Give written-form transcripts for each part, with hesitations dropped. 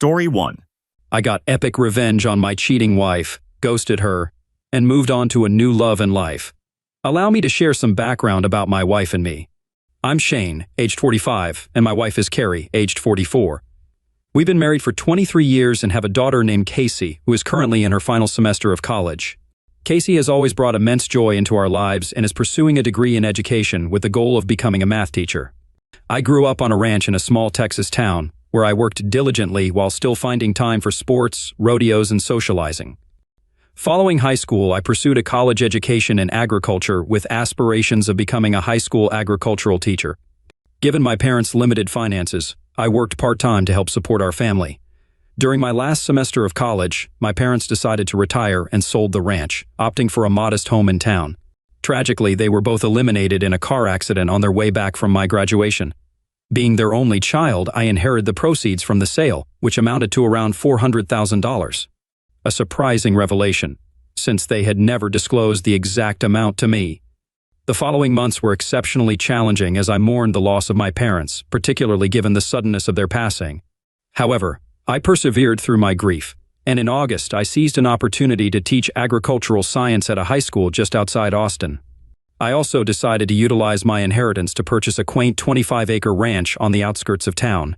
Story 1. I got epic revenge on my cheating wife, ghosted her, and moved on to a new love in life. Allow me to share some background about my wife and me. I'm Shane, aged 45, and my wife is Carrie, aged 44. We've been married for 23 years and have a daughter named Casey, who is currently in her final semester of college. Casey has always brought immense joy into our lives and is pursuing a degree in education with the goal of becoming a math teacher. I grew up on a ranch in a small Texas town, where I worked diligently while still finding time for sports, rodeos, and socializing. Following high school, I pursued a college education in agriculture with aspirations of becoming a high school agricultural teacher. Given my parents' limited finances, I worked part-time to help support our family. During my last semester of college, my parents decided to retire and sold the ranch, opting for a modest home in town. Tragically, they were both eliminated in a car accident on their way back from my graduation. Being their only child, I inherited the proceeds from the sale, which amounted to around $400,000. A surprising revelation, since they had never disclosed the exact amount to me. The following months were exceptionally challenging as I mourned the loss of my parents, particularly given the suddenness of their passing. However, I persevered through my grief, and in August I seized an opportunity to teach agricultural science at a high school just outside Austin. I also decided to utilize my inheritance to purchase a quaint 25-acre ranch on the outskirts of town.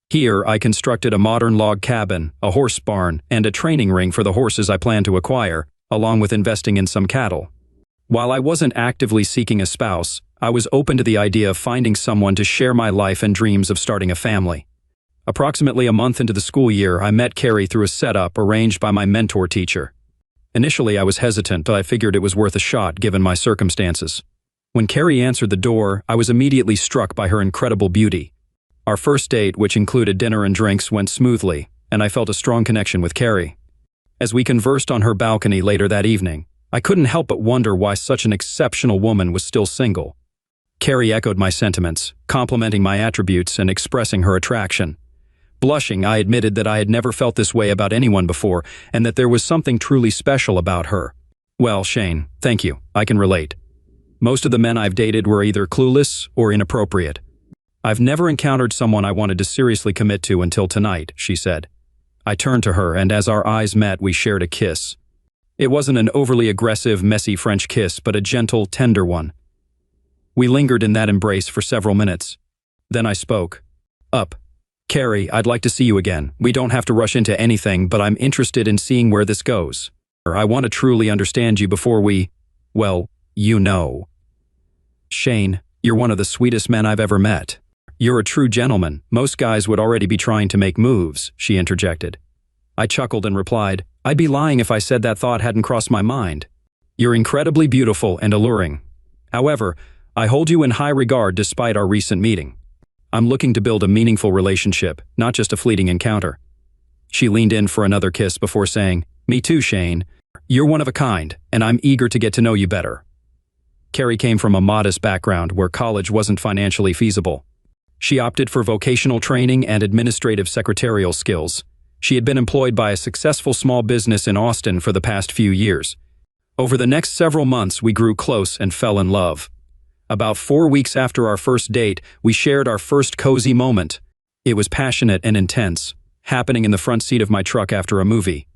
Here, I constructed a modern log cabin, a horse barn, and a training ring for the horses I planned to acquire, along with investing in some cattle. While I wasn't actively seeking a spouse, I was open to the idea of finding someone to share my life and dreams of starting a family. Approximately a month into the school year, I met Carrie through a setup arranged by my mentor teacher. Initially, I was hesitant, but I figured it was worth a shot given my circumstances. When Carrie answered the door, I was immediately struck by her incredible beauty. Our first date, which included dinner and drinks, went smoothly, and I felt a strong connection with Carrie. As we conversed on her balcony later that evening, I couldn't help but wonder why such an exceptional woman was still single. Carrie echoed my sentiments, complimenting my attributes and expressing her attraction. Blushing, I admitted that I had never felt this way about anyone before and that there was something truly special about her. Well, Shane, thank you. I can relate. Most of the men I've dated were either clueless or inappropriate. I've never encountered someone I wanted to seriously commit to until tonight, she said. I turned to her, and as our eyes met, we shared a kiss. It wasn't an overly aggressive, messy French kiss, but a gentle, tender one. We lingered in that embrace for several minutes. Then I spoke. Carrie, I'd like to see you again. We don't have to rush into anything, but I'm interested in seeing where this goes. I want to truly understand you before we, well, you know. Shane, you're one of the sweetest men I've ever met. You're a true gentleman. Most guys would already be trying to make moves, she interjected. I chuckled and replied, I'd be lying if I said that thought hadn't crossed my mind. You're incredibly beautiful and alluring. However, I hold you in high regard despite our recent meeting. I'm looking to build a meaningful relationship, not just a fleeting encounter. She leaned in for another kiss before saying, Me too, Shane. You're one of a kind, and I'm eager to get to know you better. Carrie came from a modest background where college wasn't financially feasible. She opted for vocational training and administrative secretarial skills. She had been employed by a successful small business in Austin for the past few years. Over the next several months, we grew close and fell in love. About 4 weeks after our first date, we shared our first cozy moment. It was passionate and intense, happening in the front seat of my truck after a movie.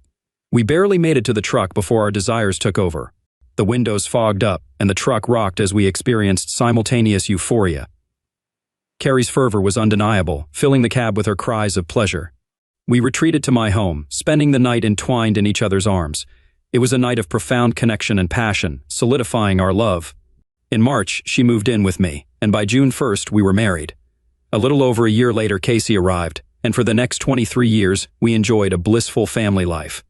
We barely made it to the truck before our desires took over. The windows fogged up, and the truck rocked as we experienced simultaneous euphoria. Carrie's fervor was undeniable, filling the cab with her cries of pleasure. We retreated to my home, spending the night entwined in each other's arms. It was a night of profound connection and passion, solidifying our love. In March, she moved in with me, and by June 1st, we were married. A little over a year later, Casey arrived, and for the next 23 years, we enjoyed a blissful family life.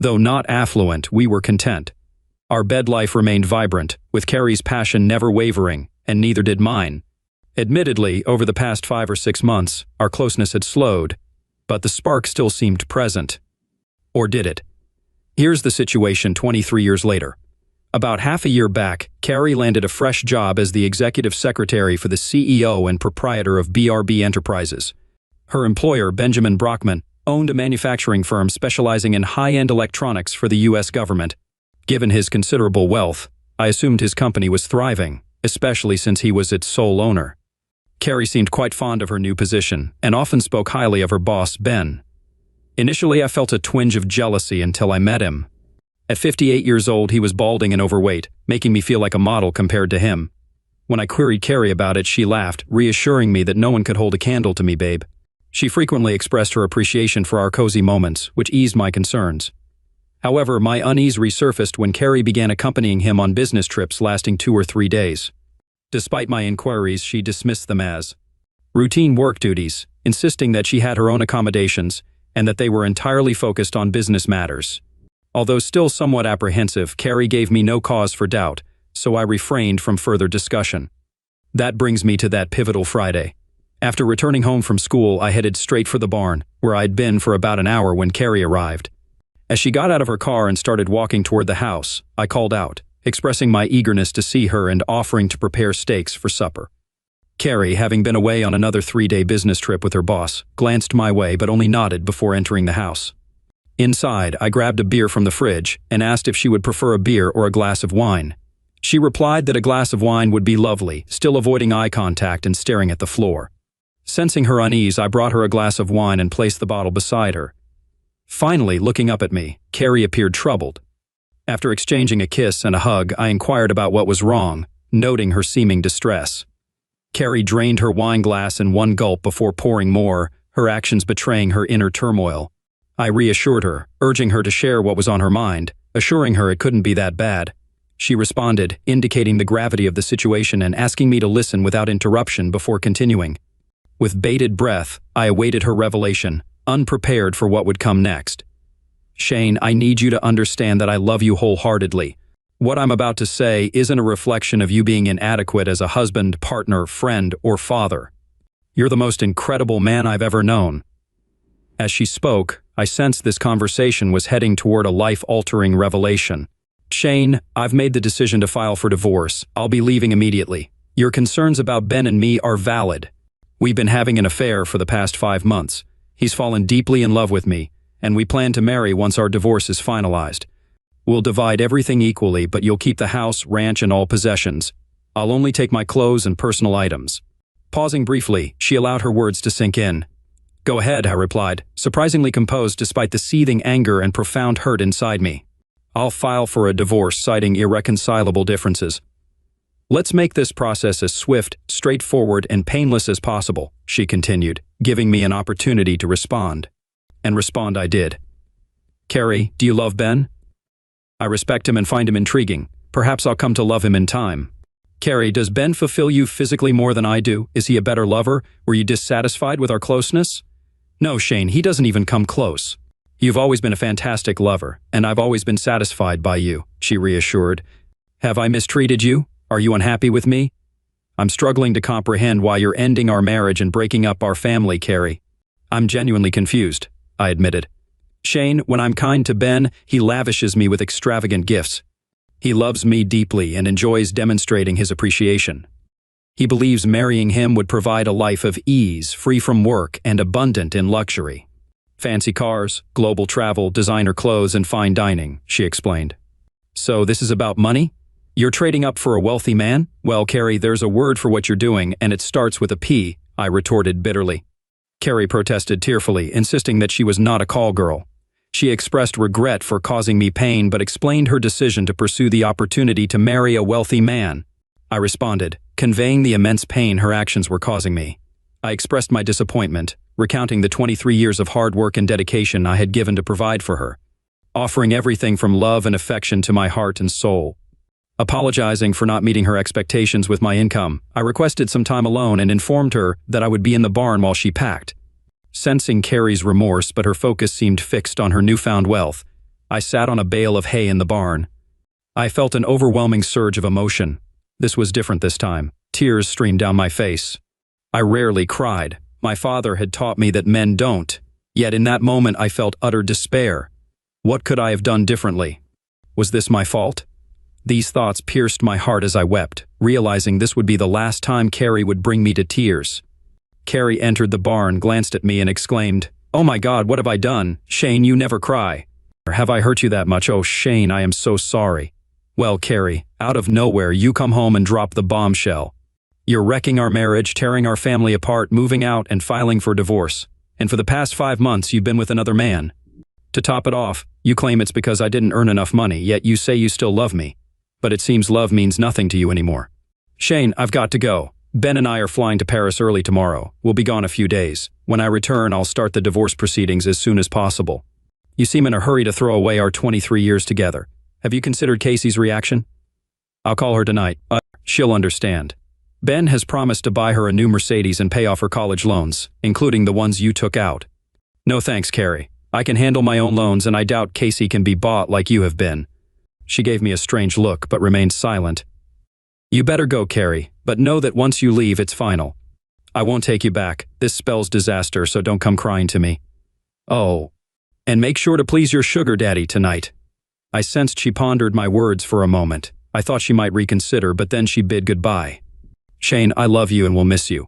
Though not affluent, we were content. Our bed life remained vibrant, with Carrie's passion never wavering, and neither did mine. Admittedly, over the past 5 or 6 months, our closeness had slowed, but the spark still seemed present. Or did it? Here's the situation 23 years later. About half a year back, Carrie landed a fresh job as the executive secretary for the CEO and proprietor of BRB Enterprises. Her employer, Benjamin Brockman, owned a manufacturing firm specializing in high-end electronics for the U.S. government. Given his considerable wealth, I assumed his company was thriving, especially since he was its sole owner. Carrie seemed quite fond of her new position and often spoke highly of her boss, Ben. Initially, I felt a twinge of jealousy until I met him. At 58 years old, he was balding and overweight, making me feel like a model compared to him. When I queried Carrie about it, she laughed, reassuring me that no one could hold a candle to me, babe. She frequently expressed her appreciation for our cozy moments, which eased my concerns. However, my unease resurfaced when Carrie began accompanying him on business trips lasting 2 or 3 days. Despite my inquiries, she dismissed them as routine work duties, insisting that she had her own accommodations and that they were entirely focused on business matters. Although still somewhat apprehensive, Carrie gave me no cause for doubt, so I refrained from further discussion. That brings me to that pivotal Friday. After returning home from school, I headed straight for the barn, where I'd been for about an hour when Carrie arrived. As she got out of her car and started walking toward the house, I called out, expressing my eagerness to see her and offering to prepare steaks for supper. Carrie, having been away on another 3-day business trip with her boss, glanced my way but only nodded before entering the house. Inside, I grabbed a beer from the fridge and asked if she would prefer a beer or a glass of wine. She replied that a glass of wine would be lovely, still avoiding eye contact and staring at the floor. Sensing her unease, I brought her a glass of wine and placed the bottle beside her. Finally, looking up at me, Carrie appeared troubled. After exchanging a kiss and a hug, I inquired about what was wrong, noting her seeming distress. Carrie drained her wine glass in one gulp before pouring more, her actions betraying her inner turmoil. I reassured her, urging her to share what was on her mind, assuring her it couldn't be that bad. She responded, indicating the gravity of the situation and asking me to listen without interruption before continuing. With bated breath, I awaited her revelation, unprepared for what would come next. Shane, I need you to understand that I love you wholeheartedly. What I'm about to say isn't a reflection of you being inadequate as a husband, partner, friend, or father. You're the most incredible man I've ever known. As she spoke, I sensed this conversation was heading toward a life-altering revelation. Shane, I've made the decision to file for divorce. I'll be leaving immediately. Your concerns about Ben and me are valid. We've been having an affair for the past 5 months. He's fallen deeply in love with me, and we plan to marry once our divorce is finalized. We'll divide everything equally, but you'll keep the house, ranch, and all possessions. I'll only take my clothes and personal items. Pausing briefly, she allowed her words to sink in. Go ahead, I replied, surprisingly composed despite the seething anger and profound hurt inside me. I'll file for a divorce citing irreconcilable differences. Let's make this process as swift, straightforward, and painless as possible, she continued, giving me an opportunity to respond. And respond I did. Carrie, do you love Ben? I respect him and find him intriguing. Perhaps I'll come to love him in time. Carrie, does Ben fulfill you physically more than I do? Is he a better lover? Were you dissatisfied with our closeness? No, Shane, he doesn't even come close. You've always been a fantastic lover, and I've always been satisfied by you, she reassured. Have I mistreated you? Are you unhappy with me? I'm struggling to comprehend why you're ending our marriage and breaking up our family, Carrie. I'm genuinely confused, I admitted. Shane, when I'm kind to Ben, he lavishes me with extravagant gifts. He loves me deeply and enjoys demonstrating his appreciation. He believes marrying him would provide a life of ease, free from work, and abundant in luxury. Fancy cars, global travel, designer clothes, and fine dining, she explained. So this is about money? You're trading up for a wealthy man? Well, Carrie, there's a word for what you're doing, and it starts with a P, I retorted bitterly. Carrie protested tearfully, insisting that she was not a call girl. She expressed regret for causing me pain but explained her decision to pursue the opportunity to marry a wealthy man. I responded, conveying the immense pain her actions were causing me. I expressed my disappointment, recounting the 23 years of hard work and dedication I had given to provide for her, offering everything from love and affection to my heart and soul. Apologizing for not meeting her expectations with my income, I requested some time alone and informed her that I would be in the barn while she packed. Sensing Carrie's remorse, but her focus seemed fixed on her newfound wealth, I sat on a bale of hay in the barn. I felt an overwhelming surge of emotion. This was different this time. Tears streamed down my face. I rarely cried. My father had taught me that men don't. Yet in that moment I felt utter despair. What could I have done differently? Was this my fault? These thoughts pierced my heart as I wept, realizing this would be the last time Carrie would bring me to tears. Carrie entered the barn, glanced at me, and exclaimed, "Oh my God, what have I done? Shane, you never cry. Or have I hurt you that much? Oh, Shane, I am so sorry." Well, Carrie, out of nowhere, you come home and drop the bombshell. You're wrecking our marriage, tearing our family apart, moving out, and filing for divorce. And for the past 5 months, you've been with another man. To top it off, you claim it's because I didn't earn enough money, yet you say you still love me. But it seems love means nothing to you anymore. Shane, I've got to go. Ben and I are flying to Paris early tomorrow. We'll be gone a few days. When I return, I'll start the divorce proceedings as soon as possible. You seem in a hurry to throw away our 23 years together. Have you considered Casey's reaction? I'll call her tonight. She'll understand. Ben has promised to buy her a new Mercedes and pay off her college loans, including the ones you took out. No thanks, Carrie. I can handle my own loans, and I doubt Casey can be bought like you have been. She gave me a strange look, but remained silent. You better go, Carrie, but know that once you leave, it's final. I won't take you back. This spells disaster, so don't come crying to me. Oh, and make sure to please your sugar daddy tonight. I sensed she pondered my words for a moment. I thought she might reconsider, but then she bid goodbye. Shane, I love you and will miss you.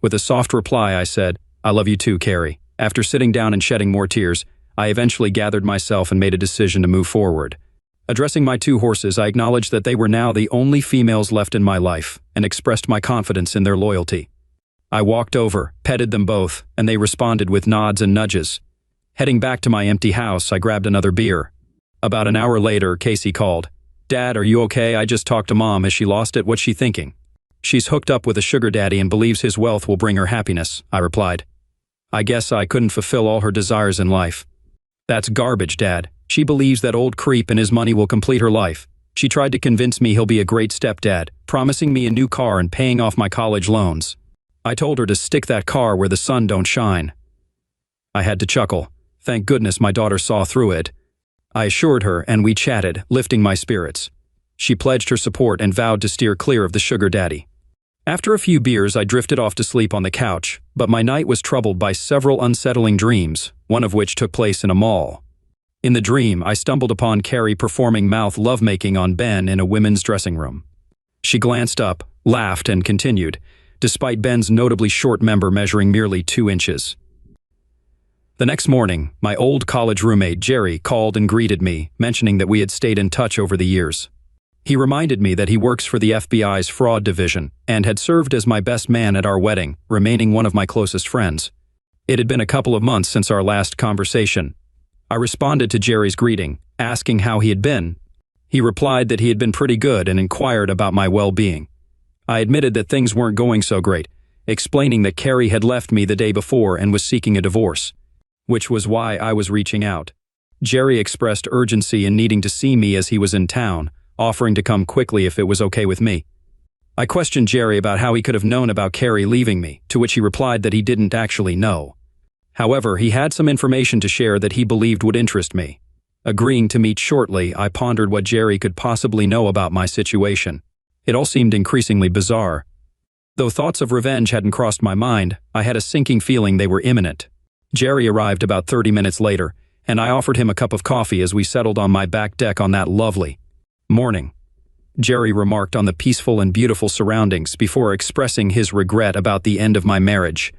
With a soft reply, I said, I love you too, Carrie. After sitting down and shedding more tears, I eventually gathered myself and made a decision to move forward. Addressing my 2 horses, I acknowledged that they were now the only females left in my life and expressed my confidence in their loyalty. I walked over, petted them both, and they responded with nods and nudges. Heading back to my empty house, I grabbed another beer. About an hour later, Casey called. Dad, are you okay? I just talked to Mom. Has she lost it? What's she thinking? She's hooked up with a sugar daddy and believes his wealth will bring her happiness, I replied. I guess I couldn't fulfill all her desires in life. That's garbage, Dad. She believes that old creep and his money will complete her life. She tried to convince me he'll be a great stepdad, promising me a new car and paying off my college loans. I told her to stick that car where the sun don't shine. I had to chuckle. Thank goodness my daughter saw through it. I assured her, and we chatted, lifting my spirits. She pledged her support and vowed to steer clear of the sugar daddy. After a few beers, I drifted off to sleep on the couch, but my night was troubled by several unsettling dreams, one of which took place in a mall. In the dream, I stumbled upon Carrie performing mouth lovemaking on Ben in a women's dressing room. She glanced up, laughed, and continued, despite Ben's notably short member measuring merely 2 inches. The next morning, my old college roommate Jerry called and greeted me, mentioning that we had stayed in touch over the years. He reminded me that he works for the FBI's fraud division and had served as my best man at our wedding, remaining one of my closest friends. It had been a couple of months since our last conversation. I responded to Jerry's greeting, asking how he had been. He replied that he had been pretty good and inquired about my well-being. I admitted that things weren't going so great, explaining that Carrie had left me the day before and was seeking a divorce, which was why I was reaching out. Jerry expressed urgency in needing to see me as he was in town, offering to come quickly if it was okay with me. I questioned Jerry about how he could have known about Carrie leaving me, to which he replied that he didn't actually know. However, he had some information to share that he believed would interest me. Agreeing to meet shortly, I pondered what Jerry could possibly know about my situation. It all seemed increasingly bizarre. Though thoughts of revenge hadn't crossed my mind, I had a sinking feeling they were imminent. Jerry arrived about 30 minutes later, and I offered him a cup of coffee as we settled on my back deck on that lovely morning. Jerry remarked on the peaceful and beautiful surroundings before expressing his regret about the end of my marriage.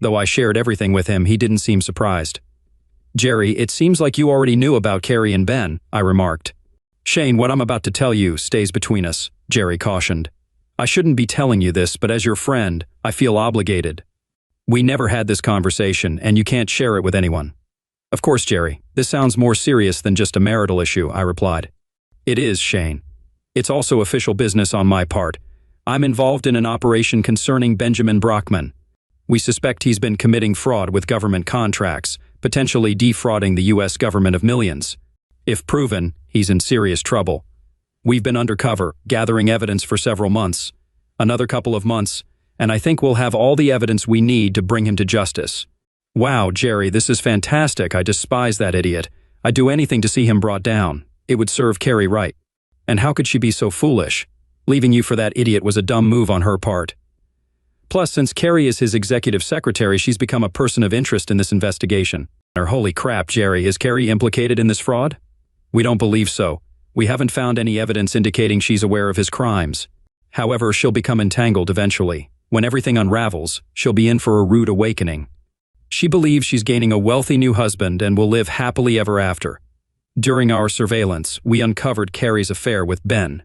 Though I shared everything with him, he didn't seem surprised. Jerry, it seems like you already knew about Carrie and Ben, I remarked. Shane, what I'm about to tell you stays between us, Jerry cautioned. I shouldn't be telling you this, but as your friend, I feel obligated. We never had this conversation, and you can't share it with anyone. Of course, Jerry, this sounds more serious than just a marital issue, I replied. It is, Shane. It's also official business on my part. I'm involved in an operation concerning Benjamin Brockman. We suspect he's been committing fraud with government contracts, potentially defrauding the U.S. government of millions. If proven, he's in serious trouble. We've been undercover, gathering evidence for several months. Another couple of months, and I think we'll have all the evidence we need to bring him to justice. Wow, Jerry, this is fantastic. I despise that idiot. I'd do anything to see him brought down. It would serve Carrie right. And how could she be so foolish? Leaving you for that idiot was a dumb move on her part. Plus, since Carrie is his executive secretary, she's become a person of interest in this investigation. Holy crap, Jerry, is Carrie implicated in this fraud? We don't believe so. We haven't found any evidence indicating she's aware of his crimes. However, she'll become entangled eventually. When everything unravels, she'll be in for a rude awakening. She believes she's gaining a wealthy new husband and will live happily ever after. During our surveillance, we uncovered Carrie's affair with Ben.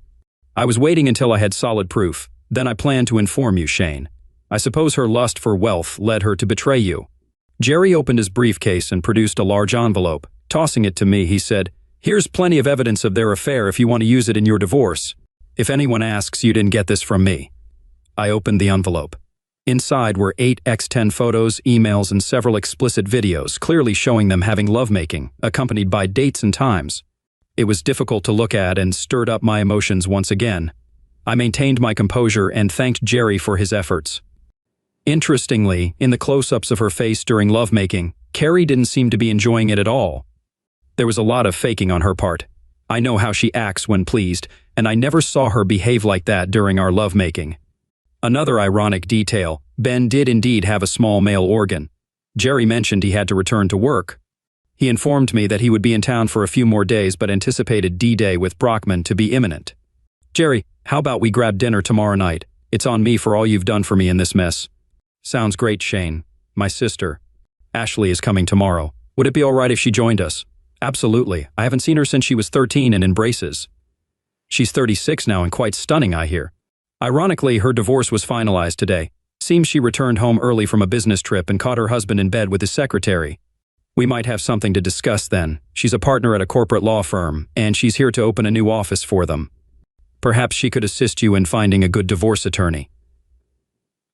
I was waiting until I had solid proof. Then I planned to inform you, Shane. I suppose her lust for wealth led her to betray you. Jerry opened his briefcase and produced a large envelope. Tossing it to me, he said, "Here's plenty of evidence of their affair if you want to use it in your divorce. If anyone asks, you didn't get this from me." I opened the envelope. Inside were 8x10 photos, emails, and several explicit videos, clearly showing them having lovemaking, accompanied by dates and times. It was difficult to look at and stirred up my emotions once again. I maintained my composure and thanked Jerry for his efforts. Interestingly, in the close-ups of her face during lovemaking, Carrie didn't seem to be enjoying it at all. There was a lot of faking on her part. I know how she acts when pleased, and I never saw her behave like that during our lovemaking. Another ironic detail, Ben did indeed have a small male organ. Jerry mentioned he had to return to work. He informed me that he would be in town for a few more days but anticipated D-Day with Brockman to be imminent. "Jerry, how about we grab dinner tomorrow night? It's on me for all you've done for me in this mess." "Sounds great, Shane. My sister, Ashley, is coming tomorrow. Would it be all right if she joined us?" "Absolutely. I haven't seen her since she was 13 and in braces." "She's 36 now and quite stunning, I hear." Ironically, her divorce was finalized today. Seems she returned home early from a business trip and caught her husband in bed with his secretary. "We might have something to discuss then. She's a partner at a corporate law firm, and she's here to open a new office for them. Perhaps she could assist you in finding a good divorce attorney."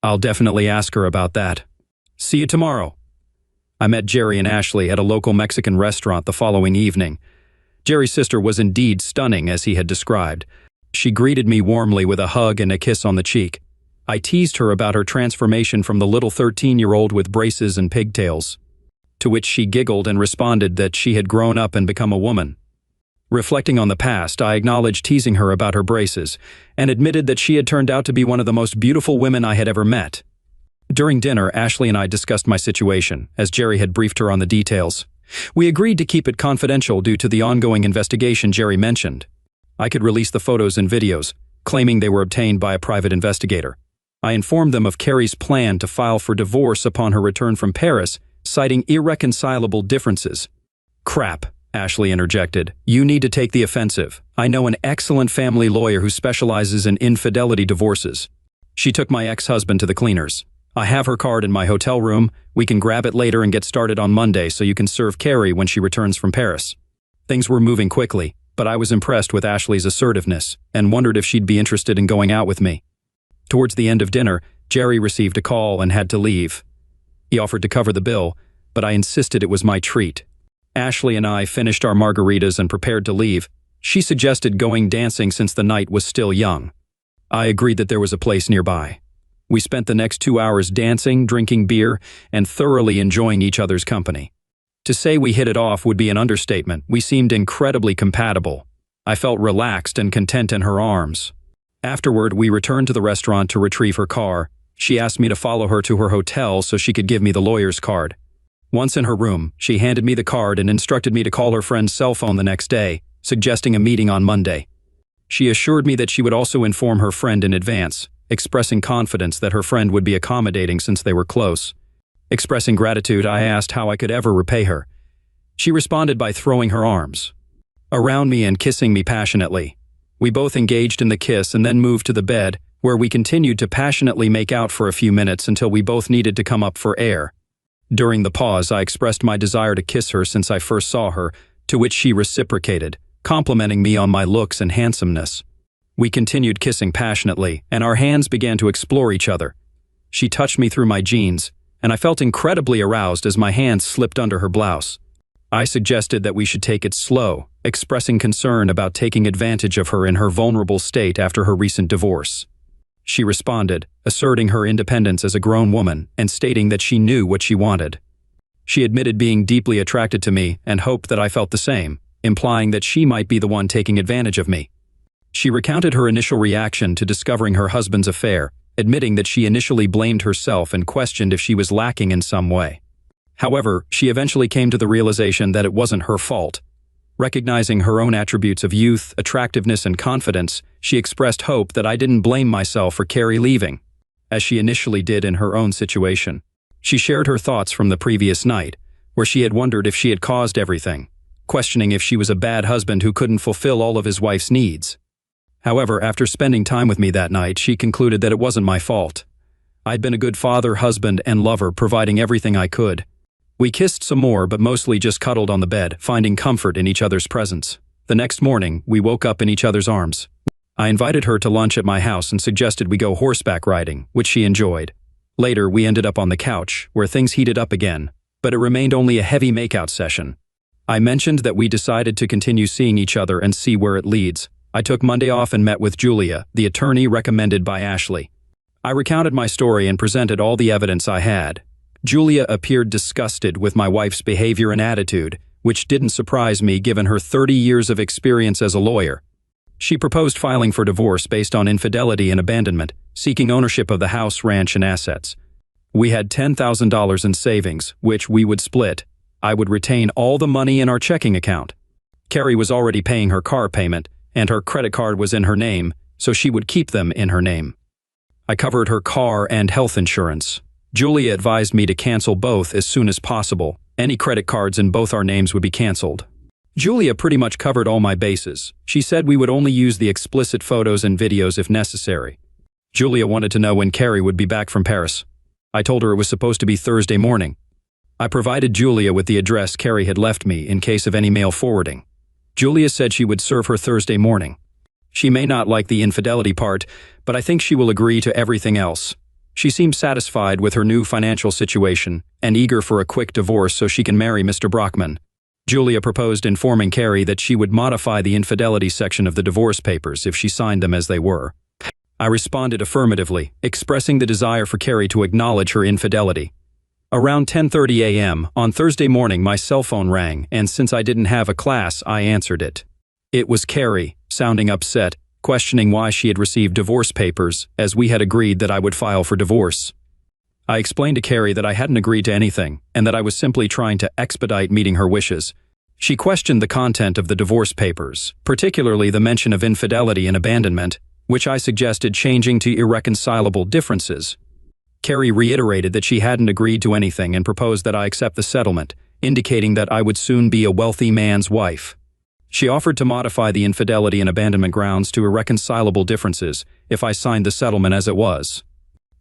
"I'll definitely ask her about that. See you tomorrow." I met Jerry and Ashley at a local Mexican restaurant the following evening. Jerry's sister was indeed stunning, as he had described. She greeted me warmly with a hug and a kiss on the cheek. I teased her about her transformation from the little 13-year-old with braces and pigtails, to which she giggled and responded that she had grown up and become a woman. Reflecting on the past, I acknowledged teasing her about her braces and admitted that she had turned out to be one of the most beautiful women I had ever met. During dinner, Ashley and I discussed my situation, as Jerry had briefed her on the details. We agreed to keep it confidential due to the ongoing investigation Jerry mentioned. I could release the photos and videos, claiming they were obtained by a private investigator. I informed them of Carrie's plan to file for divorce upon her return from Paris, citing irreconcilable differences. "Crap," Ashley interjected. "You need to take the offensive. I know an excellent family lawyer who specializes in infidelity divorces." She took my ex-husband to the cleaners. "I have her card in my hotel room. We can grab it later and get started on Monday so you can serve Carrie when she returns from Paris." Things were moving quickly, but I was impressed with Ashley's assertiveness and wondered if she'd be interested in going out with me. Towards the end of dinner, Jerry received a call and had to leave. He offered to cover the bill, but I insisted it was my treat. Ashley and I finished our margaritas and prepared to leave. She suggested going dancing since the night was still young. I agreed that there was a place nearby. We spent the next 2 hours dancing, drinking beer, and thoroughly enjoying each other's company. To say we hit it off would be an understatement. We seemed incredibly compatible. I felt relaxed and content in her arms. Afterward, we returned to the restaurant to retrieve her car. She asked me to follow her to her hotel so she could give me the lawyer's card. Once in her room, she handed me the card and instructed me to call her friend's cell phone the next day, suggesting a meeting on Monday. She assured me that she would also inform her friend in advance, expressing confidence that her friend would be accommodating since they were close. Expressing gratitude, I asked how I could ever repay her. She responded by throwing her arms around me and kissing me passionately. We both engaged in the kiss and then moved to the bed, where we continued to passionately make out for a few minutes until we both needed to come up for air. During the pause, I expressed my desire to kiss her since I first saw her, to which she reciprocated, complimenting me on my looks and handsomeness. We continued kissing passionately, and our hands began to explore each other. She touched me through my jeans, and I felt incredibly aroused as my hands slipped under her blouse. I suggested that we should take it slow, expressing concern about taking advantage of her in her vulnerable state after her recent divorce. She responded, asserting her independence as a grown woman and stating that she knew what she wanted. She admitted being deeply attracted to me and hoped that I felt the same, implying that she might be the one taking advantage of me. She recounted her initial reaction to discovering her husband's affair, admitting that she initially blamed herself and questioned if she was lacking in some way. However, she eventually came to the realization that it wasn't her fault. Recognizing her own attributes of youth, attractiveness, and confidence, she expressed hope that I didn't blame myself for Carrie leaving, as she initially did in her own situation. She shared her thoughts from the previous night, where she had wondered if she had caused everything, questioning if she was a bad husband who couldn't fulfill all of his wife's needs. However, after spending time with me that night, she concluded that it wasn't my fault. I'd been a good father, husband, and lover, providing everything I could. We kissed some more, but mostly just cuddled on the bed, finding comfort in each other's presence. The next morning, we woke up in each other's arms. I invited her to lunch at my house and suggested we go horseback riding, which she enjoyed. Later, we ended up on the couch, where things heated up again, but it remained only a heavy makeout session. I mentioned that we decided to continue seeing each other and see where it leads. I took Monday off and met with Julia, the attorney recommended by Ashley. I recounted my story and presented all the evidence I had. Julia appeared disgusted with my wife's behavior and attitude, which didn't surprise me given her 30 years of experience as a lawyer. She proposed filing for divorce based on infidelity and abandonment, seeking ownership of the house, ranch, and assets. We had $10,000 in savings, which we would split. I would retain all the money in our checking account. Carrie was already paying her car payment, and her credit card was in her name, so she would keep them in her name. I covered her car and health insurance. Julia advised me to cancel both as soon as possible. Any credit cards in both our names would be canceled. Julia pretty much covered all my bases. She said we would only use the explicit photos and videos if necessary. Julia wanted to know when Carrie would be back from Paris. I told her it was supposed to be Thursday morning. I provided Julia with the address Carrie had left me in case of any mail forwarding. Julia said she would serve her Thursday morning. She may not like the infidelity part, but I think she will agree to everything else. She seems satisfied with her new financial situation and eager for a quick divorce so she can marry Mr. Brockman. Julia proposed informing Carrie that she would modify the infidelity section of the divorce papers if she signed them as they were. I responded affirmatively, expressing the desire for Carrie to acknowledge her infidelity. Around 10:30 a.m. on Thursday morning, my cell phone rang, and since I didn't have a class, I answered it. It was Carrie, sounding upset, questioning why she had received divorce papers, as we had agreed that I would file for divorce. I explained to Carrie that I hadn't agreed to anything, and that I was simply trying to expedite meeting her wishes. She questioned the content of the divorce papers, particularly the mention of infidelity and abandonment, which I suggested changing to irreconcilable differences. Carrie reiterated that she hadn't agreed to anything and proposed that I accept the settlement, indicating that I would soon be a wealthy man's wife. She offered to modify the infidelity and abandonment grounds to irreconcilable differences if I signed the settlement as it was.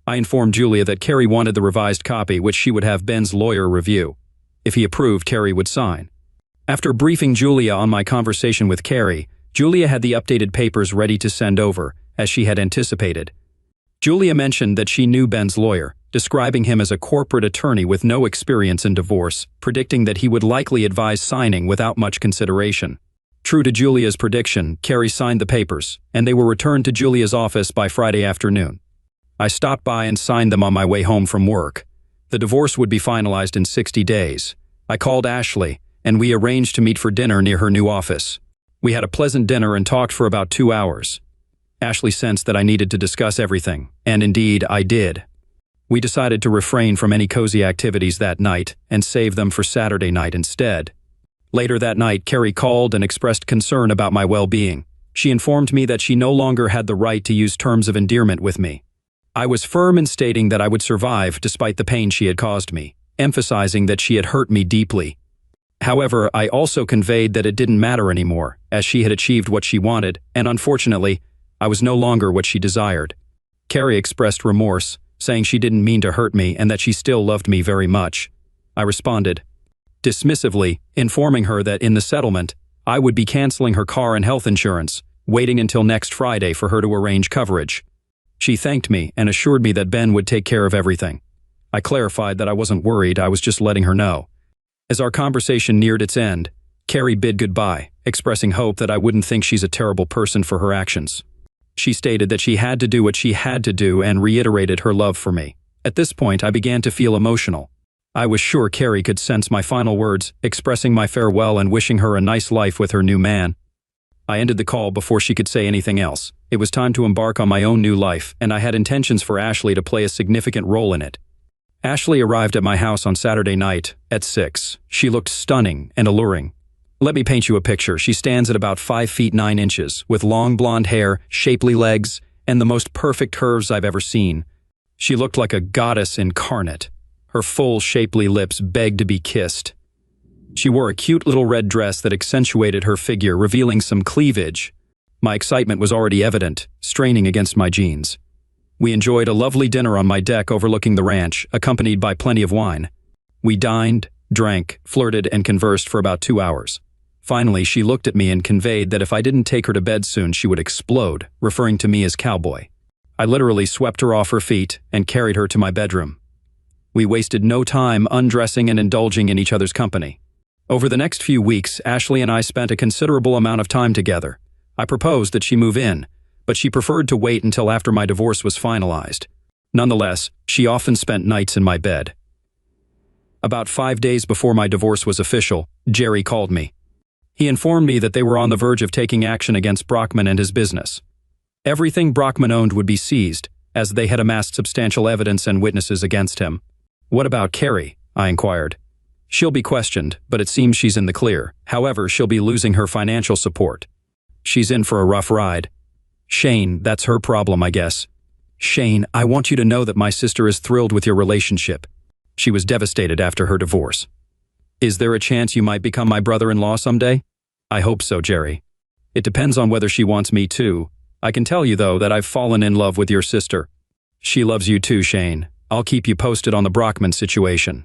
I informed Julia that Carrie wanted the revised copy, which she would have Ben's lawyer review. If he approved, Carrie would sign. After briefing Julia on my conversation with Carrie, Julia had the updated papers ready to send over, as she had anticipated. Julia mentioned that she knew Ben's lawyer, describing him as a corporate attorney with no experience in divorce, predicting that he would likely advise signing without much consideration. True to Julia's prediction, Carrie signed the papers, and they were returned to Julia's office by Friday afternoon. I stopped by and signed them on my way home from work. The divorce would be finalized in 60 days. I called Ashley, and we arranged to meet for dinner near her new office. We had a pleasant dinner and talked for about 2 hours. Ashley sensed that I needed to discuss everything, and indeed, I did. We decided to refrain from any cozy activities that night and save them for Saturday night instead. Later that night, Carrie called and expressed concern about my well-being. She informed me that she no longer had the right to use terms of endearment with me. I was firm in stating that I would survive despite the pain she had caused me, emphasizing that she had hurt me deeply. However, I also conveyed that it didn't matter anymore, as she had achieved what she wanted, and unfortunately, I was no longer what she desired. Carrie expressed remorse, saying she didn't mean to hurt me and that she still loved me very much. I responded dismissively, informing her that in the settlement, I would be canceling her car and health insurance, waiting until next Friday for her to arrange coverage. She thanked me and assured me that Ben would take care of everything. I clarified that I wasn't worried, I was just letting her know. As our conversation neared its end, Carrie bid goodbye, expressing hope that I wouldn't think she's a terrible person for her actions. She stated that she had to do what she had to do and reiterated her love for me. At this point, I began to feel emotional. I was sure Carrie could sense my final words, expressing my farewell and wishing her a nice life with her new man. I ended the call before she could say anything else. It was time to embark on my own new life, and I had intentions for Ashley to play a significant role in it. Ashley arrived at my house on Saturday night at 6. She looked stunning and alluring. Let me paint you a picture. She stands at about 5 feet 9 inches, with long blonde hair, shapely legs, and the most perfect curves I've ever seen. She looked like a goddess incarnate. Her full, shapely lips begged to be kissed. She wore a cute little red dress that accentuated her figure, revealing some cleavage. My excitement was already evident, straining against my jeans. We enjoyed a lovely dinner on my deck overlooking the ranch, accompanied by plenty of wine. We dined, drank, flirted, and conversed for about 2 hours. Finally, she looked at me and conveyed that if I didn't take her to bed soon, she would explode, referring to me as cowboy. I literally swept her off her feet and carried her to my bedroom. We wasted no time undressing and indulging in each other's company. Over the next few weeks, Ashley and I spent a considerable amount of time together. I proposed that she move in, but she preferred to wait until after my divorce was finalized. Nonetheless, she often spent nights in my bed. About 5 days before my divorce was official, Jerry called me. He informed me that they were on the verge of taking action against Brockman and his business. Everything Brockman owned would be seized, as they had amassed substantial evidence and witnesses against him. "What about Carrie?" I inquired. "She'll be questioned, but it seems she's in the clear. However, she'll be losing her financial support. She's in for a rough ride." "Shane, that's her problem, I guess." "Shane, I want you to know that my sister is thrilled with your relationship. She was devastated after her divorce. Is there a chance you might become my brother-in-law someday?" "I hope so, Jerry. It depends on whether she wants me too. I can tell you, though, that I've fallen in love with your sister. She loves you too, Shane. I'll keep you posted on the Brockman situation.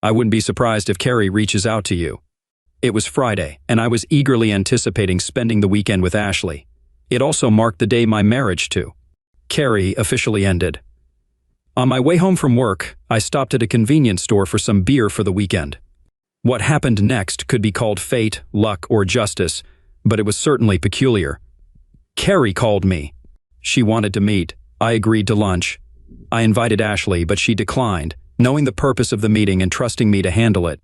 I wouldn't be surprised if Carrie reaches out to you." It was Friday, and I was eagerly anticipating spending the weekend with Ashley. It also marked the day my marriage to Carrie officially ended. On my way home from work, I stopped at a convenience store for some beer for the weekend. What happened next could be called fate, luck, or justice, but it was certainly peculiar. Carrie called me. She wanted to meet. I agreed to lunch. I invited Ashley, but she declined, knowing the purpose of the meeting and trusting me to handle it.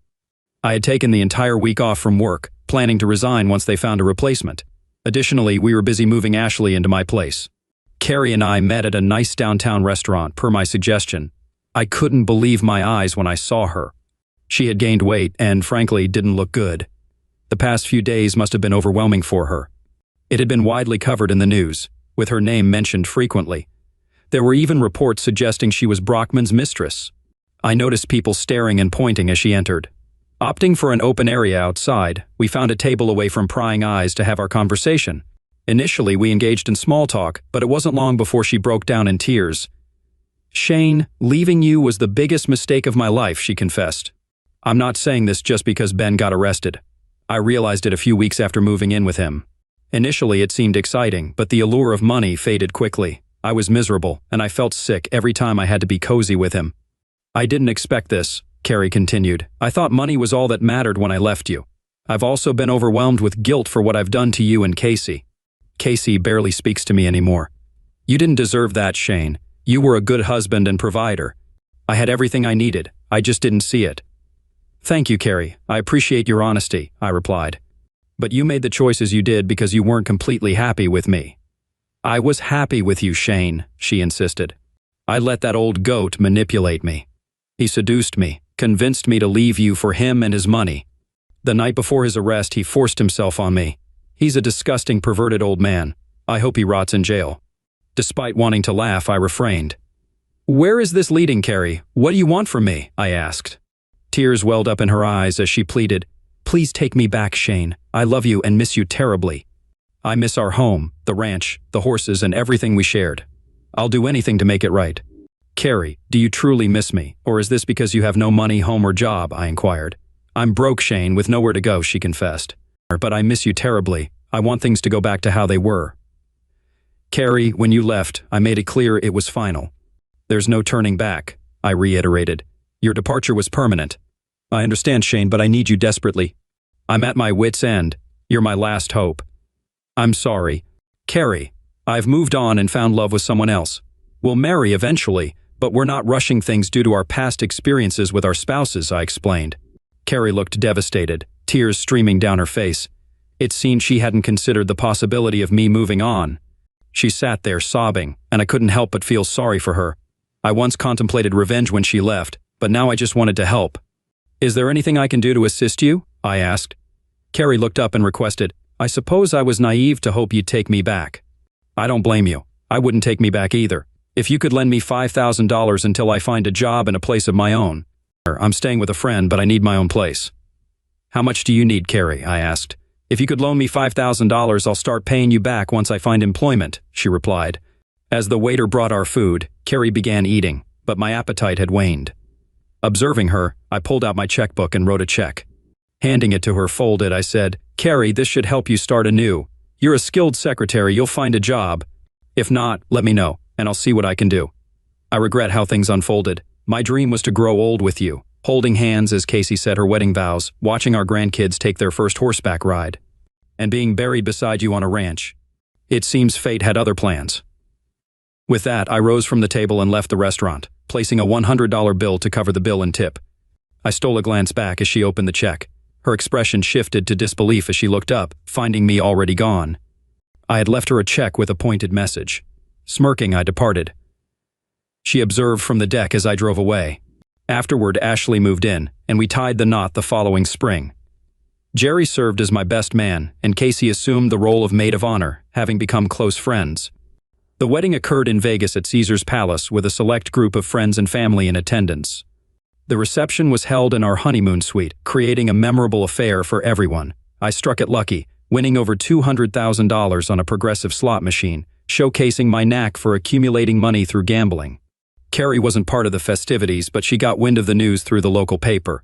I had taken the entire week off from work, planning to resign once they found a replacement. Additionally, we were busy moving Ashley into my place. Carrie and I met at a nice downtown restaurant, per my suggestion. I couldn't believe my eyes when I saw her. She had gained weight and, frankly, didn't look good. The past few days must have been overwhelming for her. It had been widely covered in the news, with her name mentioned frequently. There were even reports suggesting she was Brockman's mistress. I noticed people staring and pointing as she entered. Opting for an open area outside, we found a table away from prying eyes to have our conversation. Initially, we engaged in small talk, but it wasn't long before she broke down in tears. "Shane, leaving you was the biggest mistake of my life," she confessed. "I'm not saying this just because Ben got arrested. I realized it a few weeks after moving in with him. Initially, it seemed exciting, but the allure of money faded quickly. I was miserable, and I felt sick every time I had to be cozy with him." "I didn't expect this," Carrie continued. "I thought money was all that mattered when I left you. I've also been overwhelmed with guilt for what I've done to you and Casey. Casey barely speaks to me anymore. You didn't deserve that, Shane. You were a good husband and provider. I had everything I needed. I just didn't see it." "Thank you, Carrie. I appreciate your honesty," I replied. "But you made the choices you did because you weren't completely happy with me." "I was happy with you, Shane," she insisted. "I let that old goat manipulate me. He seduced me, convinced me to leave you for him and his money. The night before his arrest, he forced himself on me. He's a disgusting, perverted old man. I hope he rots in jail." Despite wanting to laugh, I refrained. "Where is this leading, Carrie? What do you want from me?" I asked. Tears welled up in her eyes as she pleaded, "Please take me back, Shane. I love you and miss you terribly. I miss our home, the ranch, the horses, and everything we shared. I'll do anything to make it right." "Carrie, do you truly miss me, or is this because you have no money, home, or job?" I inquired. "I'm broke, Shane, with nowhere to go," she confessed. "But I miss you terribly. I want things to go back to how they were." "Carrie, when you left, I made it clear it was final. There's no turning back," I reiterated. "Your departure was permanent." "I understand, Shane, but I need you desperately. I'm at my wit's end. You're my last hope." "I'm sorry. Carrie, I've moved on and found love with someone else. We'll marry eventually, but we're not rushing things due to our past experiences with our spouses," I explained. Carrie looked devastated, tears streaming down her face. It seemed she hadn't considered the possibility of me moving on. She sat there sobbing, and I couldn't help but feel sorry for her. I once contemplated revenge when she left, but now I just wanted to help. "Is there anything I can do to assist you?" I asked. Carrie looked up and requested, "I suppose I was naive to hope you'd take me back." "I don't blame you. I wouldn't take me back either. If you could lend me $5,000 until I find a job and a place of my own. I'm staying with a friend, but I need my own place." "How much do you need, Carrie?" I asked. "If you could loan me $5,000, I'll start paying you back once I find employment," she replied. As the waiter brought our food, Carrie began eating, but my appetite had waned. Observing her, I pulled out my checkbook and wrote a check. Handing it to her folded, I said, "Carrie, this should help you start anew. You're a skilled secretary, you'll find a job. If not, let me know, and I'll see what I can do. I regret how things unfolded. My dream was to grow old with you, holding hands as Casey said her wedding vows, watching our grandkids take their first horseback ride, and being buried beside you on a ranch. It seems fate had other plans." With that, I rose from the table and left the restaurant, placing a $100 bill to cover the bill and tip. I stole a glance back as she opened the check. Her expression shifted to disbelief as she looked up, finding me already gone. I had left her a check with a pointed message. Smirking, I departed. She observed from the deck as I drove away. Afterward, Ashley moved in, and we tied the knot the following spring. Jerry served as my best man, and Casey assumed the role of maid of honor, having become close friends. The wedding occurred in Vegas at Caesar's Palace with a select group of friends and family in attendance. The reception was held in our honeymoon suite, creating a memorable affair for everyone. I struck it lucky, winning over $200,000 on a progressive slot machine, showcasing my knack for accumulating money through gambling. Carrie wasn't part of the festivities, but she got wind of the news through the local paper.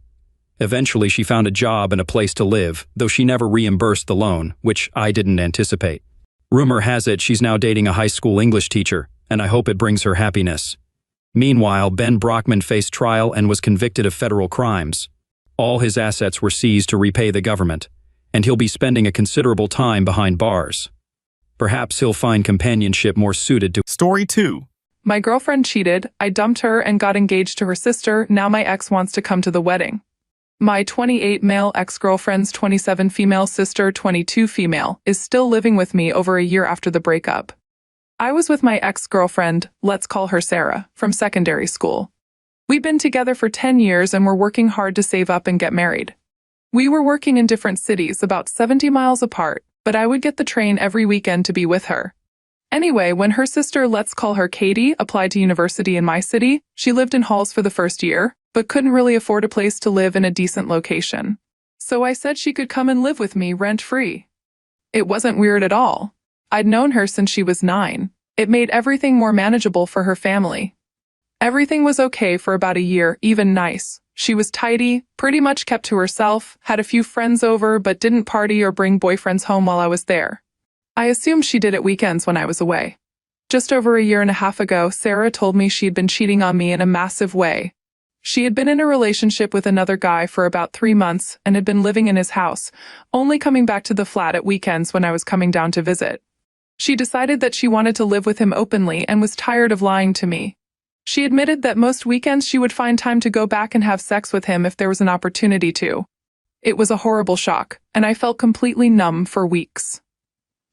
Eventually, she found a job and a place to live, though she never reimbursed the loan, which I didn't anticipate. Rumor has it she's now dating a high school English teacher, and I hope it brings her happiness. Meanwhile, Ben Brockman faced trial and was convicted of federal crimes. All his assets were seized to repay the government, and he'll be spending a considerable time behind bars. Perhaps he'll find companionship more suited to— Story 2. My girlfriend cheated, I dumped her and got engaged to her sister, now my ex wants to come to the wedding. My 28 male ex-girlfriend's 27 female sister, 22 female, is still living with me over a year after the breakup. I was with my ex-girlfriend, let's call her Sarah, from secondary school. We've been together for 10 years and we're working hard to save up and get married. We were working in different cities, about 70 miles apart, but I would get the train every weekend to be with her. Anyway, when her sister, let's call her Katie, applied to university in my city, she lived in halls for the first year, but couldn't really afford a place to live in a decent location. So I said she could come and live with me rent-free. It wasn't weird at all. I'd known her since she was 9. It made everything more manageable for her family. Everything was okay for about a year, even nice. She was tidy, pretty much kept to herself, had a few friends over but didn't party or bring boyfriends home while I was there. I assumed she did it weekends when I was away. Just over a year and a half ago, Sarah told me she'd been cheating on me in a massive way. She had been in a relationship with another guy for about 3 months and had been living in his house, only coming back to the flat at weekends when I was coming down to visit. She decided that she wanted to live with him openly and was tired of lying to me. She admitted that most weekends she would find time to go back and have sex with him if there was an opportunity to. It was a horrible shock, and I felt completely numb for weeks.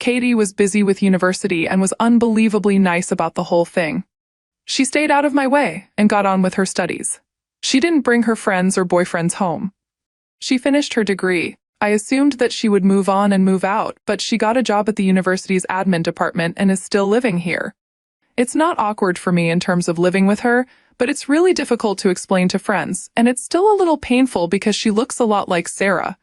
Katie was busy with university and was unbelievably nice about the whole thing. She stayed out of my way and got on with her studies. She didn't bring her friends or boyfriends home. She finished her degree. I assumed that she would move on and move out, but she got a job at the university's admin department and is still living here. It's not awkward for me in terms of living with her, but it's really difficult to explain to friends, and it's still a little painful because she looks a lot like Sarah.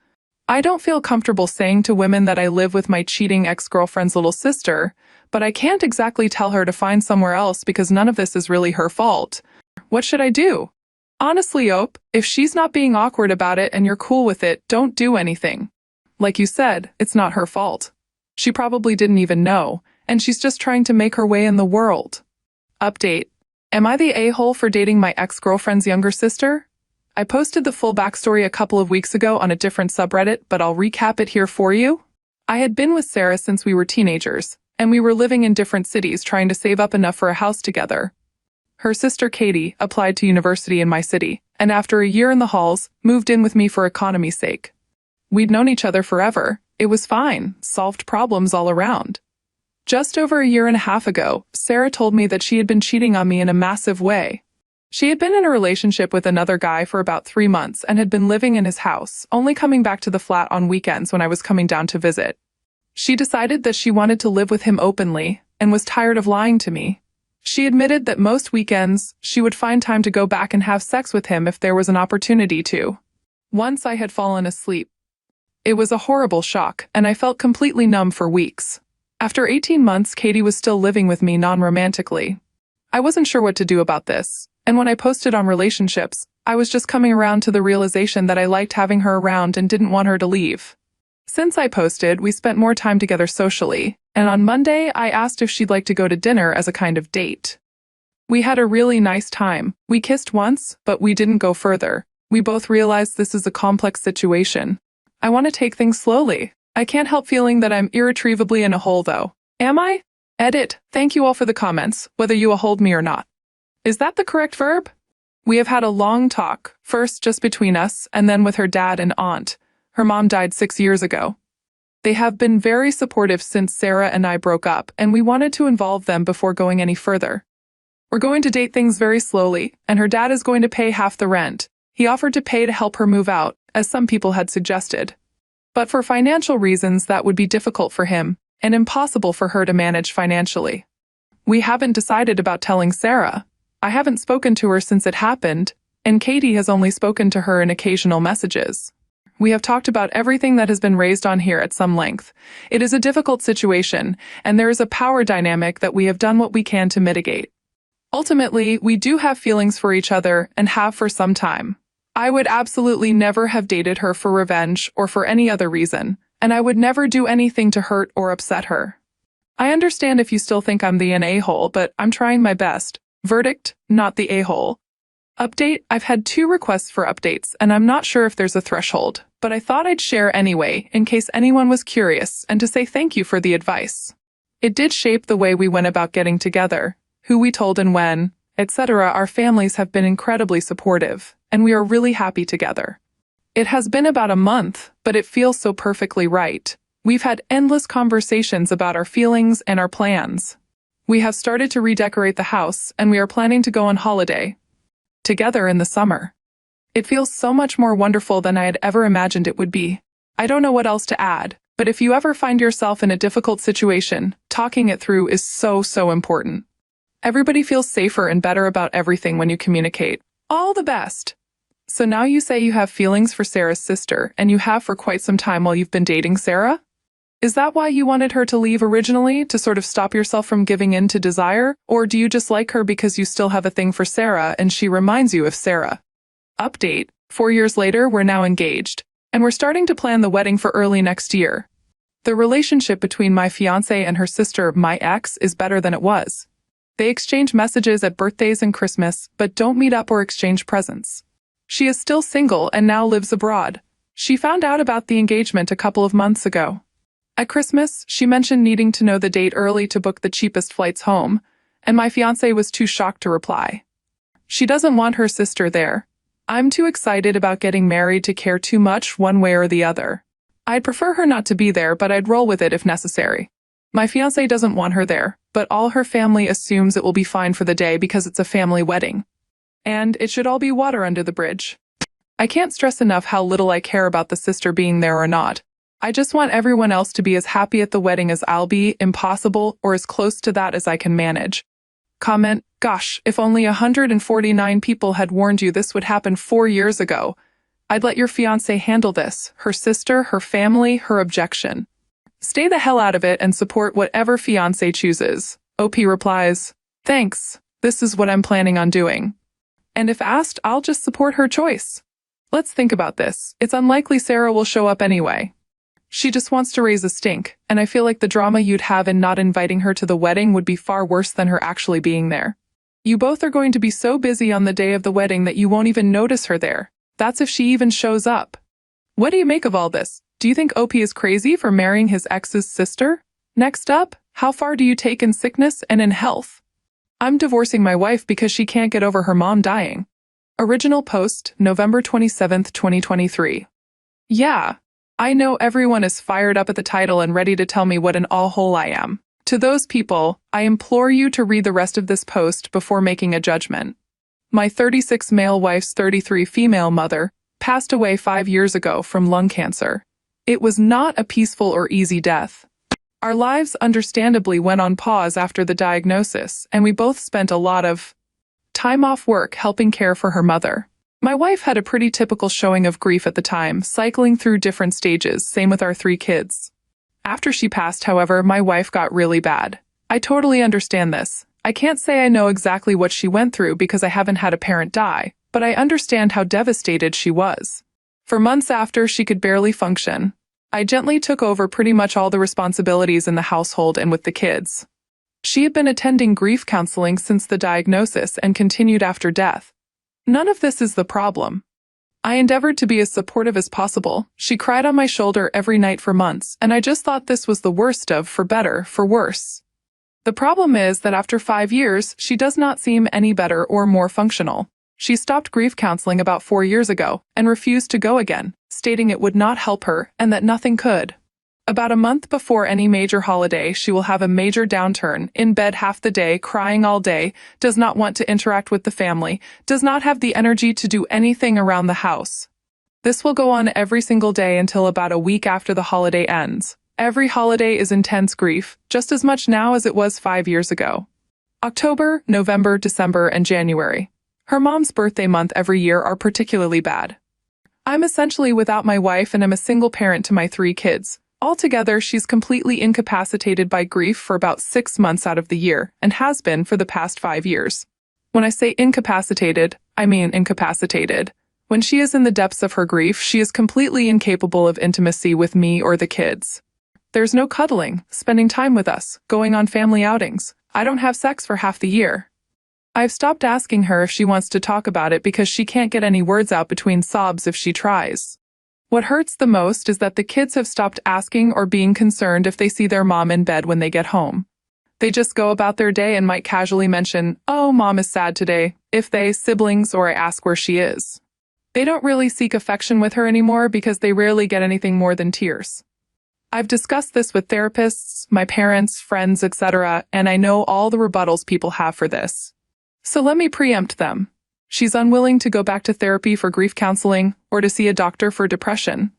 I don't feel comfortable saying to women that I live with my cheating ex-girlfriend's little sister, but I can't exactly tell her to find somewhere else because none of this is really her fault. What should I do? Honestly, Ope, if she's not being awkward about it and you're cool with it, don't do anything. Like you said, it's not her fault. She probably didn't even know, and she's just trying to make her way in the world. Update. Am I the a-hole for dating my ex-girlfriend's younger sister? I posted the full backstory a couple of weeks ago on a different subreddit, but I'll recap it here for you. I had been with Sarah since we were teenagers, and we were living in different cities trying to save up enough for a house together. Her sister Katie applied to university in my city, and after a year in the halls, moved in with me for economy's sake. We'd known each other forever. It was fine, solved problems all around. Just over a year and a half ago, Sarah told me that she had been cheating on me in a massive way. She had been in a relationship with another guy for about 3 months and had been living in his house, only coming back to the flat on weekends when I was coming down to visit. She decided that she wanted to live with him openly and was tired of lying to me. She admitted that most weekends, she would find time to go back and have sex with him if there was an opportunity to. Once I had fallen asleep. It was a horrible shock, and I felt completely numb for weeks. After 18 months, Katie was still living with me non-romantically. I wasn't sure what to do about this, and when I posted on relationships, I was just coming around to the realization that I liked having her around and didn't want her to leave. Since I posted, we spent more time together socially, and on Monday I asked if she'd like to go to dinner as a kind of date. We had a really nice time. We kissed once, but we didn't go further. We both realized this is a complex situation. I want to take things slowly. I can't help feeling that I'm irretrievably in a hole though. Am I? Edit. Thank you all for the comments, whether you hold me or not. Is that the correct verb? We have had a long talk, first just between us, and then with her dad and aunt. Her mom died 6 years ago. They have been very supportive since Sarah and I broke up, and we wanted to involve them before going any further. We're going to date things very slowly, and her dad is going to pay half the rent. He offered to pay to help her move out, as some people had suggested. But for financial reasons, that would be difficult for him, and impossible for her to manage financially. We haven't decided about telling Sarah. I haven't spoken to her since it happened, and Katie has only spoken to her in occasional messages. We have talked about everything that has been raised on here at some length. It is a difficult situation, and there is a power dynamic that we have done what we can to mitigate. Ultimately, we do have feelings for each other and have for some time. I would absolutely never have dated her for revenge or for any other reason, and I would never do anything to hurt or upset her. I understand if you still think I'm the a-hole, but I'm trying my best. Verdict, not the a-hole. Update, I've had 2 requests for updates, and I'm not sure if there's a threshold, but I thought I'd share anyway, in case anyone was curious, and to say thank you for the advice. It did shape the way we went about getting together, who we told and when, etc. Our families have been incredibly supportive, and we are really happy together. It has been about a month, but it feels so perfectly right. We've had endless conversations about our feelings and our plans. We have started to redecorate the house, and we are planning to go on holiday together in the summer. It feels so much more wonderful than I had ever imagined it would be. I don't know what else to add, but if you ever find yourself in a difficult situation, talking it through is so important. Everybody feels safer and better about everything when you communicate. All the best! So now you say you have feelings for Sarah's sister, and you have for quite some time while you've been dating Sarah? Is that why you wanted her to leave originally, to sort of stop yourself from giving in to desire? Or do you just like her because you still have a thing for Sarah and she reminds you of Sarah? Update, 4 years later, we're now engaged, and we're starting to plan the wedding for early next year. The relationship between my fiancé and her sister, my ex, is better than it was. They exchange messages at birthdays and Christmas, but don't meet up or exchange presents. She is still single and now lives abroad. She found out about the engagement a couple of months ago. At Christmas, she mentioned needing to know the date early to book the cheapest flights home, and my fiancé was too shocked to reply. She doesn't want her sister there. I'm too excited about getting married to care too much one way or the other. I'd prefer her not to be there, but I'd roll with it if necessary. My fiancé doesn't want her there, but all her family assumes it will be fine for the day because it's a family wedding. And it should all be water under the bridge. I can't stress enough how little I care about the sister being there or not. I just want everyone else to be as happy at the wedding as I'll be, impossible, or as close to that as I can manage. Comment, gosh, if only 149 people had warned you this would happen 4 years ago. I'd let your fiancé handle this, her sister, her family, her objection. Stay the hell out of it and support whatever fiancé chooses. OP replies, thanks, this is what I'm planning on doing. And if asked, I'll just support her choice. Let's think about this. It's unlikely Sarah will show up anyway. She just wants to raise a stink, and I feel like the drama you'd have in not inviting her to the wedding would be far worse than her actually being there. You both are going to be so busy on the day of the wedding that you won't even notice her there. That's if she even shows up. What do you make of all this? Do you think OP is crazy for marrying his ex's sister? Next up, how far do you take in sickness and in health? I'm divorcing my wife because she can't get over her mom dying. Original post, November 27, 2023. Yeah. I know everyone is fired up at the title and ready to tell me what an all-hole I am. To those people, I implore you to read the rest of this post before making a judgment. My 36 male wife's 33 female mother passed away 5 years ago from lung cancer. It was not a peaceful or easy death. Our lives understandably went on pause after the diagnosis, and we both spent a lot of time off work helping care for her mother. My wife had a pretty typical showing of grief at the time, cycling through different stages, same with our 3 kids. After she passed, however, my wife got really bad. I totally understand this. I can't say I know exactly what she went through because I haven't had a parent die, but I understand how devastated she was. For months after, she could barely function. I gently took over pretty much all the responsibilities in the household and with the kids. She had been attending grief counseling since the diagnosis and continued after death. None of this is the problem. I endeavored to be as supportive as possible. She cried on my shoulder every night for months, and I just thought this was the worst of, for better, for worse. The problem is that after 5 years, she does not seem any better or more functional. She stopped grief counseling about 4 years ago and refused to go again, stating it would not help her and that nothing could. About a month before any major holiday, she will have a major downturn, in bed half the day, crying all day, does not want to interact with the family, does not have the energy to do anything around the house. This will go on every single day until about a week after the holiday ends. Every holiday is intense grief, just as much now as it was 5 years ago. October, November, December, and January. Her mom's birthday month every year are particularly bad. I'm essentially without my wife and am a single parent to my 3 kids. Altogether, she's completely incapacitated by grief for about 6 months out of the year, and has been for the past 5 years. When I say incapacitated, I mean incapacitated. When she is in the depths of her grief, she is completely incapable of intimacy with me or the kids. There's no cuddling, spending time with us, going on family outings. I don't have sex for half the year. I've stopped asking her if she wants to talk about it because she can't get any words out between sobs if she tries. What hurts the most is that the kids have stopped asking or being concerned if they see their mom in bed when they get home. They just go about their day and might casually mention, "Oh, mom is sad today," if they, siblings, or I ask where she is. They don't really seek affection with her anymore because they rarely get anything more than tears. I've discussed this with therapists, my parents, friends, etc., and I know all the rebuttals people have for this. So let me preempt them. She's unwilling to go back to therapy for grief counseling or to see a doctor for depression.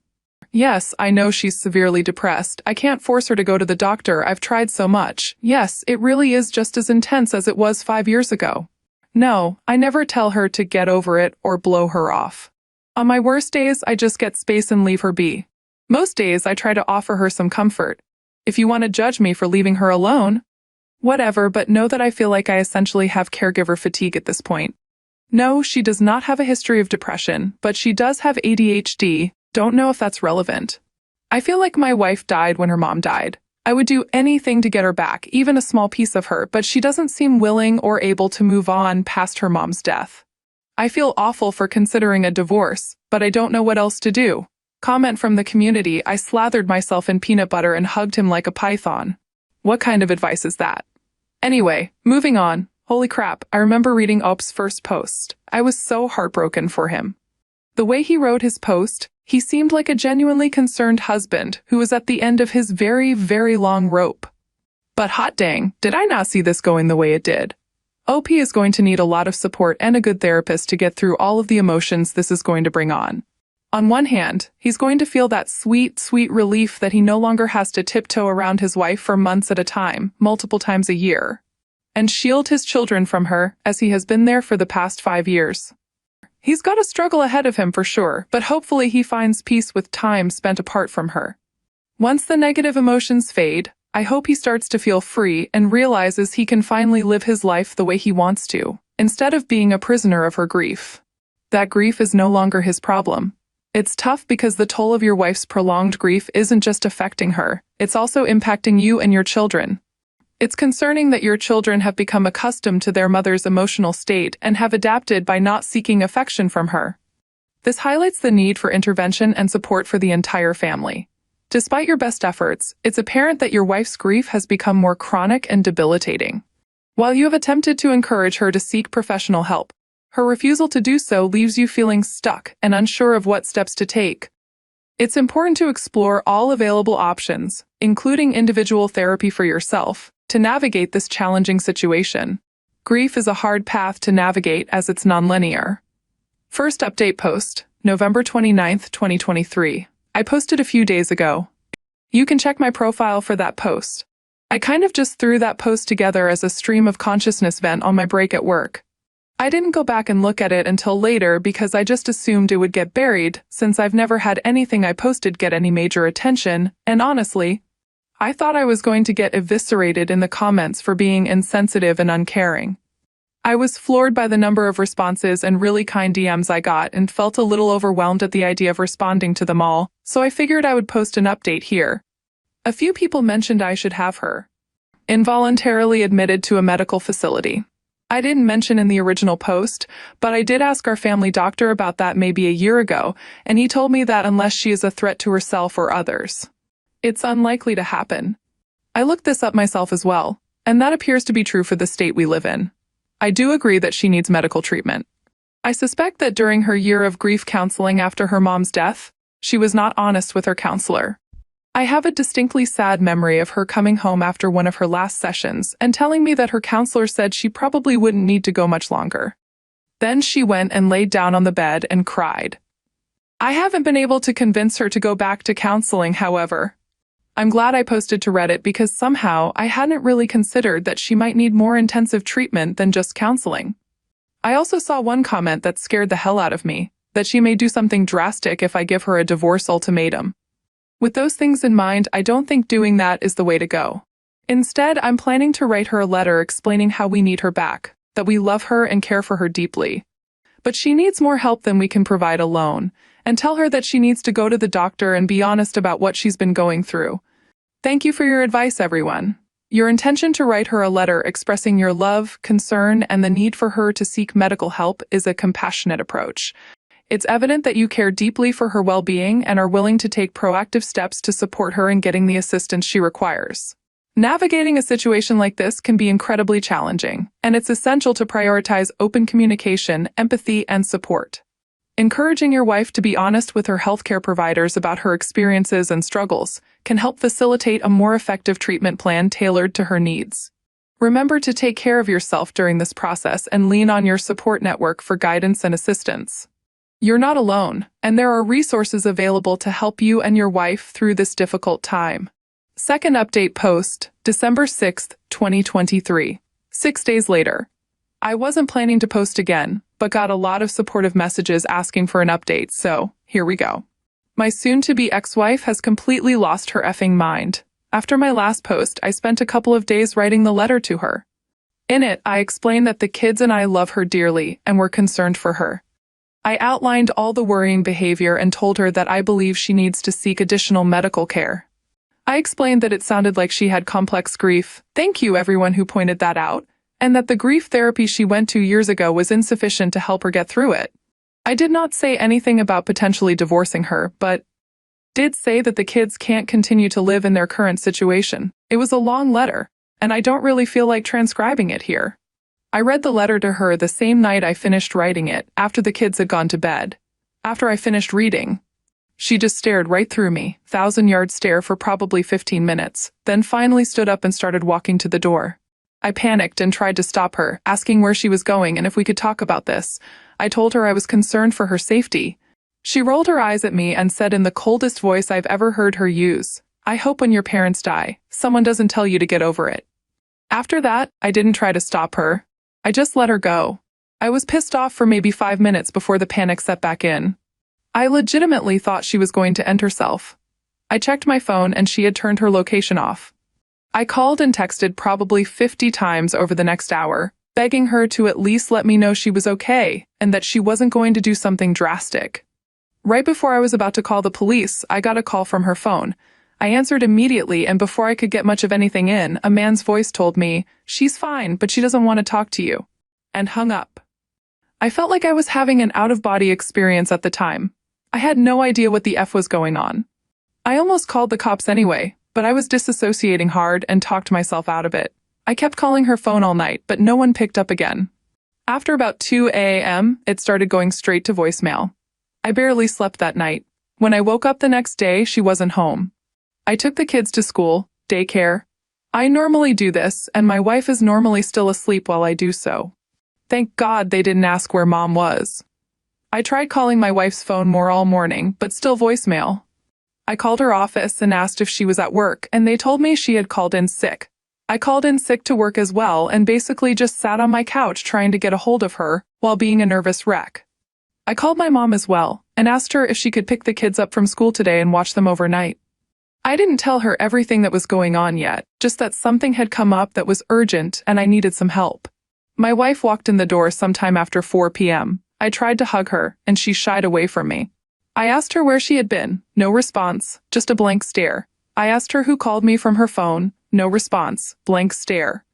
Yes, I know she's severely depressed. I can't force her to go to the doctor. I've tried so much. Yes, it really is just as intense as it was 5 years ago. No, I never tell her to get over it or blow her off. On my worst days, I just get space and leave her be. Most days, I try to offer her some comfort. If you want to judge me for leaving her alone, whatever, but know that I feel like I essentially have caregiver fatigue at this point. No, she does not have a history of depression, but she does have ADHD. Don't know if that's relevant. I feel like my wife died when her mom died. I would do anything to get her back, even a small piece of her, but she doesn't seem willing or able to move on past her mom's death. I feel awful for considering a divorce, but I don't know what else to do. Comment from the community: I slathered myself in peanut butter and hugged him like a python. What kind of advice is that? Anyway, moving on. Holy crap, I remember reading Op's first post. I was so heartbroken for him. The way he wrote his post, he seemed like a genuinely concerned husband who was at the end of his very, very long rope. But hot dang, did I not see this going the way it did? OP is going to need a lot of support and a good therapist to get through all of the emotions this is going to bring on. On one hand, he's going to feel that sweet, sweet relief that he no longer has to tiptoe around his wife for months at a time, multiple times a year, and shield his children from her, as he has been there for the past 5 years. He's got a struggle ahead of him for sure, but hopefully he finds peace with time spent apart from her. Once the negative emotions fade, I hope he starts to feel free and realizes he can finally live his life the way he wants to, instead of being a prisoner of her grief. That grief is no longer his problem. It's tough because the toll of your wife's prolonged grief isn't just affecting her, it's also impacting you and your children. It's concerning that your children have become accustomed to their mother's emotional state and have adapted by not seeking affection from her. This highlights the need for intervention and support for the entire family. Despite your best efforts, it's apparent that your wife's grief has become more chronic and debilitating. While you have attempted to encourage her to seek professional help, her refusal to do so leaves you feeling stuck and unsure of what steps to take. It's important to explore all available options, including individual therapy for yourself, to navigate this challenging situation. Grief is a hard path to navigate as it's nonlinear. First update post, November 29, 2023. I posted a few days ago. You can check my profile for that post. I kind of just threw that post together as a stream of consciousness vent on my break at work. I didn't go back and look at it until later because I just assumed it would get buried, since I've never had anything I posted get any major attention, and honestly, I thought I was going to get eviscerated in the comments for being insensitive and uncaring. I was floored by the number of responses and really kind DMs I got and felt a little overwhelmed at the idea of responding to them all, so I figured I would post an update here. A few people mentioned I should have her involuntarily admitted to a medical facility. I didn't mention in the original post, but I did ask our family doctor about that maybe a year ago, and he told me that unless she is a threat to herself or others, it's unlikely to happen. I looked this up myself as well, and that appears to be true for the state we live in. I do agree that she needs medical treatment. I suspect that during her year of grief counseling after her mom's death, she was not honest with her counselor. I have a distinctly sad memory of her coming home after one of her last sessions and telling me that her counselor said she probably wouldn't need to go much longer. Then she went and laid down on the bed and cried. I haven't been able to convince her to go back to counseling, however. I'm glad I posted to Reddit because somehow I hadn't really considered that she might need more intensive treatment than just counseling. I also saw one comment that scared the hell out of me, that she may do something drastic if I give her a divorce ultimatum. With those things in mind, I don't think doing that is the way to go. Instead, I'm planning to write her a letter explaining how we need her back, that we love her and care for her deeply. But she needs more help than we can provide alone, and tell her that she needs to go to the doctor and be honest about what she's been going through. Thank you for your advice, everyone. Your intention to write her a letter expressing your love, concern, and the need for her to seek medical help is a compassionate approach. It's evident that you care deeply for her well-being and are willing to take proactive steps to support her in getting the assistance she requires. Navigating a situation like this can be incredibly challenging, and it's essential to prioritize open communication, empathy, and support. Encouraging your wife to be honest with her healthcare providers about her experiences and struggles can help facilitate a more effective treatment plan tailored to her needs. Remember to take care of yourself during this process and lean on your support network for guidance and assistance. You're not alone, and there are resources available to help you and your wife through this difficult time. Second update post, December 6, 2023. 6 days later. I wasn't planning to post again, but got a lot of supportive messages asking for an update, so here we go. My soon-to-be ex-wife has completely lost her effing mind. After my last post, I spent a couple of days writing the letter to her. In it, I explained that the kids and I love her dearly and were concerned for her. I outlined all the worrying behavior and told her that I believe she needs to seek additional medical care. I explained that it sounded like she had complex grief, thank you everyone who pointed that out, and that the grief therapy she went to years ago was insufficient to help her get through it. I did not say anything about potentially divorcing her, but did say that the kids can't continue to live in their current situation. It was a long letter, and I don't really feel like transcribing it here. I read the letter to her the same night I finished writing it, after the kids had gone to bed. After I finished reading, she just stared right through me, 1,000-yard stare for probably 15 minutes, then finally stood up and started walking to the door. I panicked and tried to stop her, asking where she was going and if we could talk about this. I told her I was concerned for her safety. She rolled her eyes at me and said in the coldest voice I've ever heard her use, "I hope when your parents die, someone doesn't tell you to get over it." After that, I didn't try to stop her. I just let her go. I was pissed off for maybe 5 minutes before the panic set back in. I legitimately thought she was going to end herself. I checked my phone and she had turned her location off. I called and texted probably 50 times over the next hour, begging her to at least let me know she was okay and that she wasn't going to do something drastic. Right before I was about to call the police, I got a call from her phone. I answered immediately, and before I could get much of anything in, a man's voice told me, "She's fine, but she doesn't want to talk to you," and hung up. I felt like I was having an out-of-body experience at the time. I had no idea what the F was going on. I almost called the cops anyway, but I was disassociating hard and talked myself out of it. I kept calling her phone all night, but no one picked up again. After about 2 a.m., it started going straight to voicemail. I barely slept that night. When I woke up the next day, she wasn't home. I took the kids to school, daycare. I normally do this, and my wife is normally still asleep while I do so. Thank God they didn't ask where Mom was. I tried calling my wife's phone more all morning, but still voicemail. I called her office and asked if she was at work, and they told me she had called in sick. I called in sick to work as well and basically just sat on my couch trying to get a hold of her while being a nervous wreck. I called my mom as well and asked her if she could pick the kids up from school today and watch them overnight. I didn't tell her everything that was going on yet, just that something had come up that was urgent and I needed some help. My wife walked in the door sometime after 4 p.m. I tried to hug her, and she shied away from me. I asked her where she had been. No response, just a blank stare. I asked her who called me from her phone. No response, blank stare.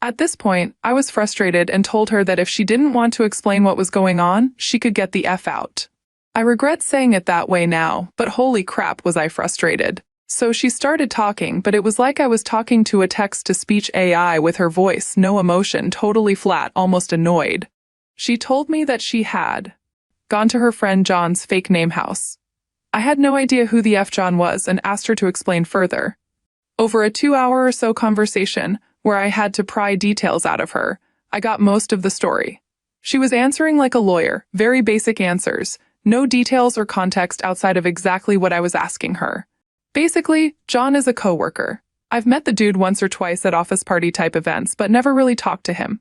At this point, I was frustrated and told her that if she didn't want to explain what was going on, she could get the F out. I regret saying it that way now, but holy crap was I frustrated. So she started talking, but it was like I was talking to a text-to-speech AI with her voice, no emotion, totally flat, almost annoyed. She told me that she had gone to her friend John's fake name house. I had no idea who the F John was and asked her to explain further. Over a 2-hour or so conversation, where I had to pry details out of her, I got most of the story. She was answering like a lawyer, very basic answers, no details or context outside of exactly what I was asking her. Basically, John is a coworker. I've met the dude once or twice at office party type events, but never really talked to him.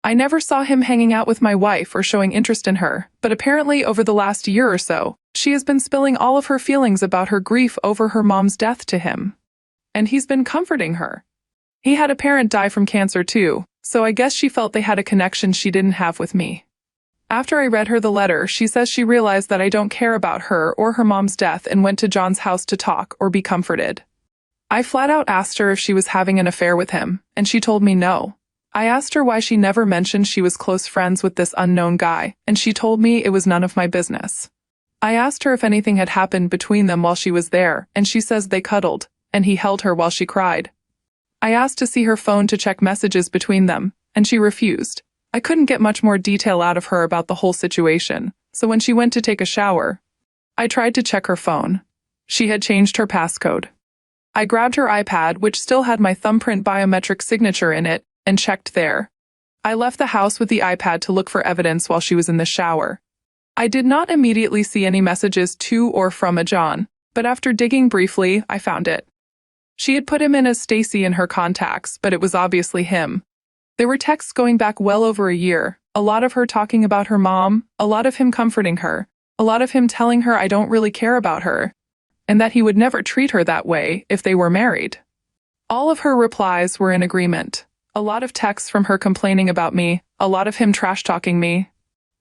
I never saw him hanging out with my wife or showing interest in her, but apparently over the last year or so, she has been spilling all of her feelings about her grief over her mom's death to him. And he's been comforting her. He had a parent die from cancer too, so I guess she felt they had a connection she didn't have with me. After I read her the letter, she says she realized that I don't care about her or her mom's death and went to John's house to talk or be comforted. I flat out asked her if she was having an affair with him, and she told me no. I asked her why she never mentioned she was close friends with this unknown guy, and she told me it was none of my business. I asked her if anything had happened between them while she was there, and she says they cuddled, and he held her while she cried. I asked to see her phone to check messages between them, and she refused. I couldn't get much more detail out of her about the whole situation, so when she went to take a shower, I tried to check her phone. She had changed her passcode. I grabbed her iPad, which still had my thumbprint biometric signature in it, and checked there. I left the house with the iPad to look for evidence while she was in the shower. I did not immediately see any messages to or from a John, but after digging briefly, I found it. She had put him in as Stacy in her contacts, but it was obviously him. There were texts going back well over a year, a lot of her talking about her mom, a lot of him comforting her, a lot of him telling her I don't really care about her, and that he would never treat her that way if they were married. All of her replies were in agreement. A lot of texts from her complaining about me, a lot of him trash-talking me.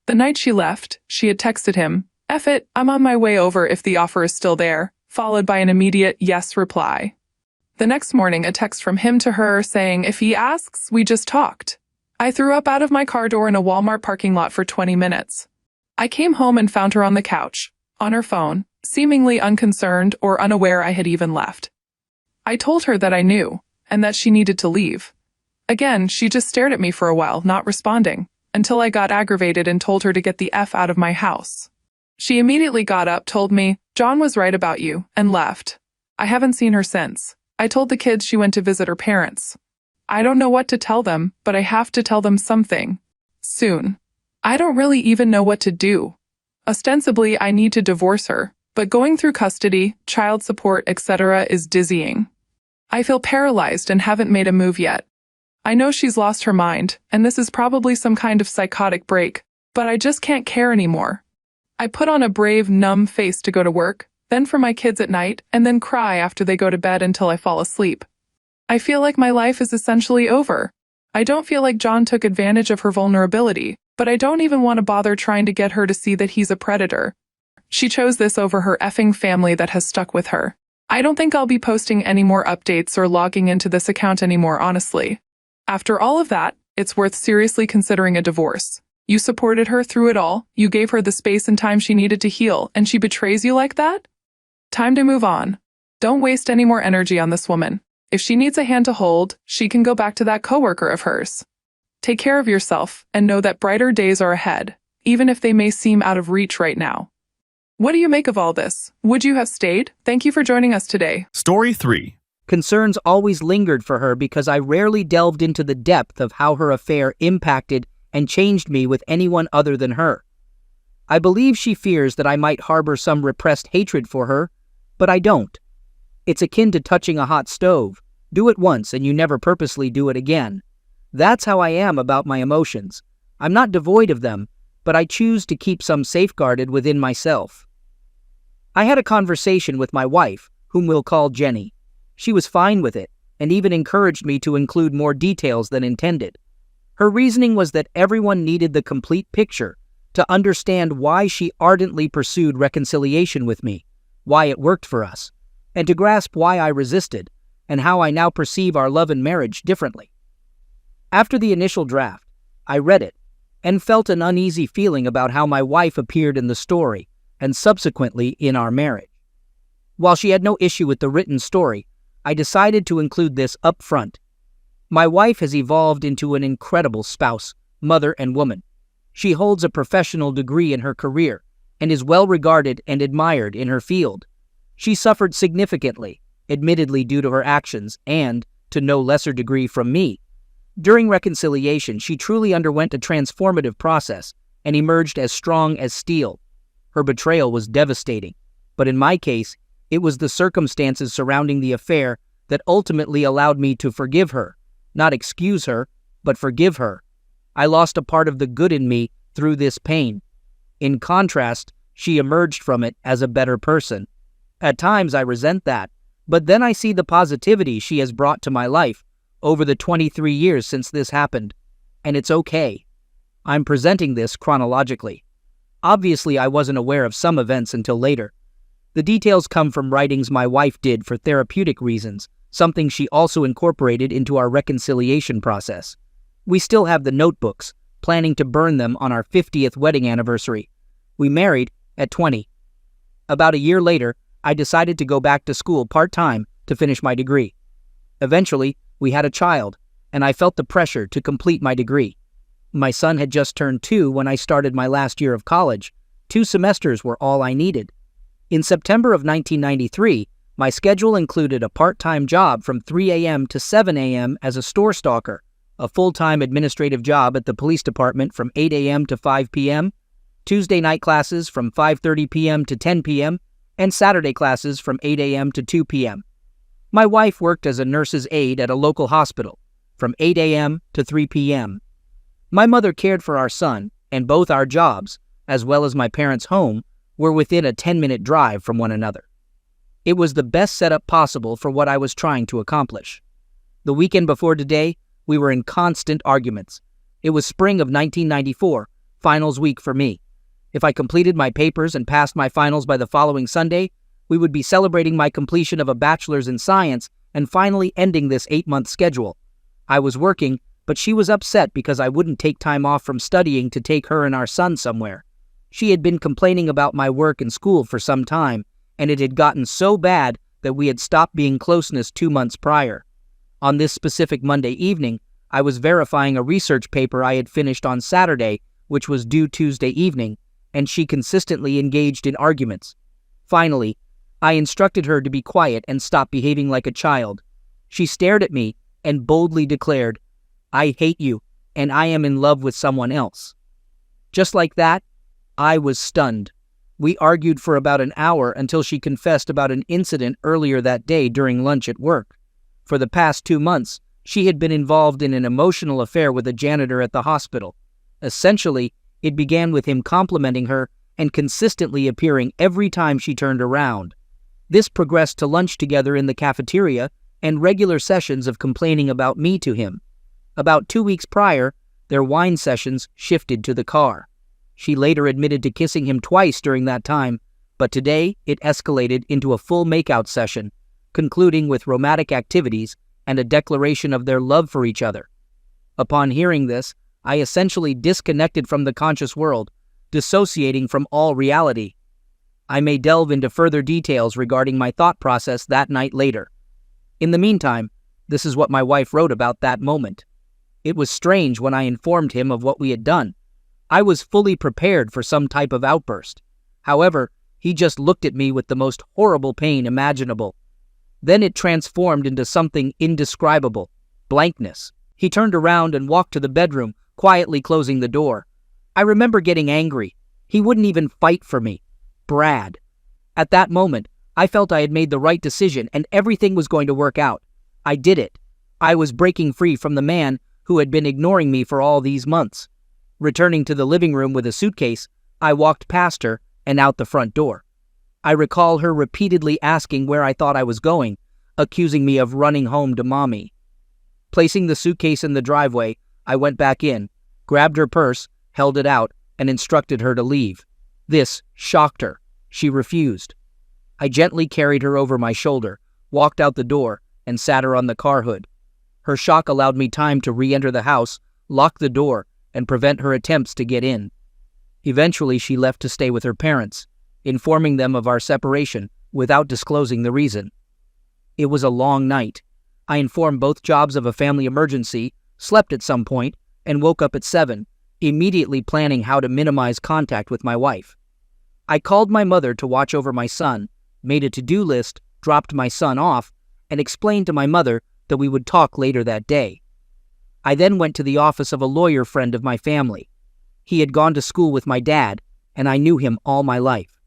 The night she left, she had texted him, "F it, I'm on my way over if the offer is still there," followed by an immediate yes reply. The next morning, a text from him to her saying, "If he asks, we just talked." I threw up out of my car door in a Walmart parking lot for 20 minutes. I came home and found her on the couch, on her phone, seemingly unconcerned or unaware I had even left. I told her that I knew, and that she needed to leave. Again, she just stared at me for a while, not responding, until I got aggravated and told her to get the F out of my house. She immediately got up, told me, "John was right about you," and left. I haven't seen her since. I told the kids she went to visit her parents. I don't know what to tell them, but I have to tell them something. Soon. I don't really even know what to do. Ostensibly, I need to divorce her, but going through custody, child support, etc. is dizzying. I feel paralyzed and haven't made a move yet. I know she's lost her mind, and this is probably some kind of psychotic break, but I just can't care anymore. I put on a brave, numb face to go to work, then for my kids at night, and then cry after they go to bed until I fall asleep. I feel like my life is essentially over. I don't feel like John took advantage of her vulnerability, but I don't even want to bother trying to get her to see that he's a predator. She chose this over her effing family that has stuck with her. I don't think I'll be posting any more updates or logging into this account anymore, honestly. After all of that, it's worth seriously considering a divorce. You supported her through it all, you gave her the space and time she needed to heal, and she betrays you like that? Time to move on. Don't waste any more energy on this woman. If she needs a hand to hold, she can go back to that coworker of hers. Take care of yourself, and know that brighter days are ahead, even if they may seem out of reach right now. What do you make of all this? Would you have stayed? Thank you for joining us today. Story 3. Concerns always lingered for her because I rarely delved into the depth of how her affair impacted and changed me with anyone other than her. I believe she fears that I might harbor some repressed hatred for her, but I don't. It's akin to touching a hot stove. Do it once and you never purposely do it again. That's how I am about my emotions. I'm not devoid of them, but I choose to keep some safeguarded within myself. I had a conversation with my wife, whom we'll call Jenny. She was fine with it, and even encouraged me to include more details than intended. Her reasoning was that everyone needed the complete picture to understand why she ardently pursued reconciliation with me, why it worked for us, and to grasp why I resisted and how I now perceive our love and marriage differently. After the initial draft, I read it and felt an uneasy feeling about how my wife appeared in the story and subsequently in our marriage. While she had no issue with the written story, I decided to include this up front. My wife has evolved into an incredible spouse, mother, and woman. She holds a professional degree in her career and is well regarded and admired in her field. She suffered significantly, admittedly due to her actions and, to no lesser degree, from me. During reconciliation, she truly underwent a transformative process and emerged as strong as steel. Her betrayal was devastating, but in my case, it was the circumstances surrounding the affair that ultimately allowed me to forgive her, not excuse her, but forgive her. I lost a part of the good in me through this pain. In contrast, she emerged from it as a better person. At times I resent that, but then I see the positivity she has brought to my life over the 23 years since this happened, and it's okay. I'm presenting this chronologically. Obviously, I wasn't aware of some events until later. The details come from writings my wife did for therapeutic reasons, something she also incorporated into our reconciliation process. We still have the notebooks, planning to burn them on our 50th wedding anniversary. We married at 20. About a year later, I decided to go back to school part-time to finish my degree. Eventually, we had a child, and I felt the pressure to complete my degree. My son had just turned 2 when I started my last year of college. 2 semesters were all I needed. In September of 1993, my schedule included a part-time job from 3 a.m. to 7 a.m. as a store stalker, a full-time administrative job at the police department from 8 a.m. to 5 p.m., Tuesday night classes from 5:30 p.m. to 10 p.m., and Saturday classes from 8 a.m. to 2 p.m. My wife worked as a nurse's aide at a local hospital from 8 a.m. to 3 p.m. My mother cared for our son, and both our jobs, as well as my parents' home, were within a 10-minute drive from one another. It was the best setup possible for what I was trying to accomplish. The weekend before today, we were in constant arguments. It was spring of 1994, finals week for me. If I completed my papers and passed my finals by the following Sunday, we would be celebrating my completion of a bachelor's in science and finally ending this 8-month schedule. I was working, but she was upset because I wouldn't take time off from studying to take her and our son somewhere. She had been complaining about my work and school for some time, and it had gotten so bad that we had stopped being closeness 2 months prior. On this specific Monday evening, I was verifying a research paper I had finished on Saturday, which was due Tuesday evening, and she consistently engaged in arguments. Finally, I instructed her to be quiet and stop behaving like a child. She stared at me and boldly declared, "I hate you, and I am in love with someone else." Just like that, I was stunned. We argued for about an hour until she confessed about an incident earlier that day during lunch at work. For the past 2 months, she had been involved in an emotional affair with a janitor at the hospital. Essentially, it began with him complimenting her and consistently appearing every time she turned around. This progressed to lunch together in the cafeteria and regular sessions of complaining about me to him. About 2 weeks prior, their wine sessions shifted to the car. She later admitted to kissing him twice during that time, but today it escalated into a full makeout session, concluding with romantic activities and a declaration of their love for each other. Upon hearing this, I essentially disconnected from the conscious world, dissociating from all reality. I may delve into further details regarding my thought process that night later. In the meantime, this is what my wife wrote about that moment. It was strange when I informed him of what we had done. I was fully prepared for some type of outburst. However, he just looked at me with the most horrible pain imaginable. Then it transformed into something indescribable, blankness. He turned around and walked to the bedroom, quietly closing the door. I remember getting angry. He wouldn't even fight for me. Brad. At that moment, I felt I had made the right decision and everything was going to work out. I did it. I was breaking free from the man who had been ignoring me for all these months. Returning to the living room with a suitcase, I walked past her and out the front door. I recall her repeatedly asking where I thought I was going, accusing me of running home to mommy. Placing the suitcase in the driveway, I went back in, grabbed her purse, held it out, and instructed her to leave. This shocked her. She refused. I gently carried her over my shoulder, walked out the door, and sat her on the car hood. Her shock allowed me time to re-enter the house, lock the door, and prevent her attempts to get in. Eventually, she left to stay with her parents, informing them of our separation without disclosing the reason. It was a long night. I informed both jobs of a family emergency, slept at some point, and woke up at 7, immediately planning how to minimize contact with my wife. I called my mother to watch over my son, made a to-do list, dropped my son off, and explained to my mother that we would talk later that day. I then went to the office of a lawyer friend of my family. He had gone to school with my dad, and I knew him all my life.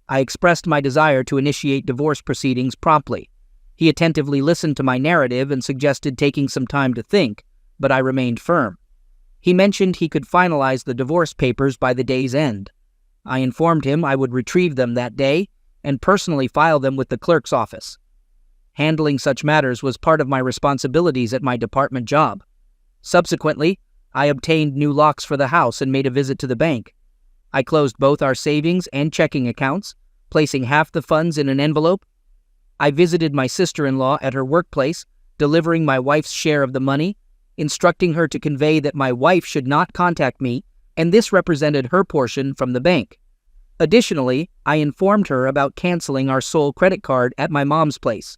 I expressed my desire to initiate divorce proceedings promptly. He attentively listened to my narrative and suggested taking some time to think, but I remained firm. He mentioned he could finalize the divorce papers by the day's end. I informed him I would retrieve them that day and personally file them with the clerk's office. Handling such matters was part of my responsibilities at my department job. Subsequently, I obtained new locks for the house and made a visit to the bank. I closed both our savings and checking accounts, placing half the funds in an envelope. I visited my sister-in-law at her workplace, delivering my wife's share of the money, instructing her to convey that my wife should not contact me, and this represented her portion from the bank. Additionally, I informed her about canceling our sole credit card at my mom's place.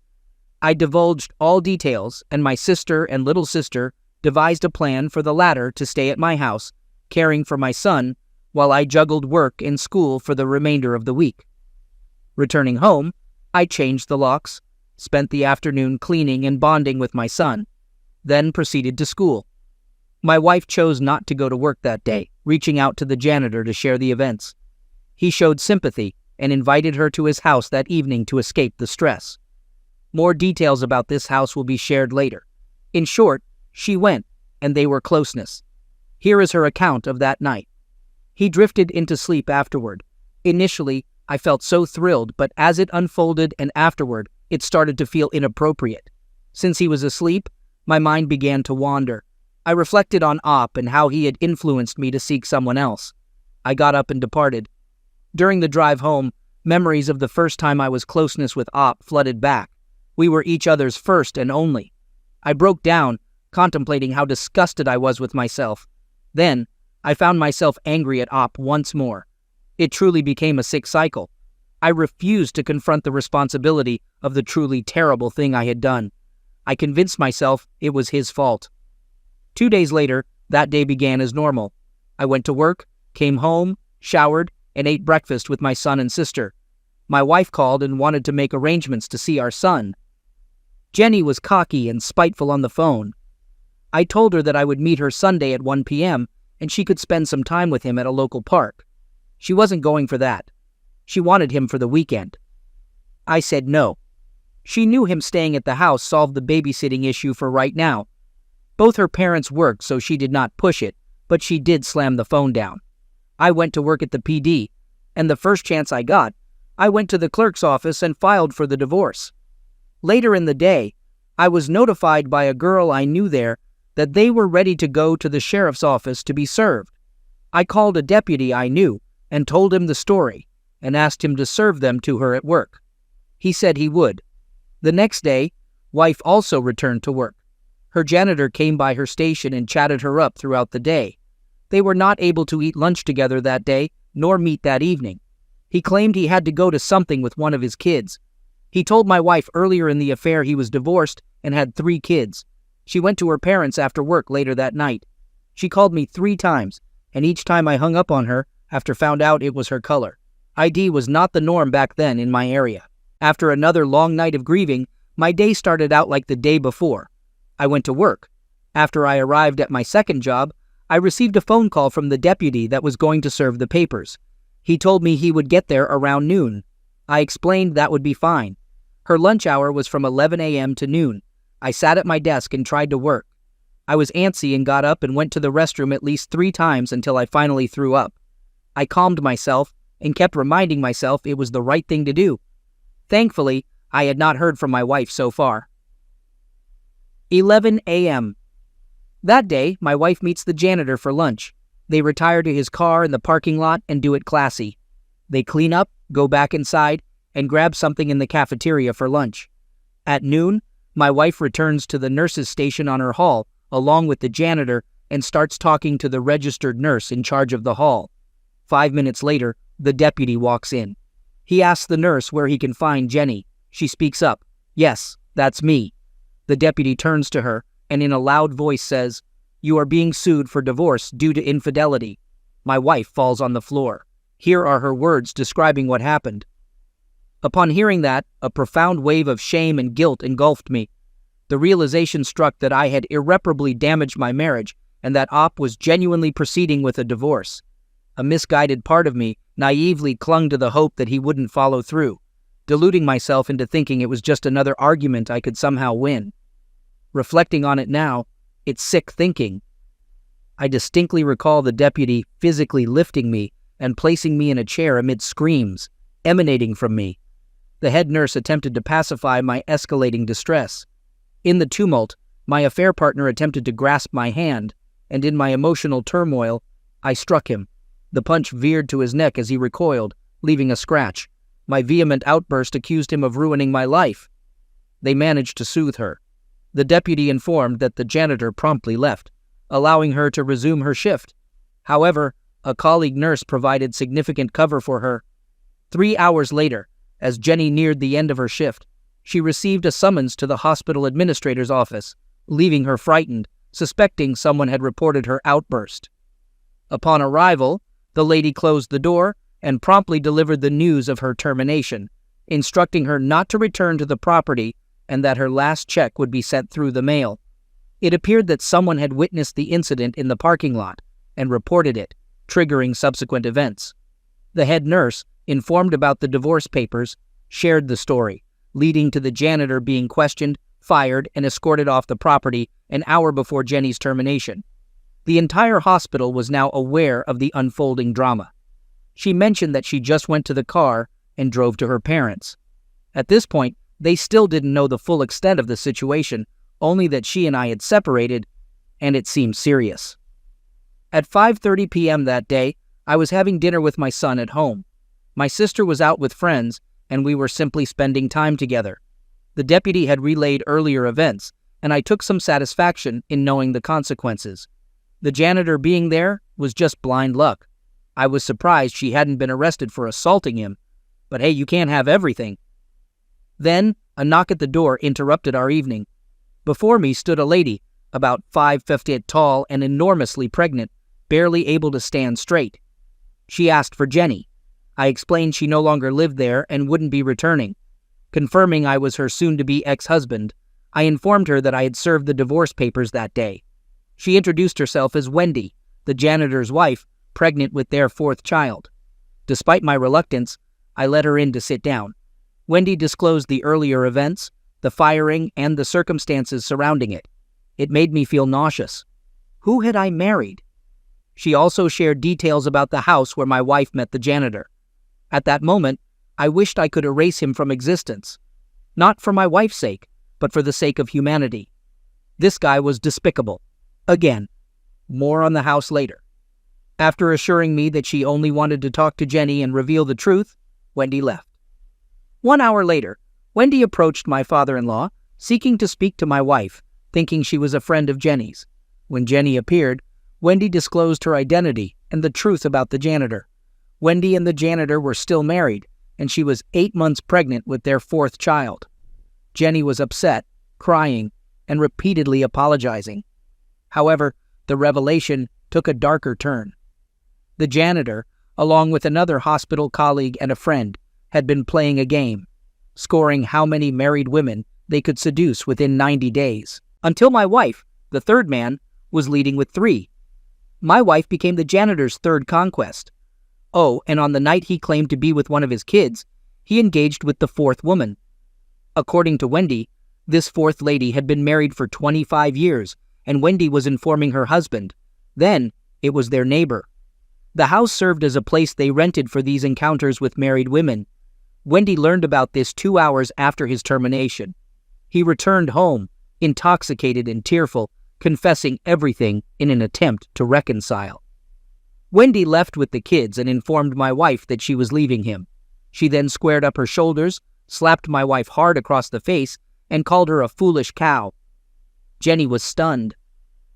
I divulged all details, and my sister and little sister devised a plan for the latter to stay at my house, caring for my son, while I juggled work and school for the remainder of the week. Returning home, I changed the locks, spent the afternoon cleaning and bonding with my son, then proceeded to school. My wife chose not to go to work that day, reaching out to the janitor to share the events. He showed sympathy and invited her to his house that evening to escape the stress. More details about this house will be shared later. In short, she went, and they were closeness. Here is her account of that night. He drifted into sleep afterward. Initially, I felt so thrilled, but as it unfolded and afterward, it started to feel inappropriate. Since he was asleep, my mind began to wander. I reflected on Op and how he had influenced me to seek someone else. I got up and departed. During the drive home, memories of the first time I was closeness with Op flooded back. We were each other's first and only. I broke down, contemplating how disgusted I was with myself. Then, I found myself angry at Op once more. It truly became a sick cycle. I refused to confront the responsibility of the truly terrible thing I had done. I convinced myself it was his fault. 2 days later, that day began as normal. I went to work, came home, showered, and ate breakfast with my son and sister. My wife called and wanted to make arrangements to see our son. Jenny was cocky and spiteful on the phone. I told her that I would meet her Sunday at 1 p.m. and she could spend some time with him at a local park. She wasn't going for that. She wanted him for the weekend. I said no. She knew him staying at the house solved the babysitting issue for right now. Both her parents worked, so she did not push it, but she did slam the phone down. I went to work at the PD, and the first chance I got, I went to the clerk's office and filed for the divorce. Later in the day, I was notified by a girl I knew there that they were ready to go to the sheriff's office to be served. I called a deputy I knew and told him the story and asked him to serve them to her at work. He said he would. The next day, wife also returned to work. Her janitor came by her station and chatted her up throughout the day. They were not able to eat lunch together that day, nor meet that evening. He claimed he had to go to something with one of his kids. He told my wife earlier in the affair he was divorced and had 3 kids. She went to her parents after work later that night. She called me 3 times, and each time I hung up on her after found out it was her color. ID was not the norm back then in my area. After another long night of grieving, my day started out like the day before. I went to work. After I arrived at my second job, I received a phone call from the deputy that was going to serve the papers. He told me he would get there around noon. I explained that would be fine. Her lunch hour was from 11 a.m. to noon. I sat at my desk and tried to work. I was antsy and got up and went to the restroom at least 3 times until I finally threw up. I calmed myself and kept reminding myself it was the right thing to do. Thankfully, I had not heard from my wife so far. 11 a.m. That day, my wife meets the janitor for lunch. They retire to his car in the parking lot and do it classy. They clean up, go back inside, and grab something in the cafeteria for lunch. At noon, my wife returns to the nurse's station on her hall, along with the janitor, and starts talking to the registered nurse in charge of the hall. 5 minutes later, the deputy walks in. He asks the nurse where he can find Jenny. She speaks up. "Yes, that's me." The deputy turns to her and in a loud voice says, "You are being sued for divorce due to infidelity." My wife falls on the floor. Here are her words describing what happened. Upon hearing that, a profound wave of shame and guilt engulfed me. The realization struck that I had irreparably damaged my marriage and that Op was genuinely proceeding with a divorce. A misguided part of me naively clung to the hope that he wouldn't follow through, deluding myself into thinking it was just another argument I could somehow win. Reflecting on it now, it's sick thinking. I distinctly recall the deputy physically lifting me and placing me in a chair amid screams emanating from me. The head nurse attempted to pacify my escalating distress. In the tumult, my affair partner attempted to grasp my hand, and in my emotional turmoil, I struck him. The punch veered to his neck as he recoiled, leaving a scratch. My vehement outburst accused him of ruining my life. They managed to soothe her. The deputy informed that the janitor promptly left, allowing her to resume her shift. However, a colleague nurse provided significant cover for her. 3 hours later, as Jenny neared the end of her shift, she received a summons to the hospital administrator's office, leaving her frightened, suspecting someone had reported her outburst. Upon arrival, the lady closed the door and promptly delivered the news of her termination, instructing her not to return to the property and that her last check would be sent through the mail. It appeared that someone had witnessed the incident in the parking lot and reported it, triggering subsequent events. The head nurse, informed about the divorce papers, shared the story, leading to the janitor being questioned, fired, and escorted off the property an hour before Jenny's termination. The entire hospital was now aware of the unfolding drama. She mentioned that she just went to the car and drove to her parents. At this point, they still didn't know the full extent of the situation, only that she and I had separated, and it seemed serious. At 5:30 p.m. that day, I was having dinner with my son at home. My sister was out with friends, and we were simply spending time together. The deputy had relayed earlier events, and I took some satisfaction in knowing the consequences. The janitor being there was just blind luck. I was surprised she hadn't been arrested for assaulting him, but hey, you can't have everything. Then, a knock at the door interrupted our evening. Before me stood a lady, about 5 feet tall and enormously pregnant, barely able to stand straight. She asked for Jenny. I explained she no longer lived there and wouldn't be returning. Confirming I was her soon-to-be ex-husband, I informed her that I had served the divorce papers that day. She introduced herself as Wendy, the janitor's wife, pregnant with their 4th child. Despite my reluctance, I let her in to sit down. Wendy disclosed the earlier events, the firing, and the circumstances surrounding it. It made me feel nauseous. Who had I married? She also shared details about the house where my wife met the janitor. At that moment, I wished I could erase him from existence. Not for my wife's sake, but for the sake of humanity. This guy was despicable. Again. More on the house later. After assuring me that she only wanted to talk to Jenny and reveal the truth, Wendy left. 1 hour later, Wendy approached my father-in-law, seeking to speak to my wife, thinking she was a friend of Jenny's. When Jenny appeared, Wendy disclosed her identity and the truth about the janitor. Wendy and the janitor were still married, and she was 8 months pregnant with their 4th child. Jenny was upset, crying, and repeatedly apologizing. However, the revelation took a darker turn. The janitor, along with another hospital colleague and a friend, had been playing a game, scoring how many married women they could seduce within 90 days, until my wife, the 3rd man, was leading with 3. My wife became the janitor's 3rd conquest. Oh, and on the night he claimed to be with one of his kids, he engaged with the 4th woman. According to Wendy, this 4th lady had been married for 25 years, and Wendy was informing her husband. Then, it was their neighbor. The house served as a place they rented for these encounters with married women. Wendy learned about this 2 hours after his termination. He returned home, intoxicated and tearful, confessing everything in an attempt to reconcile. Wendy left with the kids and informed my wife that she was leaving him. She then squared up her shoulders, slapped my wife hard across the face, and called her a foolish cow. Jenny was stunned.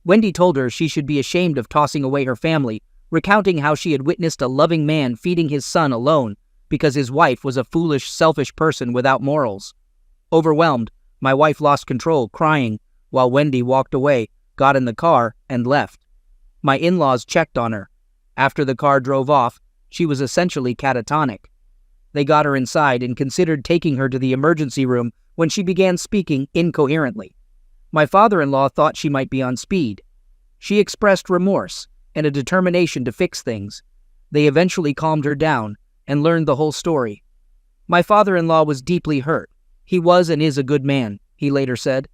Wendy told her she should be ashamed of tossing away her family, recounting how she had witnessed a loving man feeding his son alone because his wife was a foolish, selfish person without morals. Overwhelmed, my wife lost control, crying, while Wendy walked away, got in the car, and left. My in-laws checked on her. After the car drove off, she was essentially catatonic. They got her inside and considered taking her to the emergency room when she began speaking incoherently. My father-in-law thought she might be on speed. She expressed remorse and a determination to fix things. They eventually calmed her down and learned the whole story. My father-in-law was deeply hurt. He was and is a good man, he later said.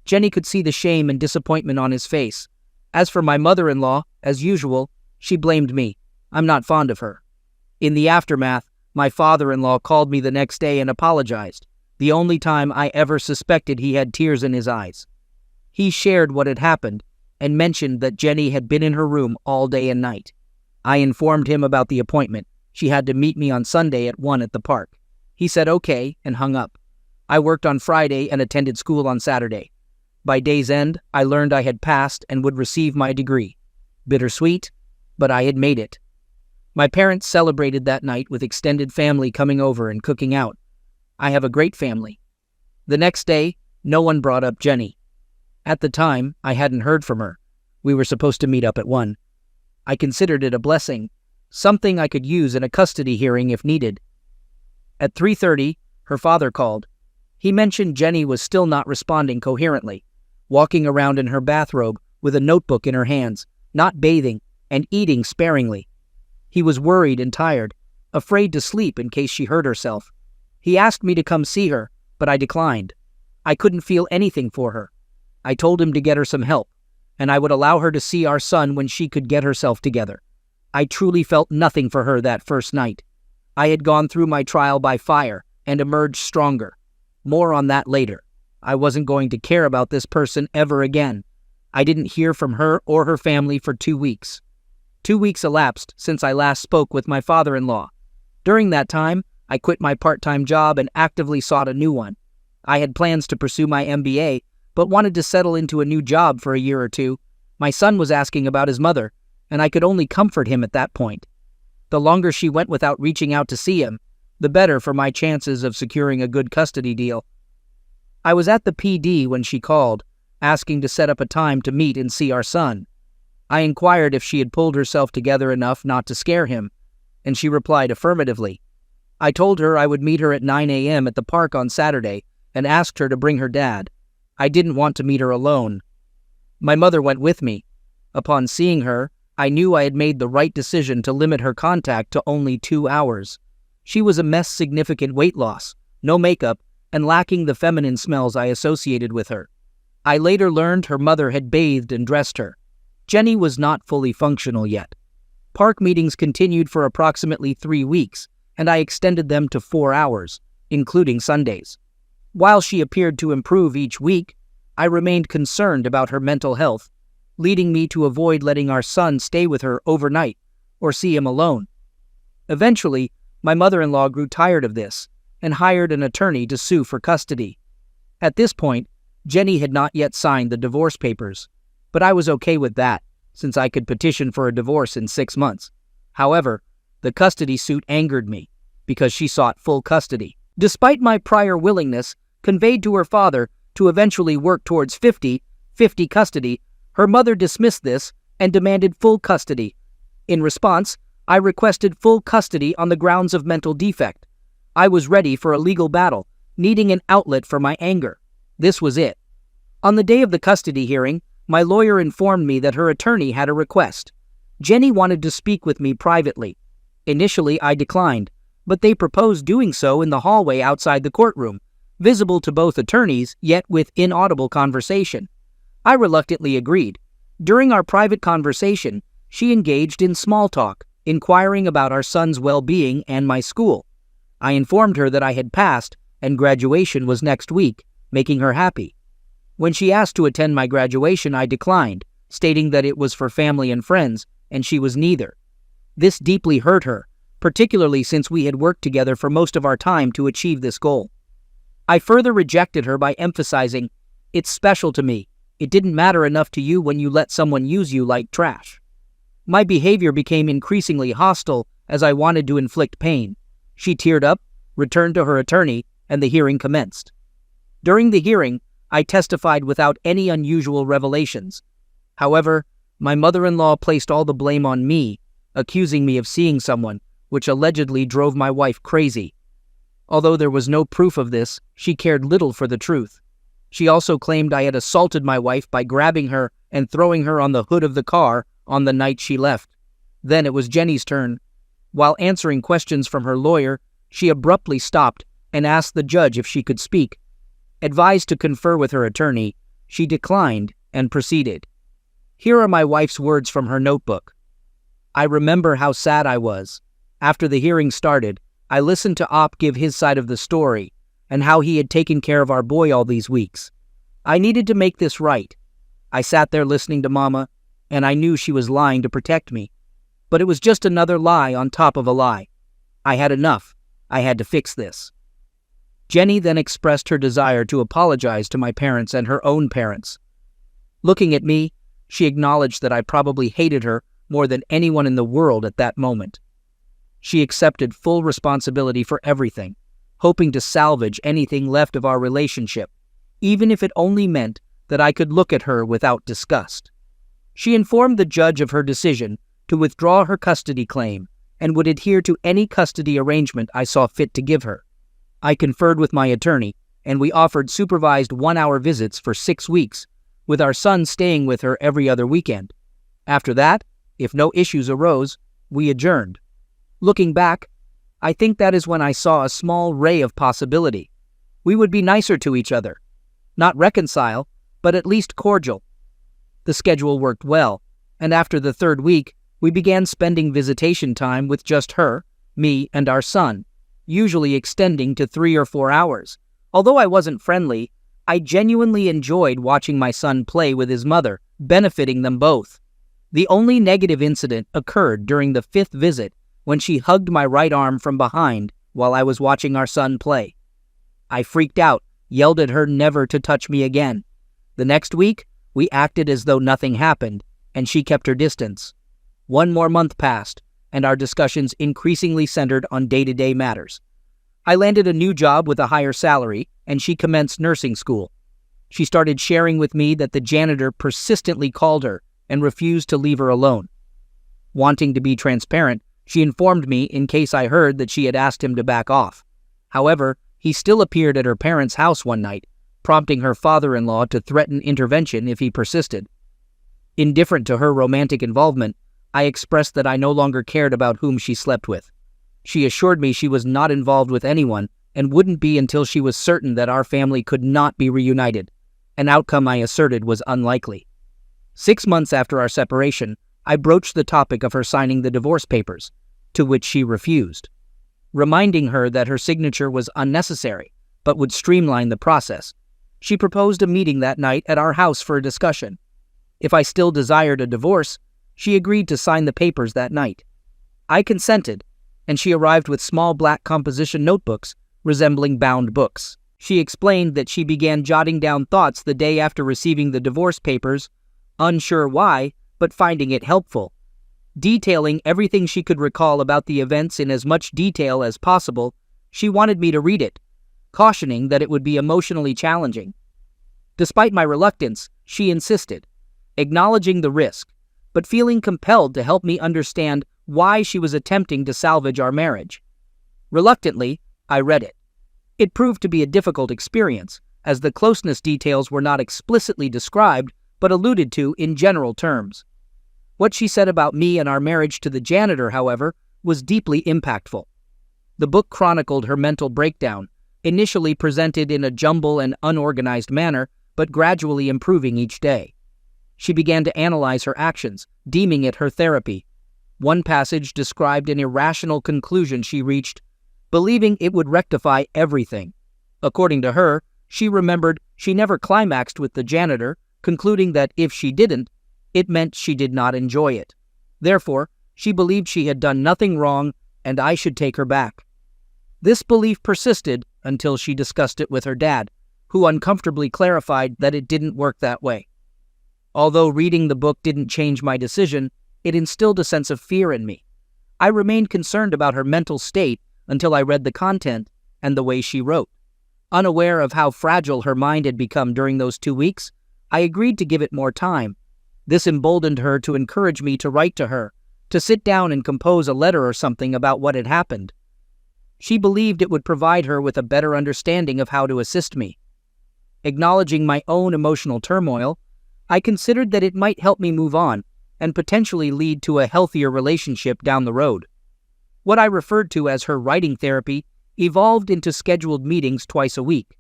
Jenny could see the shame and disappointment on his face. As for my mother-in-law, as usual, she blamed me. I'm not fond of her. In the aftermath, my father-in-law called me the next day and apologized, the only time I ever suspected he had tears in his eyes. He shared what had happened and mentioned that Jenny had been in her room all day and night. I informed him about the appointment. She had to meet me on Sunday at 1 at the park. He said okay and hung up. I worked on Friday and attended school on Saturday. By day's end, I learned I had passed and would receive my degree. Bittersweet, but I had made it. My parents celebrated that night with extended family coming over and cooking out. I have a great family. The next day, no one brought up Jenny. At the time, I hadn't heard from her. We were supposed to meet up at 1. I considered it a blessing, something I could use in a custody hearing if needed. At 3:30, her father called. He mentioned Jenny was still not responding coherently, walking around in her bathrobe with a notebook in her hands, not bathing, and eating sparingly. He was worried and tired, afraid to sleep in case she hurt herself. He asked me to come see her, but I declined. I couldn't feel anything for her. I told him to get her some help, and I would allow her to see our son when she could get herself together. I truly felt nothing for her that first night. I had gone through my trial by fire and emerged stronger. More on that later. I wasn't going to care about this person ever again. I didn't hear from her or her family for 2 weeks. 2 weeks elapsed since I last spoke with my father-in-law. During that time, I quit my part-time job and actively sought a new one. I had plans to pursue my MBA, but wanted to settle into a new job for a year or two. My son was asking about his mother, and I could only comfort him at that point. The longer she went without reaching out to see him, the better for my chances of securing a good custody deal. I was at the PD when she called, asking to set up a time to meet and see our son. I inquired if she had pulled herself together enough not to scare him, and she replied affirmatively. I told her I would meet her at 9 a.m. at the park on Saturday and asked her to bring her dad. I didn't want to meet her alone. My mother went with me. Upon seeing her, I knew I had made the right decision to limit her contact to only 2 hours. She was a mess, significant weight loss, no makeup, and lacking the feminine smells I associated with her. I later learned her mother had bathed and dressed her. Jenny was not fully functional yet. Park meetings continued for approximately 3 weeks, and I extended them to 4 hours, including Sundays. While she appeared to improve each week, I remained concerned about her mental health, leading me to avoid letting our son stay with her overnight or see him alone. Eventually, my mother-in-law grew tired of this and hired an attorney to sue for custody. At this point, Jenny had not yet signed the divorce papers, but I was okay with that, since I could petition for a divorce in 6 months. However, the custody suit angered me, because she sought full custody. Despite my prior willingness, conveyed to her father, to eventually work towards 50-50 custody, her mother dismissed this and demanded full custody. In response, I requested full custody on the grounds of mental defect. I was ready for a legal battle, needing an outlet for my anger. This was it. On the day of the custody hearing, my lawyer informed me that her attorney had a request. Jenny wanted to speak with me privately. Initially, I declined, but they proposed doing so in the hallway outside the courtroom, visible to both attorneys, yet with inaudible conversation. I reluctantly agreed. During our private conversation, she engaged in small talk, inquiring about our son's well-being and my school. I informed her that I had passed and graduation was next week, making her happy. When she asked to attend my graduation, I declined, stating that it was for family and friends, and she was neither. This deeply hurt her, particularly since we had worked together for most of our time to achieve this goal. I further rejected her by emphasizing, "It's special to me. It didn't matter enough to you when you let someone use you like trash." My behavior became increasingly hostile as I wanted to inflict pain. She teared up, returned to her attorney, and the hearing commenced. During the hearing, I testified without any unusual revelations. However, my mother-in-law placed all the blame on me, accusing me of seeing someone, which allegedly drove my wife crazy. Although there was no proof of this, she cared little for the truth. She also claimed I had assaulted my wife by grabbing her and throwing her on the hood of the car on the night she left. Then it was Jenny's turn. While answering questions from her lawyer, she abruptly stopped and asked the judge if she could speak. Advised to confer with her attorney, she declined and proceeded. Here are my wife's words from her notebook. "I remember how sad I was. After the hearing started, I listened to Op give his side of the story and how he had taken care of our boy all these weeks. I needed to make this right. I sat there listening to Mama, and I knew she was lying to protect me. But it was just another lie on top of a lie. I had enough. I had to fix this." Jenny then expressed her desire to apologize to my parents and her own parents. Looking at me, she acknowledged that I probably hated her more than anyone in the world at that moment. She accepted full responsibility for everything, hoping to salvage anything left of our relationship, even if it only meant that I could look at her without disgust. She informed the judge of her decision to withdraw her custody claim and would adhere to any custody arrangement I saw fit to give her. I conferred with my attorney, and we offered supervised 1-hour visits for 6 weeks, with our son staying with her every other weekend. After that, if no issues arose, we adjourned. Looking back, I think that is when I saw a small ray of possibility. We would be nicer to each other. Not reconcile, but at least cordial. The schedule worked well, and after the 3rd week, we began spending visitation time with just her, me, and our son, usually extending to 3 or 4 hours. Although I wasn't friendly, I genuinely enjoyed watching my son play with his mother, benefiting them both. The only negative incident occurred during the 5th visit when she hugged my right arm from behind while I was watching our son play. I freaked out, yelled at her never to touch me again. The next week, we acted as though nothing happened, and she kept her distance. 1 more month passed, and our discussions increasingly centered on day-to-day matters. I landed a new job with a higher salary, and she commenced nursing school. She started sharing with me that the janitor persistently called her and refused to leave her alone. Wanting to be transparent, she informed me in case I heard that she had asked him to back off. However, he still appeared at her parents' house one night, prompting her father-in-law to threaten intervention if he persisted. Indifferent to her romantic involvement, I expressed that I no longer cared about whom she slept with. She assured me she was not involved with anyone and wouldn't be until she was certain that our family could not be reunited, an outcome I asserted was unlikely. 6 months after our separation, I broached the topic of her signing the divorce papers, to which she refused. Reminding her that her signature was unnecessary, but would streamline the process, she proposed a meeting that night at our house for a discussion. If I still desired a divorce, she agreed to sign the papers that night. I consented, and she arrived with small black composition notebooks resembling bound books. She explained that she began jotting down thoughts the day after receiving the divorce papers, unsure why, but finding it helpful. Detailing everything she could recall about the events in as much detail as possible, she wanted me to read it, cautioning that it would be emotionally challenging. Despite my reluctance, she insisted, acknowledging the risk, but feeling compelled to help me understand why she was attempting to salvage our marriage. Reluctantly, I read it. It proved to be a difficult experience, as the closeness details were not explicitly described, but alluded to in general terms. What she said about me and our marriage to the janitor, however, was deeply impactful. The book chronicled her mental breakdown, initially presented in a jumble and unorganized manner, but gradually improving each day. She began to analyze her actions, deeming it her therapy. One passage described an irrational conclusion she reached, believing it would rectify everything. According to her, She remembered she never climaxed with the janitor, concluding that if she didn't, it meant she did not enjoy it. Therefore, she believed she had done nothing wrong and I should take her back. This belief persisted until she discussed it with her dad, who uncomfortably clarified that it didn't work that way. Although reading the book didn't change my decision, it instilled a sense of fear in me. I remained concerned about her mental state until I read the content and the way she wrote. Unaware of how fragile her mind had become during those 2 weeks, I agreed to give it more time. This emboldened her to encourage me to write to her, to sit down and compose a letter or something about what had happened. She believed it would provide her with a better understanding of how to assist me. Acknowledging my own emotional turmoil, I considered that it might help me move on and potentially lead to a healthier relationship down the road. What I referred to as her writing therapy evolved into scheduled meetings twice a week.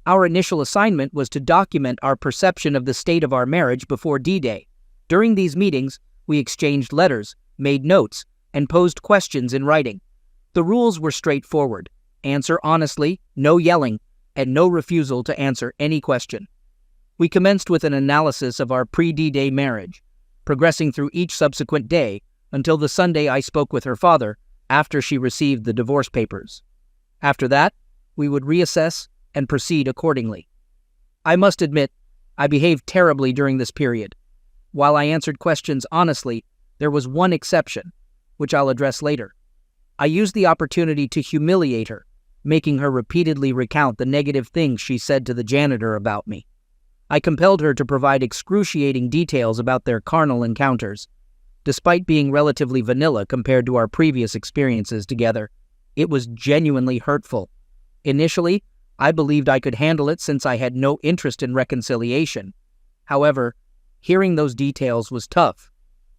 Our initial assignment was to document our perception of the state of our marriage before D-Day. During these meetings, we exchanged letters, made notes, and posed questions in writing. The rules were straightforward: answer honestly, no yelling, and no refusal to answer any question. We commenced with an analysis of our pre-D-Day marriage, progressing through each subsequent day until the Sunday I spoke with her father after she received the divorce papers. After that, we would reassess and proceed accordingly. I must admit, I behaved terribly during this period. While I answered questions honestly, there was one exception, which I'll address later. I used the opportunity to humiliate her, making her repeatedly recount the negative things she said to the janitor about me. I compelled her to provide excruciating details about their carnal encounters. Despite being relatively vanilla compared to our previous experiences together, it was genuinely hurtful. Initially, I believed I could handle it since I had no interest in reconciliation. However, hearing those details was tough.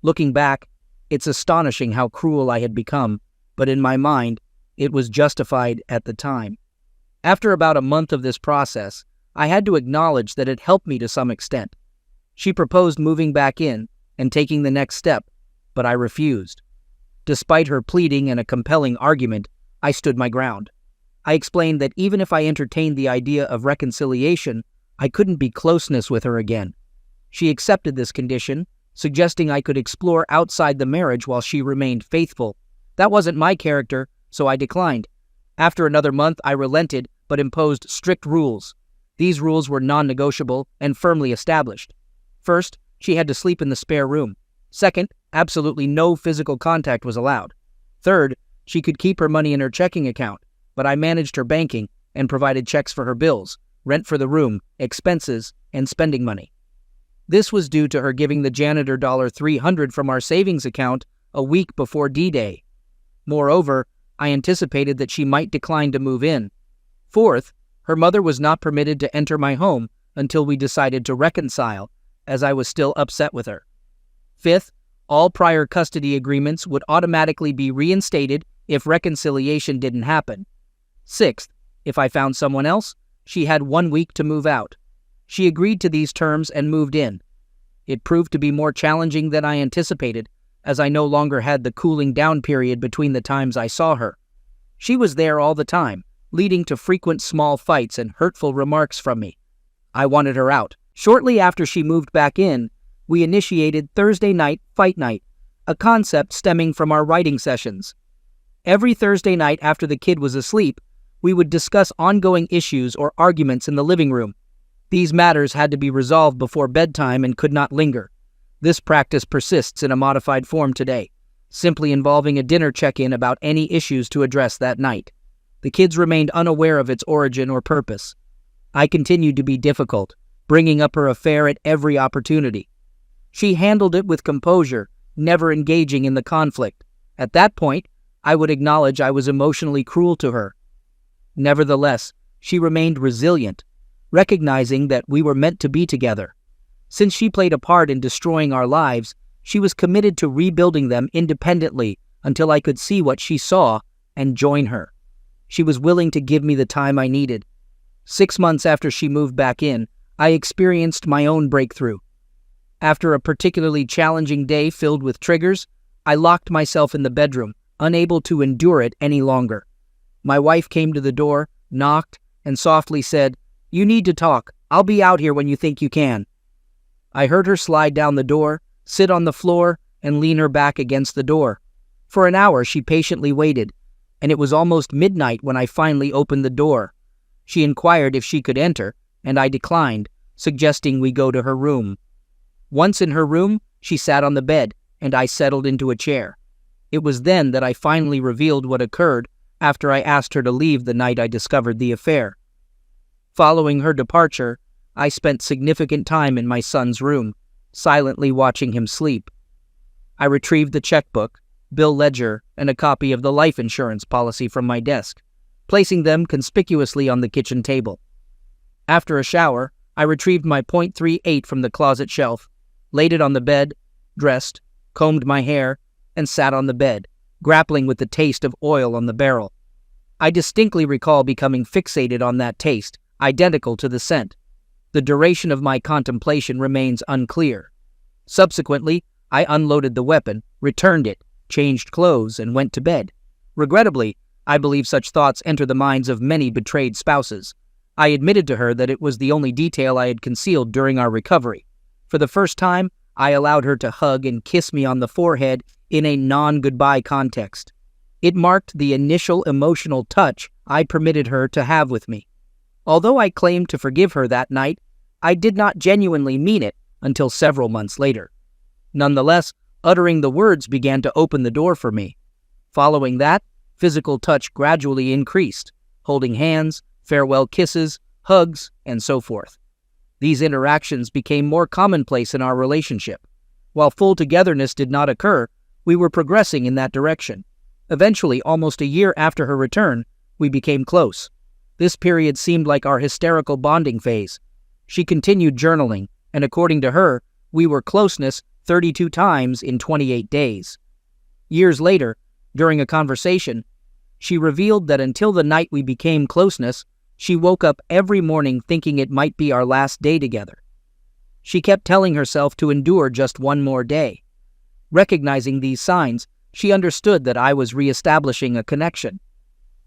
Looking back, it's astonishing how cruel I had become, but in my mind, it was justified at the time. After about a month of this process, I had to acknowledge that it helped me to some extent. She proposed moving back in and taking the next step, but I refused. Despite her pleading and a compelling argument, I stood my ground. I explained that even if I entertained the idea of reconciliation, I couldn't be closeness with her again. She accepted this condition, suggesting I could explore outside the marriage while she remained faithful. That wasn't my character, so I declined. After another month, I relented, but imposed strict rules. These rules were non-negotiable and firmly established. First, she had to sleep in the spare room. Second, absolutely no physical contact was allowed. Third, she could keep her money in her checking account, but I managed her banking and provided checks for her bills, rent for the room, expenses, and spending money. This was due to her giving the janitor $300 from our savings account a week before D-Day. Moreover, I anticipated that she might decline to move in. Fourth, her mother was not permitted to enter my home until we decided to reconcile, as I was still upset with her. Fifth, all prior custody agreements would automatically be reinstated if reconciliation didn't happen. Sixth, if I found someone else, she had 1 week to move out. She agreed to these terms and moved in. It proved to be more challenging than I anticipated, as I no longer had the cooling down period between the times I saw her. She was there all the time, leading to frequent small fights and hurtful remarks from me. I wanted her out. Shortly after she moved back in, we initiated Thursday night fight night, a concept stemming from our writing sessions. Every Thursday night after the kid was asleep, we would discuss ongoing issues or arguments in the living room. These matters had to be resolved before bedtime and could not linger. This practice persists in a modified form today, simply involving a dinner check-in about any issues to address that night. The kids remained unaware of its origin or purpose. I continued to be difficult, bringing up her affair at every opportunity. She handled it with composure, never engaging in the conflict. At that point, I would acknowledge I was emotionally cruel to her. Nevertheless, she remained resilient, recognizing that we were meant to be together. Since she played a part in destroying our lives, she was committed to rebuilding them independently until I could see what she saw and join her. She was willing to give me the time I needed. 6 months after she moved back in, I experienced my own breakthrough. After a particularly challenging day filled with triggers, I locked myself in the bedroom, unable to endure it any longer. My wife came to the door, knocked, and softly said, You need to talk. I'll be out here when you think you can." I heard her slide down the door, sit on the floor, and lean her back against the door. For an hour she patiently waited, and it was almost midnight when I finally opened the door. She inquired if she could enter, and I declined, suggesting we go to her room. Once in her room, she sat on the bed, and I settled into a chair. It was then that I finally revealed what occurred after I asked her to leave the night I discovered the affair. Following her departure, I spent significant time in my son's room, silently watching him sleep. I retrieved the checkbook, bill ledger, and a copy of the life insurance policy from my desk, placing them conspicuously on the kitchen table. After a shower, I retrieved my .38 from the closet shelf, laid it on the bed, dressed, combed my hair, and sat on the bed, grappling with the taste of oil on the barrel. I distinctly recall becoming fixated on that taste, identical to the scent. The duration of my contemplation remains unclear. Subsequently, I unloaded the weapon, returned it, changed clothes, and went to bed. Regrettably, I believe such thoughts enter the minds of many betrayed spouses. I admitted to her that it was the only detail I had concealed during our recovery. For the first time, I allowed her to hug and kiss me on the forehead in a non-goodbye context. It marked the initial emotional touch I permitted her to have with me. Although I claimed to forgive her that night, I did not genuinely mean it until several months later. Nonetheless, uttering the words began to open the door for me. Following that, physical touch gradually increased, holding hands, farewell kisses, hugs, and so forth. These interactions became more commonplace in our relationship. While full togetherness did not occur, we were progressing in that direction. Eventually, almost a year after her return, we became close. This period seemed like our hysterical bonding phase. She continued journaling, and according to her, we were closeness 32 times in 28 days. Years later, during a conversation, she revealed that until the night we became closeness, she woke up every morning thinking it might be our last day together. She kept telling herself to endure just one more day. Recognizing these signs, she understood that I was reestablishing a connection.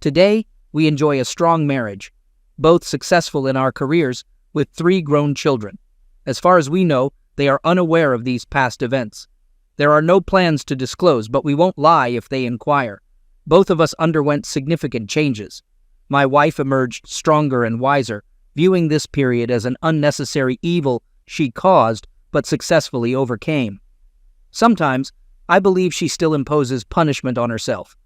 Today, we enjoy a strong marriage, both successful in our careers with 3 grown children. As far as we know, they are unaware of these past events. There are no plans to disclose, but we won't lie if they inquire. Both of us underwent significant changes. My wife emerged stronger and wiser, viewing this period as an unnecessary evil she caused but successfully overcame. Sometimes, I believe she still imposes punishment on herself.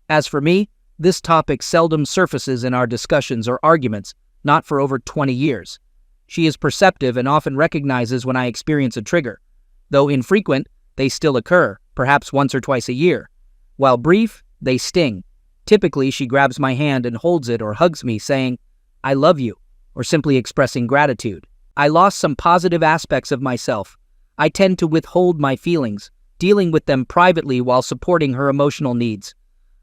As for me, this topic seldom surfaces in our discussions or arguments, not for over 20 years. She is perceptive and often recognizes when I experience a trigger. Though infrequent, they still occur, perhaps once or twice a year. While brief, they sting. Typically, she grabs my hand and holds it or hugs me, saying, "I love you," or simply expressing gratitude. I lost some positive aspects of myself. I tend to withhold my feelings, dealing with them privately while supporting her emotional needs.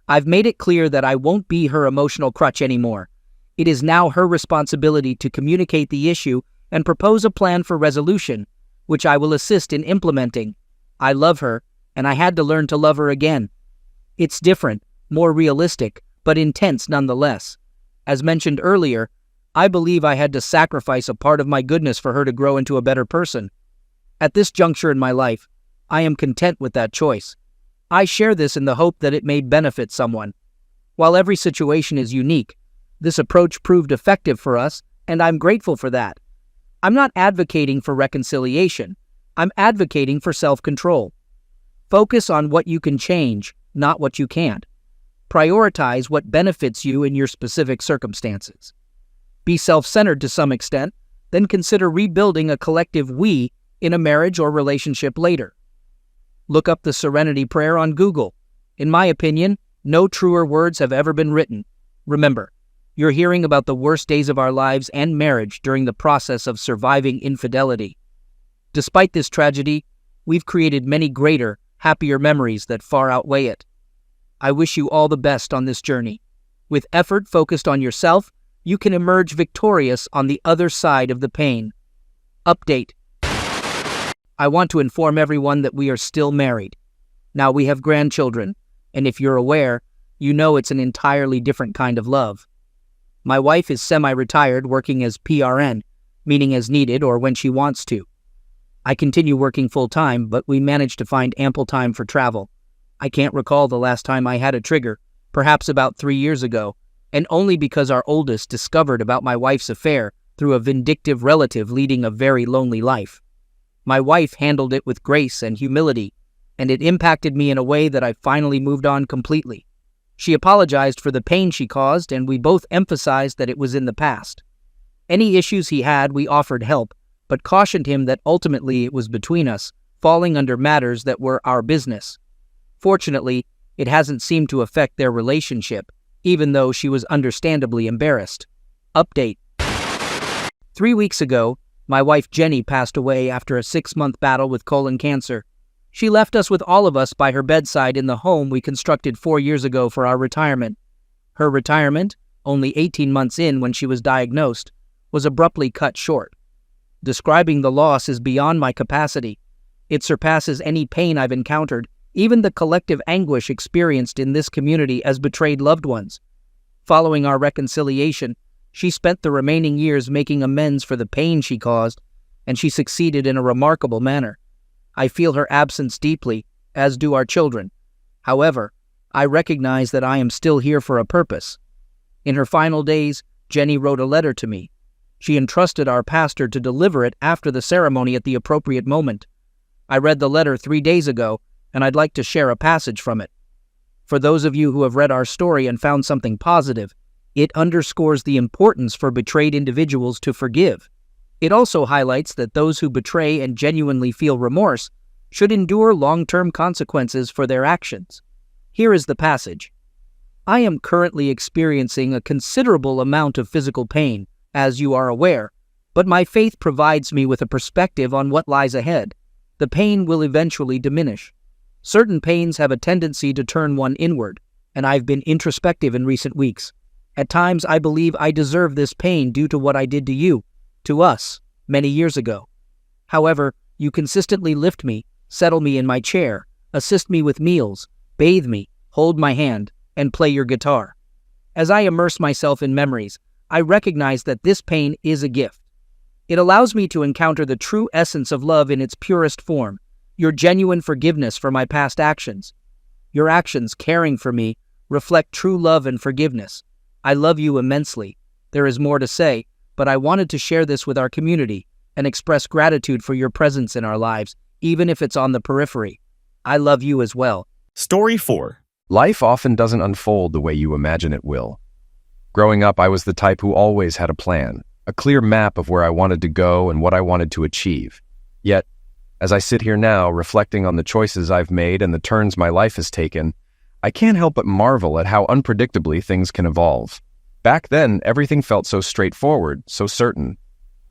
I've made it clear that I won't be her emotional crutch anymore. It is now her responsibility to communicate the issue and propose a plan for resolution, which I will assist in implementing. I love her, and I had to learn to love her again. It's different, more realistic, but intense nonetheless. As mentioned earlier, I believe I had to sacrifice a part of my goodness for her to grow into a better person. At this juncture in my life, I am content with that choice. I share this in the hope that it may benefit someone. While every situation is unique, this approach proved effective for us, and I'm grateful for that. I'm not advocating for reconciliation. I'm advocating for self-control. Focus on what you can change, not what you can't. Prioritize what benefits you in your specific circumstances. Be self-centered to some extent, then consider rebuilding a collective we in a marriage or relationship later. Look up the Serenity Prayer on Google. In my opinion, no truer words have ever been written. Remember, you're hearing about the worst days of our lives and marriage during the process of surviving infidelity. Despite this tragedy, we've created many greater, happier memories that far outweigh it. I wish you all the best on this journey. With effort focused on yourself, you can emerge victorious on the other side of the pain. Update. I want to inform everyone that we are still married. Now we have grandchildren, and if you're aware, you know it's an entirely different kind of love. My wife is semi-retired, working as PRN, meaning as needed or when she wants to. I continue working full-time, but we manage to find ample time for travel. I can't recall the last time I had a trigger, perhaps about 3 years ago, and only because our oldest discovered about my wife's affair through a vindictive relative leading a very lonely life. My wife handled it with grace and humility, and it impacted me in a way that I finally moved on completely. She apologized for the pain she caused, and we both emphasized that it was in the past. Any issues he had, we offered help, but cautioned him that ultimately it was between us, falling under matters that were our business. Fortunately, it hasn't seemed to affect their relationship, even though she was understandably embarrassed. Update. 3 weeks ago, my wife Jenny passed away after a 6-month battle with colon cancer. She left us with all of us by her bedside in the home we constructed 4 years ago for our retirement. Her retirement, only 18 months in when she was diagnosed, was abruptly cut short. Describing the loss is beyond my capacity. It surpasses any pain I've encountered, even the collective anguish experienced in this community as betrayed loved ones. Following our reconciliation, she spent the remaining years making amends for the pain she caused, and she succeeded in a remarkable manner. I feel her absence deeply, as do our children. However, I recognize that I am still here for a purpose. In her final days, Jenny wrote a letter to me. She entrusted our pastor to deliver it after the ceremony at the appropriate moment. I read the letter 3 days ago, and I'd like to share a passage from it. For those of you who have read our story and found something positive, it underscores the importance for betrayed individuals to forgive. It also highlights that those who betray and genuinely feel remorse should endure long-term consequences for their actions. Here is the passage. I am currently experiencing a considerable amount of physical pain, as you are aware, but my faith provides me with a perspective on what lies ahead. The pain will eventually diminish. Certain pains have a tendency to turn one inward, and I've been introspective in recent weeks. At times I believe I deserve this pain due to what I did to you, to us, many years ago. However, you consistently lift me, settle me in my chair, assist me with meals, bathe me, hold my hand, and play your guitar. As I immerse myself in memories, I recognize that this pain is a gift. It allows me to encounter the true essence of love in its purest form, your genuine forgiveness for my past actions. Your actions caring for me reflect true love and forgiveness. I love you immensely. There is more to say, but I wanted to share this with our community and express gratitude for your presence in our lives, even if it's on the periphery. I love you as well. Story 4. Life often doesn't unfold the way you imagine it will. Growing up, I was the type who always had a plan, a clear map of where I wanted to go and what I wanted to achieve. Yet, as I sit here now, reflecting on the choices I've made and the turns my life has taken, I can't help but marvel at how unpredictably things can evolve. Back then, everything felt so straightforward, so certain.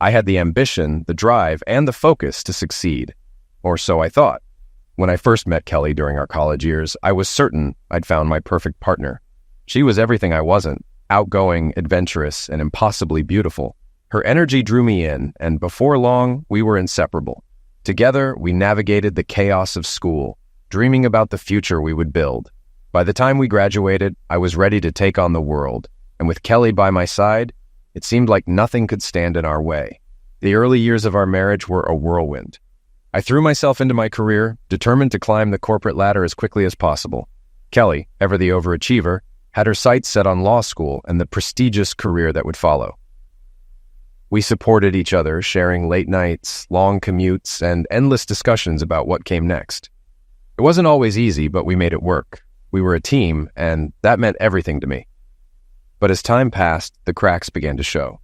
I had the ambition, the drive, and the focus to succeed. Or so I thought. When I first met Kelly during our college years, I was certain I'd found my perfect partner. She was everything I wasn't, outgoing, adventurous, and impossibly beautiful. Her energy drew me in, and before long, we were inseparable. Together, we navigated the chaos of school, dreaming about the future we would build. By the time we graduated, I was ready to take on the world, and with Kelly by my side, it seemed like nothing could stand in our way. The early years of our marriage were a whirlwind. I threw myself into my career, determined to climb the corporate ladder as quickly as possible. Kelly, ever the overachiever, had her sights set on law school and the prestigious career that would follow. We supported each other, sharing late nights, long commutes, and endless discussions about what came next. It wasn't always easy, but we made it work. We were a team, and that meant everything to me. But as time passed, the cracks began to show.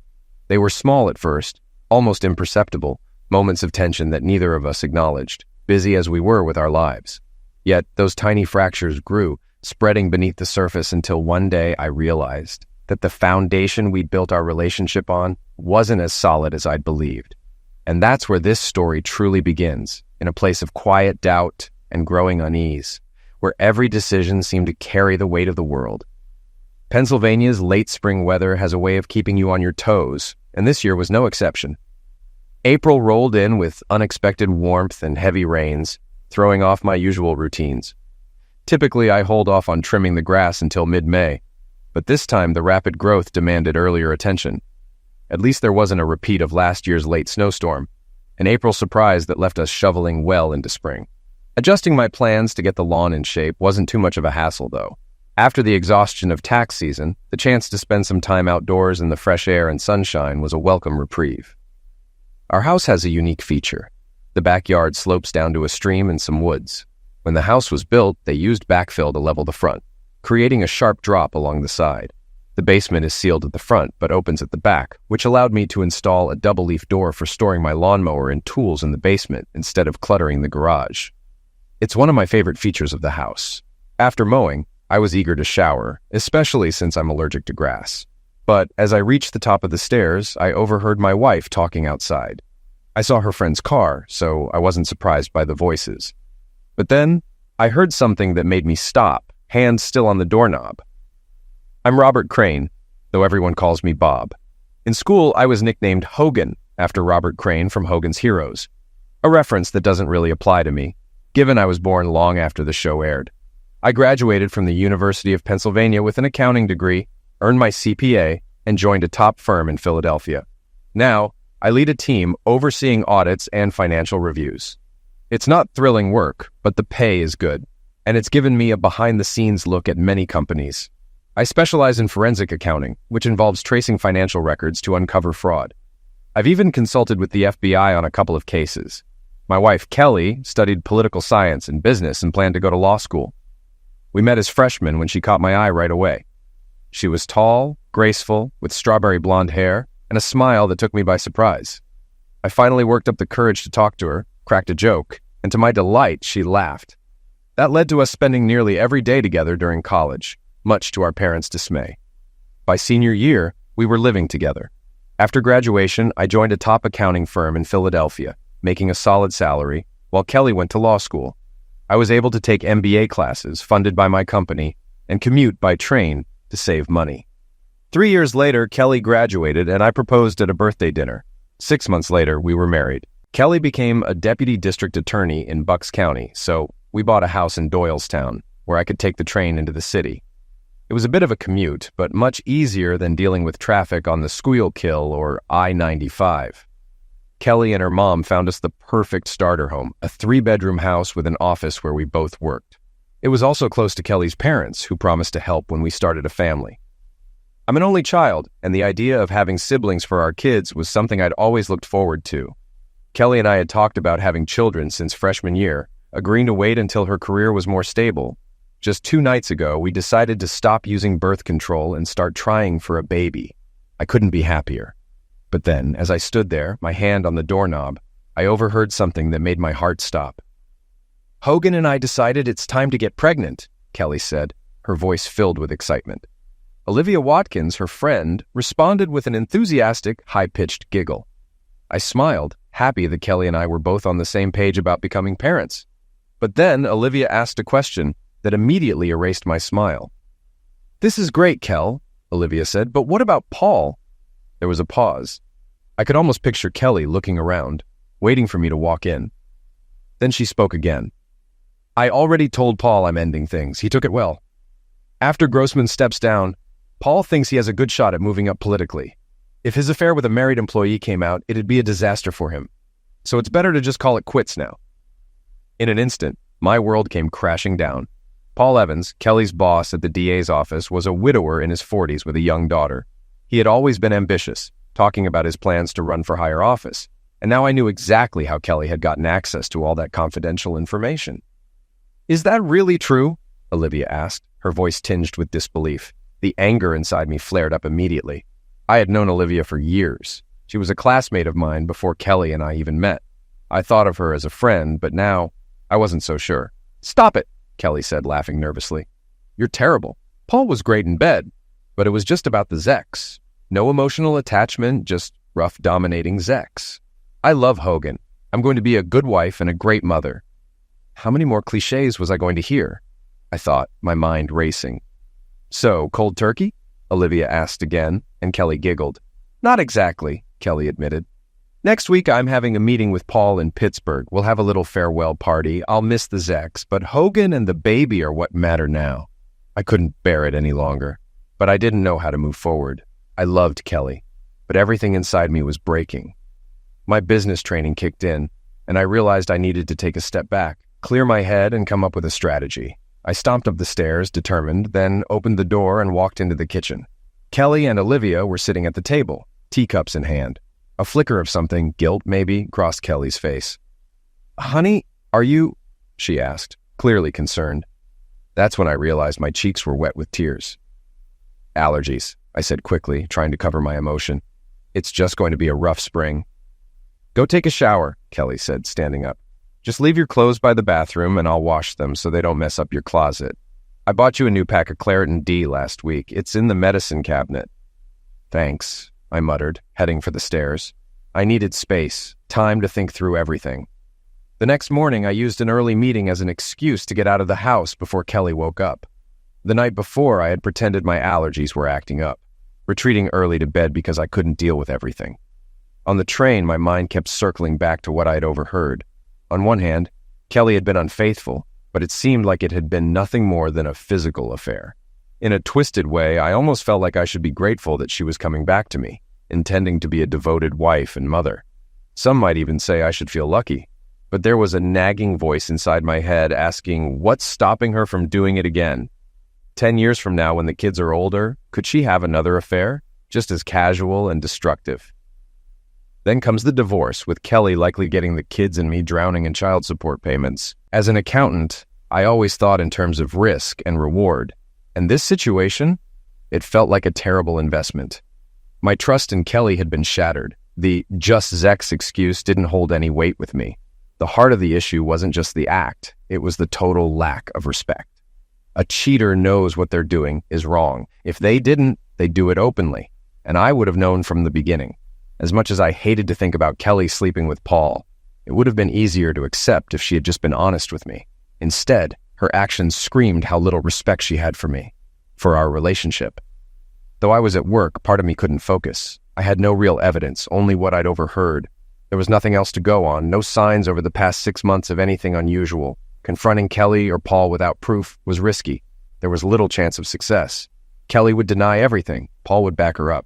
They were small at first, almost imperceptible, moments of tension that neither of us acknowledged, busy as we were with our lives. Yet those tiny fractures grew, spreading beneath the surface until one day I realized that the foundation we'd built our relationship on wasn't as solid as I'd believed. And that's where this story truly begins, in a place of quiet doubt and growing unease, where every decision seemed to carry the weight of the world. Pennsylvania's late spring weather has a way of keeping you on your toes, and this year was no exception. April rolled in with unexpected warmth and heavy rains, throwing off my usual routines. Typically, I hold off on trimming the grass until mid-May. but this time the rapid growth demanded earlier attention. At least there wasn't a repeat of last year's late snowstorm, an April surprise that left us shoveling well into spring. Adjusting my plans to get the lawn in shape wasn't too much of a hassle, though. After the exhaustion of tax season, the chance to spend some time outdoors in the fresh air and sunshine was a welcome reprieve. Our house has a unique feature. The backyard slopes down to a stream and some woods. When the house was built, they used backfill to level the front, creating a sharp drop along the side. The basement is sealed at the front but opens at the back, which allowed me to install a double-leaf door for storing my lawnmower and tools in the basement instead of cluttering the garage. It's one of my favorite features of the house. After mowing, I was eager to shower, especially since I'm allergic to grass. But as I reached the top of the stairs, I overheard my wife talking outside. I saw her friend's car, so I wasn't surprised by the voices. But then, I heard something that made me stop, hands still on the doorknob. I'm Robert Crane, though everyone calls me Bob. In school, I was nicknamed Hogan, after Robert Crane from Hogan's Heroes, a reference that doesn't really apply to me, given I was born long after the show aired. I graduated from the University of Pennsylvania with an accounting degree, earned my CPA, and joined a top firm in Philadelphia. Now, I lead a team overseeing audits and financial reviews. It's not thrilling work, but the pay is good, and it's given me a behind-the-scenes look at many companies. I specialize in forensic accounting, which involves tracing financial records to uncover fraud. I've even consulted with the FBI on a couple of cases. My wife, Kelly, studied political science and business and planned to go to law school. We met as freshmen when she caught my eye right away. She was tall, graceful, with strawberry blonde hair, and a smile that took me by surprise. I finally worked up the courage to talk to her, cracked a joke, and to my delight, she laughed. That led to us spending nearly every day together during college, much to our parents' dismay. By senior year, we were living together. After graduation, I joined a top accounting firm in Philadelphia, making a solid salary, while Kelly went to law school. I was able to take MBA classes funded by my company and commute by train to save money. 3 years later, Kelly graduated and I proposed at a birthday dinner. 6 months later, we were married. Kelly became a deputy district attorney in Bucks County, so we bought a house in Doylestown, where I could take the train into the city. It was a bit of a commute, but much easier than dealing with traffic on the Schuylkill or I-95. Kelly and her mom found us the perfect starter home, a 3-bedroom house with an office where we both worked. It was also close to Kelly's parents, who promised to help when we started a family. I'm an only child, and the idea of having siblings for our kids was something I'd always looked forward to. Kelly and I had talked about having children since freshman year, agreeing to wait until her career was more stable. Just 2 nights ago, we decided to stop using birth control and start trying for a baby. I couldn't be happier. But then, as I stood there, my hand on the doorknob, I overheard something that made my heart stop. "Hogan and I decided it's time to get pregnant," Kelly said, her voice filled with excitement. Olivia Watkins, her friend, responded with an enthusiastic, high-pitched giggle. I smiled, happy that Kelly and I were both on the same page about becoming parents. But then Olivia asked a question that immediately erased my smile. "This is great, Kel," Olivia said, "but what about Paul?" There was a pause. I could almost picture Kelly looking around, waiting for me to walk in. Then she spoke again. "I already told Paul I'm ending things. He took it well. After Grossman steps down, Paul thinks he has a good shot at moving up politically. If his affair with a married employee came out, it'd be a disaster for him. So it's better to just call it quits now." In an instant, my world came crashing down. Paul Evans, Kelly's boss at the DA's office, was a widower in his 40s with a young daughter. He had always been ambitious, talking about his plans to run for higher office, and now I knew exactly how Kelly had gotten access to all that confidential information. "Is that really true?" Olivia asked, her voice tinged with disbelief. The anger inside me flared up immediately. I had known Olivia for years. She was a classmate of mine before Kelly and I even met. I thought of her as a friend, but now I wasn't so sure. "Stop it," Kelly said, laughing nervously. "You're terrible. Paul was great in bed, but it was just about the Zex. No emotional attachment, just rough, dominating Zex. I love Hogan. I'm going to be a good wife and a great mother." How many more cliches was I going to hear? I thought, my mind racing. "So, cold turkey?" Olivia asked again, and Kelly giggled. "Not exactly," Kelly admitted. "Next week I'm having a meeting with Paul in Pittsburgh. We'll have a little farewell party. I'll miss the Zex, but Hogan and the baby are what matter now." I couldn't bear it any longer. but I didn't know how to move forward. I loved Kelly, but everything inside me was breaking. My business training kicked in, and I realized I needed to take a step back, clear my head, and come up with a strategy. I stomped up the stairs, determined, then opened the door and walked into the kitchen. Kelly and Olivia were sitting at the table, teacups in hand. A flicker of something, guilt maybe, crossed Kelly's face. "Honey, are you?" she asked, clearly concerned. That's when I realized my cheeks were wet with tears. "Allergies," I said quickly, trying to cover my emotion. "It's just going to be a rough spring." "Go take a shower," Kelly said, standing up. "Just leave your clothes by the bathroom and I'll wash them so they don't mess up your closet. I bought you a new pack of Claritin D last week. It's in the medicine cabinet." "Thanks," I muttered, heading for the stairs. I needed space, time to think through everything. The next morning, I used an early meeting as an excuse to get out of the house before Kelly woke up. The night before, I had pretended my allergies were acting up, retreating early to bed because I couldn't deal with everything. On the train, my mind kept circling back to what I had overheard. On one hand, Kelly had been unfaithful, but it seemed like it had been nothing more than a physical affair. In a twisted way, I almost felt like I should be grateful that she was coming back to me, intending to be a devoted wife and mother. Some might even say I should feel lucky, but there was a nagging voice inside my head asking, what's stopping her from doing it again? 10 years from now, when the kids are older, could she have another affair, just as casual and destructive? Then comes the divorce, with Kelly likely getting the kids and me drowning in child support payments. As an accountant, I always thought in terms of risk and reward. And this situation, it felt like a terrible investment. My trust in Kelly had been shattered. The just Zex excuse didn't hold any weight with me. The heart of the issue wasn't just the act, it was the total lack of respect. A cheater knows what they're doing is wrong. If they didn't, they'd do it openly. And I would have known from the beginning. As much as I hated to think about Kelly sleeping with Paul, it would have been easier to accept if she had just been honest with me. Instead, her actions screamed how little respect she had for me, for our relationship. Though I was at work, part of me couldn't focus. I had no real evidence, only what I'd overheard. There was nothing else to go on, no signs over the past 6 months of anything unusual. Confronting Kelly or Paul without proof was risky. There was little chance of success. Kelly would deny everything. Paul would back her up.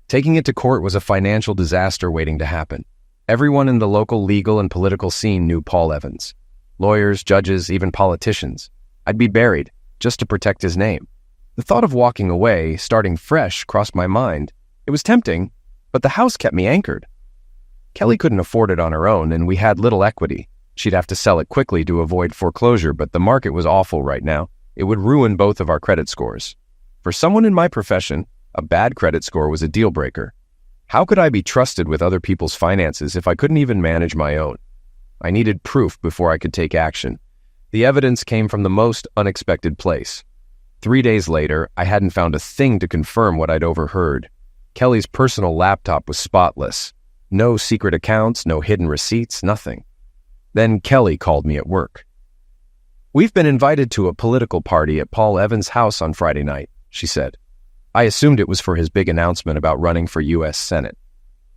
Taking it to court was a financial disaster waiting to happen. Everyone in the local legal and political scene knew Paul Evans. Lawyers, judges, even politicians. I'd be buried, just to protect his name. The thought of walking away, starting fresh, crossed my mind. It was tempting, but the house kept me anchored. Kelly couldn't afford it on her own, and we had little equity. She'd have to sell it quickly to avoid foreclosure, but the market was awful right now. It would ruin both of our credit scores. For someone in my profession, a bad credit score was a deal breaker. How could I be trusted with other people's finances if I couldn't even manage my own? I needed proof before I could take action. The evidence came from the most unexpected place. 3 days later, I hadn't found a thing to confirm what I'd overheard. Kelly's personal laptop was spotless. No secret accounts, no hidden receipts, nothing. Then Kelly called me at work. "We've been invited to a political party at Paul Evans' house on Friday night," she said. I assumed it was for his big announcement about running for U.S. Senate.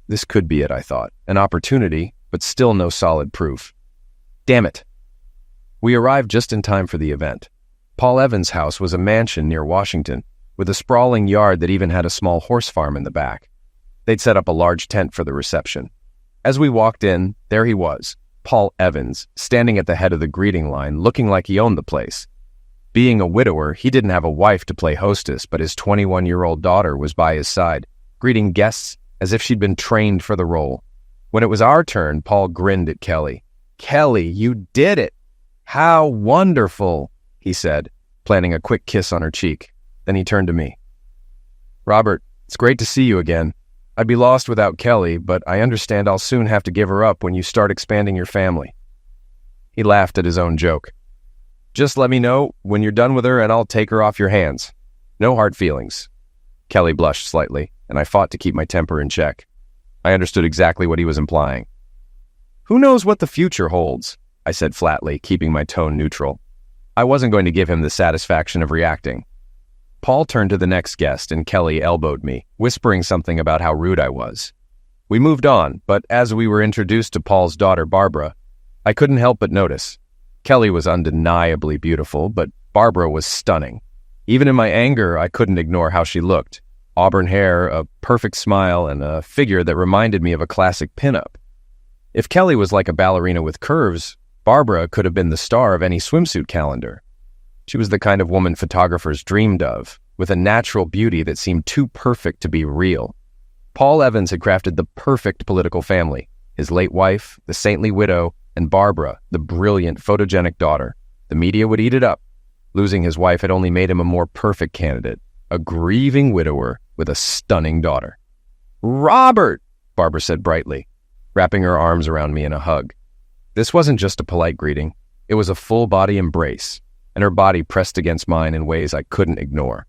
This could be it, I thought. An opportunity, but still no solid proof. Damn it. We arrived just in time for the event. Paul Evans' house was a mansion near Washington, with a sprawling yard that even had a small horse farm in the back. They'd set up a large tent for the reception. As we walked in, there he was, Paul Evans, standing at the head of the greeting line, looking like he owned the place. Being a widower, he didn't have a wife to play hostess, but his 21-year-old daughter was by his side, greeting guests as if she'd been trained for the role. When it was our turn, Paul grinned at Kelly. "Kelly, you did it! How wonderful!" he said, planting a quick kiss on her cheek. Then he turned to me. "Robert, it's great to see you again. I'd be lost without Kelly, but I understand I'll soon have to give her up when you start expanding your family." He laughed at his own joke. "Just let me know when you're done with her and I'll take her off your hands. No hard feelings." Kelly blushed slightly, and I fought to keep my temper in check. I understood exactly what he was implying. "Who knows what the future holds?" I said flatly, keeping my tone neutral. I wasn't going to give him the satisfaction of reacting. Paul turned to the next guest, and Kelly elbowed me, whispering something about how rude I was. We moved on, but as we were introduced to Paul's daughter, Barbara, I couldn't help but notice. Kelly was undeniably beautiful, but Barbara was stunning. Even in my anger, I couldn't ignore how she looked. Auburn hair, a perfect smile, and a figure that reminded me of a classic pinup. If Kelly was like a ballerina with curves, Barbara could have been the star of any swimsuit calendar. She was the kind of woman photographers dreamed of, with a natural beauty that seemed too perfect to be real. Paul Evans had crafted the perfect political family: his late wife, the saintly widow, and Barbara, the brilliant, photogenic daughter. The media would eat it up. Losing his wife had only made him a more perfect candidate, a grieving widower with a stunning daughter. "Robert!" Barbara said brightly, wrapping her arms around me in a hug. This wasn't just a polite greeting. It was a full-body embrace, and her body pressed against mine in ways I couldn't ignore.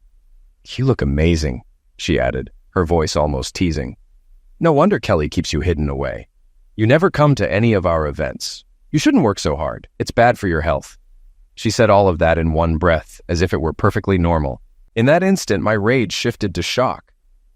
"You look amazing," she added, her voice almost teasing. "No wonder Kelly keeps you hidden away. You never come to any of our events. You shouldn't work so hard. It's bad for your health." She said all of that in one breath, as if it were perfectly normal. In that instant, my rage shifted to shock.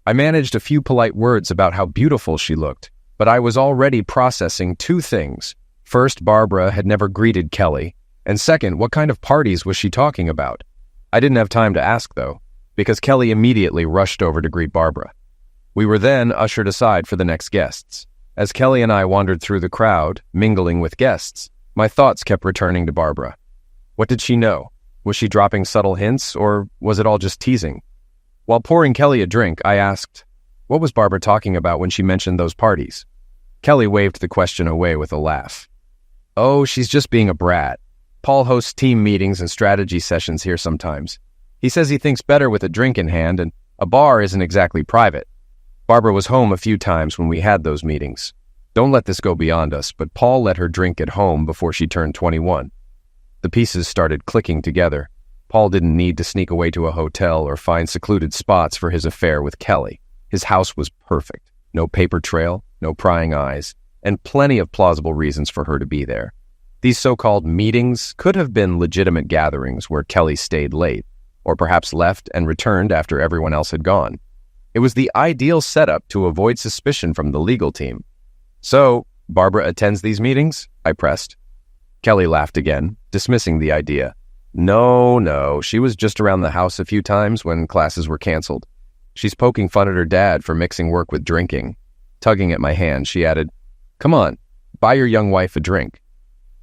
I managed a few polite words about how beautiful she looked, but I was already processing two things. First, Barbara had never greeted Kelly, and second, what kind of parties was she talking about? I didn't have time to ask, though, because Kelly immediately rushed over to greet Barbara. We were then ushered aside for the next guests. As Kelly and I wandered through the crowd, mingling with guests, my thoughts kept returning to Barbara. What did she know? Was she dropping subtle hints, or was it all just teasing? While pouring Kelly a drink, I asked, what was Barbara talking about when she mentioned those parties? Kelly waved the question away with a laugh. "Oh, she's just being a brat. Paul hosts team meetings and strategy sessions here sometimes. He says he thinks better with a drink in hand, and a bar isn't exactly private. Barbara was home a few times when we had those meetings. Don't let this go beyond us, but Paul let her drink at home before she turned 21. The pieces started clicking together. Paul didn't need to sneak away to a hotel or find secluded spots for his affair with Kelly. His house was perfect. No paper trail, no prying eyes, and plenty of plausible reasons for her to be there. These so-called meetings could have been legitimate gatherings where Kelly stayed late, or perhaps left and returned after everyone else had gone. It was the ideal setup to avoid suspicion from the legal team. "So, Barbara attends these meetings?" I pressed. Kelly laughed again, dismissing the idea. No, she was just around the house a few times when classes were canceled. She's poking fun at her dad for mixing work with drinking. Tugging at my hand, she added, "Come on, buy your young wife a drink."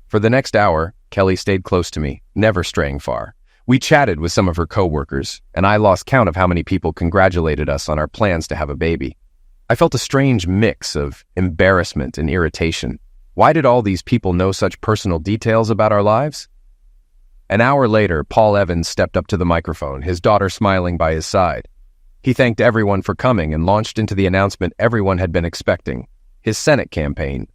For the next hour, Kelly stayed close to me, never straying far. We chatted with some of her co-workers, and I lost count of how many people congratulated us on our plans to have a baby. I felt a strange mix of embarrassment and irritation. Why did all these people know such personal details about our lives? An hour later, Paul Evans stepped up to the microphone, his daughter smiling by his side. He thanked everyone for coming and launched into the announcement everyone had been expecting: his Senate campaign.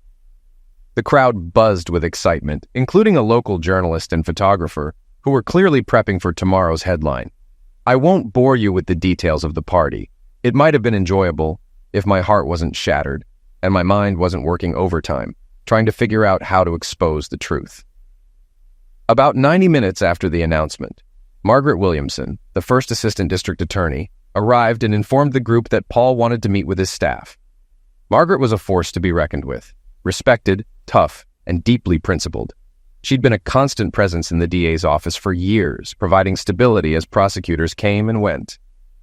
The crowd buzzed with excitement, including a local journalist and photographer who were clearly prepping for tomorrow's headline. I won't bore you with the details of the party. It might have been enjoyable if my heart wasn't shattered and my mind wasn't working overtime, trying to figure out how to expose the truth. About 90 minutes after the announcement, Margaret Williamson, the first assistant district attorney, arrived and informed the group that Paul wanted to meet with his staff. Margaret was a force to be reckoned with, respected, tough, and deeply principled. She'd been a constant presence in the DA's office for years, providing stability as prosecutors came and went.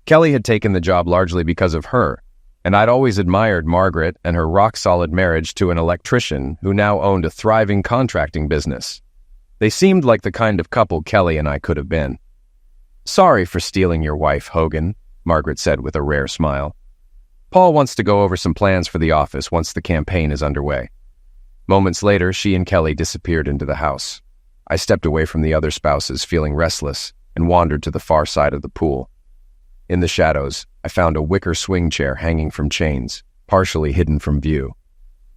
Kelly had taken the job largely because of her, and I'd always admired Margaret and her rock-solid marriage to an electrician who now owned a thriving contracting business. They seemed like the kind of couple Kelly and I could have been. "Sorry for stealing your wife, Hogan," Margaret said with a rare smile. "Paul wants to go over some plans for the office once the campaign is underway." Moments later, she and Kelly disappeared into the house. I stepped away from the other spouses, feeling restless, and wandered to the far side of the pool. In the shadows, I found a wicker swing chair hanging from chains, partially hidden from view.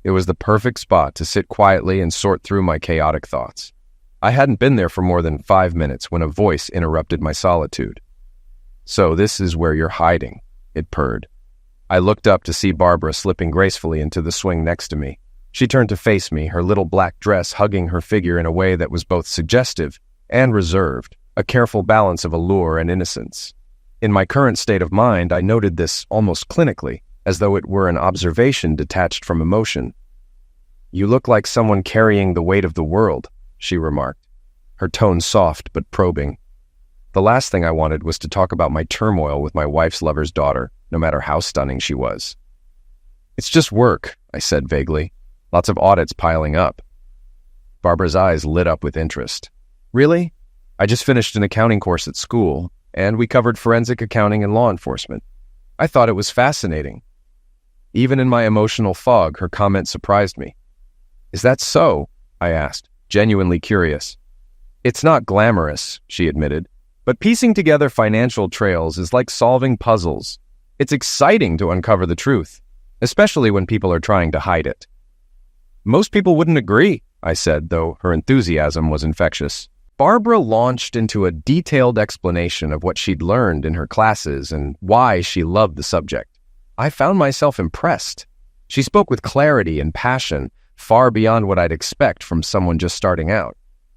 It was the perfect spot to sit quietly and sort through my chaotic thoughts. I hadn't been there for more than 5 minutes when a voice interrupted my solitude. "So this is where you're hiding," it purred. I looked up to see Barbara slipping gracefully into the swing next to me. She turned to face me, her little black dress hugging her figure in a way that was both suggestive and reserved, a careful balance of allure and innocence. In my current state of mind, I noted this almost clinically, as though it were an observation detached from emotion. "You look like someone carrying the weight of the world," she remarked, her tone soft but probing. The last thing I wanted was to talk about my turmoil with my wife's lover's daughter, no matter how stunning she was. "It's just work," I said vaguely. "Lots of audits piling up." Barbara's eyes lit up with interest. "Really? I just finished an accounting course at school, and we covered forensic accounting and law enforcement. I thought it was fascinating." Even in my emotional fog, her comment surprised me. "Is that so?" I asked, genuinely curious. "It's not glamorous," she admitted, "but piecing together financial trails is like solving puzzles. It's exciting to uncover the truth, especially when people are trying to hide it." "Most people wouldn't agree," I said, though her enthusiasm was infectious. Barbara launched into a detailed explanation of what she'd learned in her classes and why she loved the subject. I found myself impressed. She spoke with clarity and passion, far beyond what I'd expect from someone just starting out.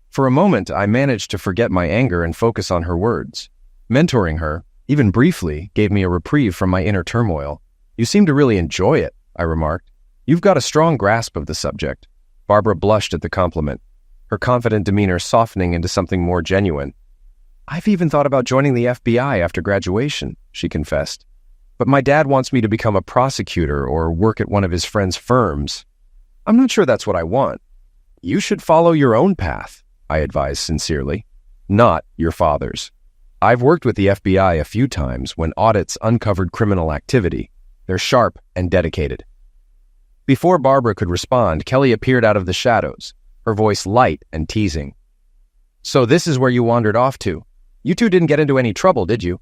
For a moment, I managed to forget my anger and focus on her words. Mentoring her, even briefly, gave me a reprieve from my inner turmoil. "You seem to really enjoy it," I remarked. "You've got a strong grasp of the subject." Barbara blushed at the compliment, her confident demeanor softening into something more genuine. "I've even thought about joining the FBI after graduation," she confessed. "But my dad wants me to become a prosecutor or work at one of his friends' firms. I'm not sure that's what I want." "You should follow your own path," I advised sincerely, "not your father's. I've worked with the FBI a few times when audits uncovered criminal activity. They're sharp and dedicated." Before Barbara could respond, Kelly appeared out of the shadows, her voice light and teasing. "So this is where you wandered off to? You two didn't get into any trouble, did you?"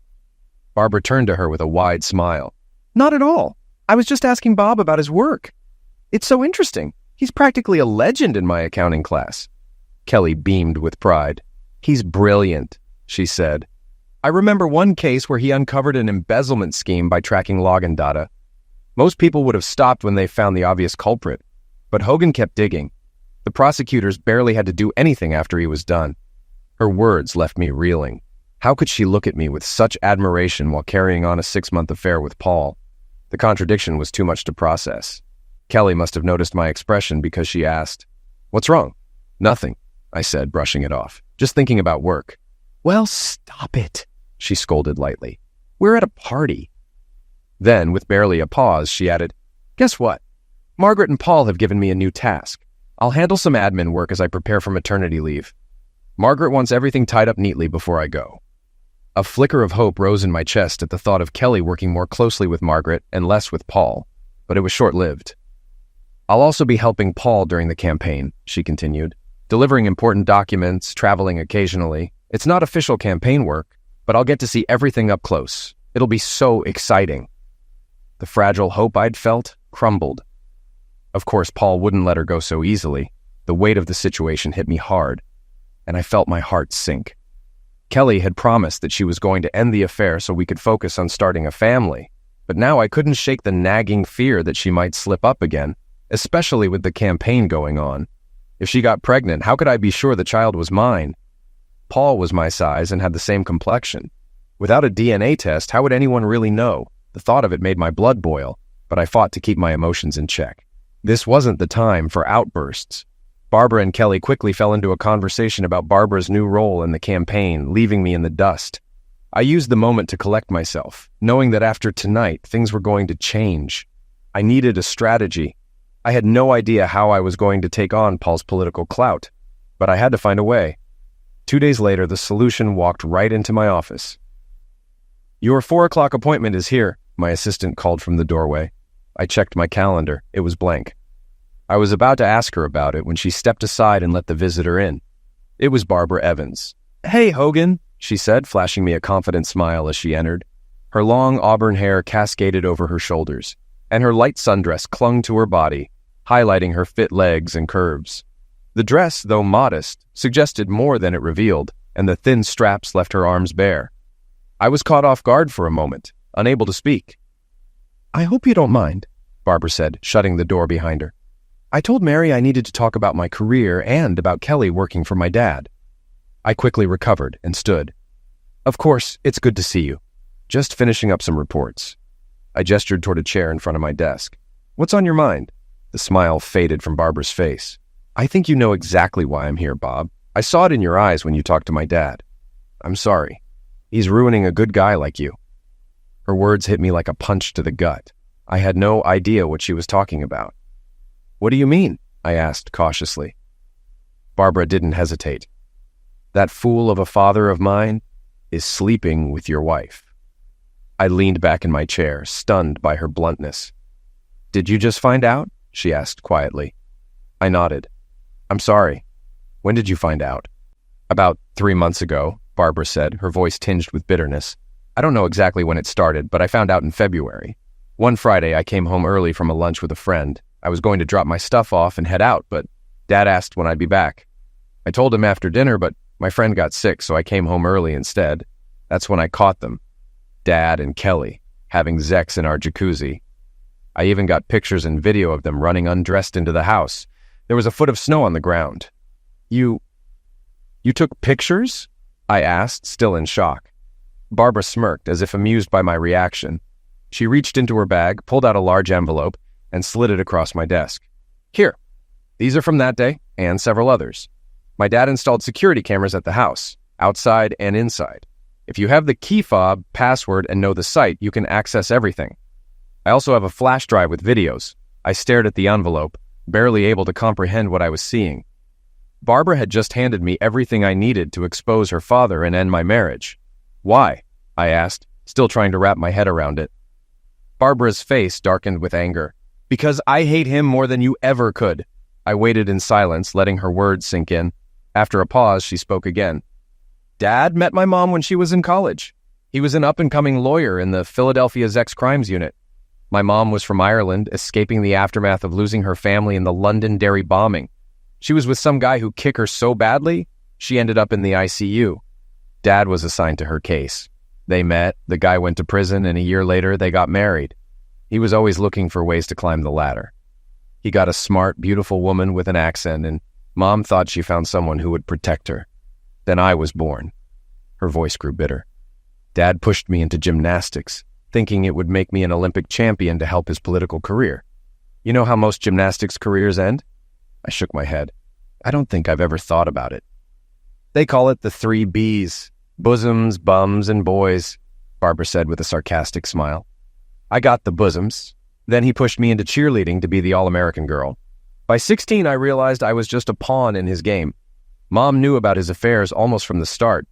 Barbara turned to her with a wide smile. "Not at all. I was just asking Bob about his work. It's so interesting. He's practically a legend in my accounting class." Kelly beamed with pride. "He's brilliant," she said. "I remember one case where he uncovered an embezzlement scheme by tracking login data. Most people would have stopped when they found the obvious culprit, but Hogan kept digging. The prosecutors barely had to do anything after he was done." Her words left me reeling. How could she look at me with such admiration while carrying on a 6-month affair with Paul? The contradiction was too much to process. Kelly must have noticed my expression because she asked, "What's wrong?" "Nothing," I said, brushing it off. "Just thinking about work." "Well, stop it," she scolded lightly. "We're at a party." Then, with barely a pause, she added, "Guess what? Margaret and Paul have given me a new task. I'll handle some admin work as I prepare for maternity leave. Margaret wants everything tied up neatly before I go." A flicker of hope rose in my chest at the thought of Kelly working more closely with Margaret and less with Paul, but it was short-lived. "I'll also be helping Paul during the campaign," she continued, "delivering important documents, traveling occasionally. It's not official campaign work, but I'll get to see everything up close. It'll be so exciting." The fragile hope I'd felt crumbled. Of course, Paul wouldn't let her go so easily. The weight of the situation hit me hard, and I felt my heart sink. Kelly had promised that she was going to end the affair so we could focus on starting a family, but now I couldn't shake the nagging fear that she might slip up again, especially with the campaign going on. If she got pregnant, how could I be sure the child was mine? Paul was my size and had the same complexion. Without a DNA test, how would anyone really know? The thought of it made my blood boil, but I fought to keep my emotions in check. This wasn't the time for outbursts. Barbara and Kelly quickly fell into a conversation about Barbara's new role in the campaign, leaving me in the dust. I used the moment to collect myself, knowing that after tonight, things were going to change. I needed a strategy. I had no idea how I was going to take on Paul's political clout, but I had to find a way. 2 days later, the solution walked right into my office. "Your 4 o'clock appointment is here," my assistant called from the doorway. I checked my calendar. It was blank. I was about to ask her about it when she stepped aside and let the visitor in. It was Barbara Evans. "Hey, Hogan," she said, flashing me a confident smile as she entered. Her long auburn hair cascaded over her shoulders, and her light sundress clung to her body, highlighting her fit legs and curves. The dress, though modest, suggested more than it revealed, and the thin straps left her arms bare. I was caught off guard for a moment, unable to speak. "I hope you don't mind," Barbara said, shutting the door behind her. "I told Mary I needed to talk about my career and about Kelly working for my dad." I quickly recovered and stood. "Of course, it's good to see you. Just finishing up some reports." I gestured toward a chair in front of my desk. "What's on your mind?" The smile faded from Barbara's face. "I think you know exactly why I'm here, Bob. I saw it in your eyes when you talked to my dad." "I'm sorry." He's ruining a good guy like you." Her words hit me like a punch to the gut. I had no idea what she was talking about. "What do you mean?" I asked cautiously. Barbara didn't hesitate. "That fool of a father of mine is sleeping with your wife." I leaned back in my chair, stunned by her bluntness. "Did you just find out?" she asked quietly. I nodded. "I'm sorry. When did you find out?" "About 3 months ago," Barbara said, her voice tinged with bitterness. "I don't know exactly when it started, but I found out in February. One Friday, I came home early from a lunch with a friend. I was going to drop my stuff off and head out, but Dad asked when I'd be back. I told him after dinner, but my friend got sick, so I came home early instead. That's when I caught them. Dad and Kelly, having sex in our jacuzzi. I even got pictures and video of them running undressed into the house. There was a foot of snow on the ground." You took pictures?" I asked, still in shock. Barbara smirked, as if amused by my reaction. She reached into her bag, pulled out a large envelope, and slid it across my desk. "Here, these are from that day, and several others. My dad installed security cameras at the house, outside and inside. If you have the key fob, password, and know the site, you can access everything. I also have a flash drive with videos." I stared at the envelope, barely able to comprehend what I was seeing. Barbara had just handed me everything I needed to expose her father and end my marriage. "Why?" I asked, still trying to wrap my head around it. Barbara's face darkened with anger. "Because I hate him more than you ever could." I waited in silence, letting her words sink in. After a pause, she spoke again. "Dad met my mom when she was in college. He was an up-and-coming lawyer in the Philadelphia Sex Crimes Unit. My mom was from Ireland, escaping the aftermath of losing her family in the Londonderry bombing. She was with some guy who kicked her so badly, she ended up in the ICU. Dad was assigned to her case. They met, the guy went to prison, and a year later, they got married. He was always looking for ways to climb the ladder. He got a smart, beautiful woman with an accent, and Mom thought she found someone who would protect her. Then I was born." Her voice grew bitter. "Dad pushed me into gymnastics, thinking it would make me an Olympic champion to help his political career. You know how most gymnastics careers end?" I shook my head. "I don't think I've ever thought about it." "They call it the 3 Bs. Bosoms, bums, and boys," Barbara said with a sarcastic smile. "I got the bosoms. Then he pushed me into cheerleading to be the All-American girl. By 16, I realized I was just a pawn in his game. Mom knew about his affairs almost from the start.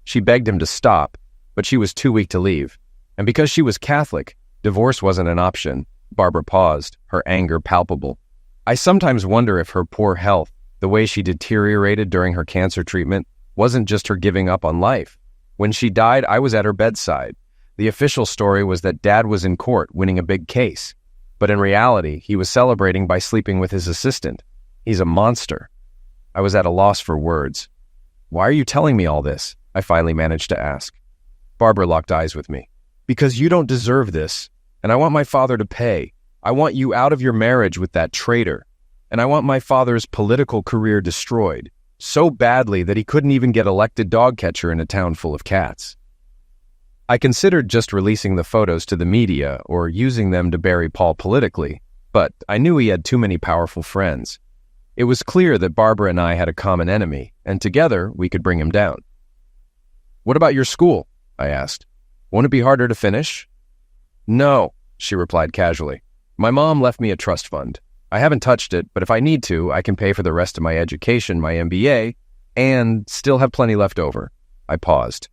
She begged him to stop, but she was too weak to leave. And because she was Catholic, divorce wasn't an option." Barbara paused, her anger palpable. "I sometimes wonder if her poor health, the way she deteriorated during her cancer treatment, wasn't just her giving up on life. When she died, I was at her bedside. The official story was that Dad was in court winning a big case. But in reality, he was celebrating by sleeping with his assistant. He's a monster." I was at a loss for words. "Why are you telling me all this?" I finally managed to ask. Barbara locked eyes with me. "Because you don't deserve this, and I want my father to pay. I want you out of your marriage with that traitor, and I want my father's political career destroyed, so badly that he couldn't even get elected dog catcher in a town full of cats." I considered just releasing the photos to the media or using them to bury Paul politically, but I knew he had too many powerful friends. It was clear that Barbara and I had a common enemy, and together we could bring him down. "What about your school?" I asked. "Won't it be harder to finish?" "No," she replied casually. "My mom left me a trust fund. I haven't touched it, but if I need to, I can pay for the rest of my education, my MBA, and still have plenty left over." I paused.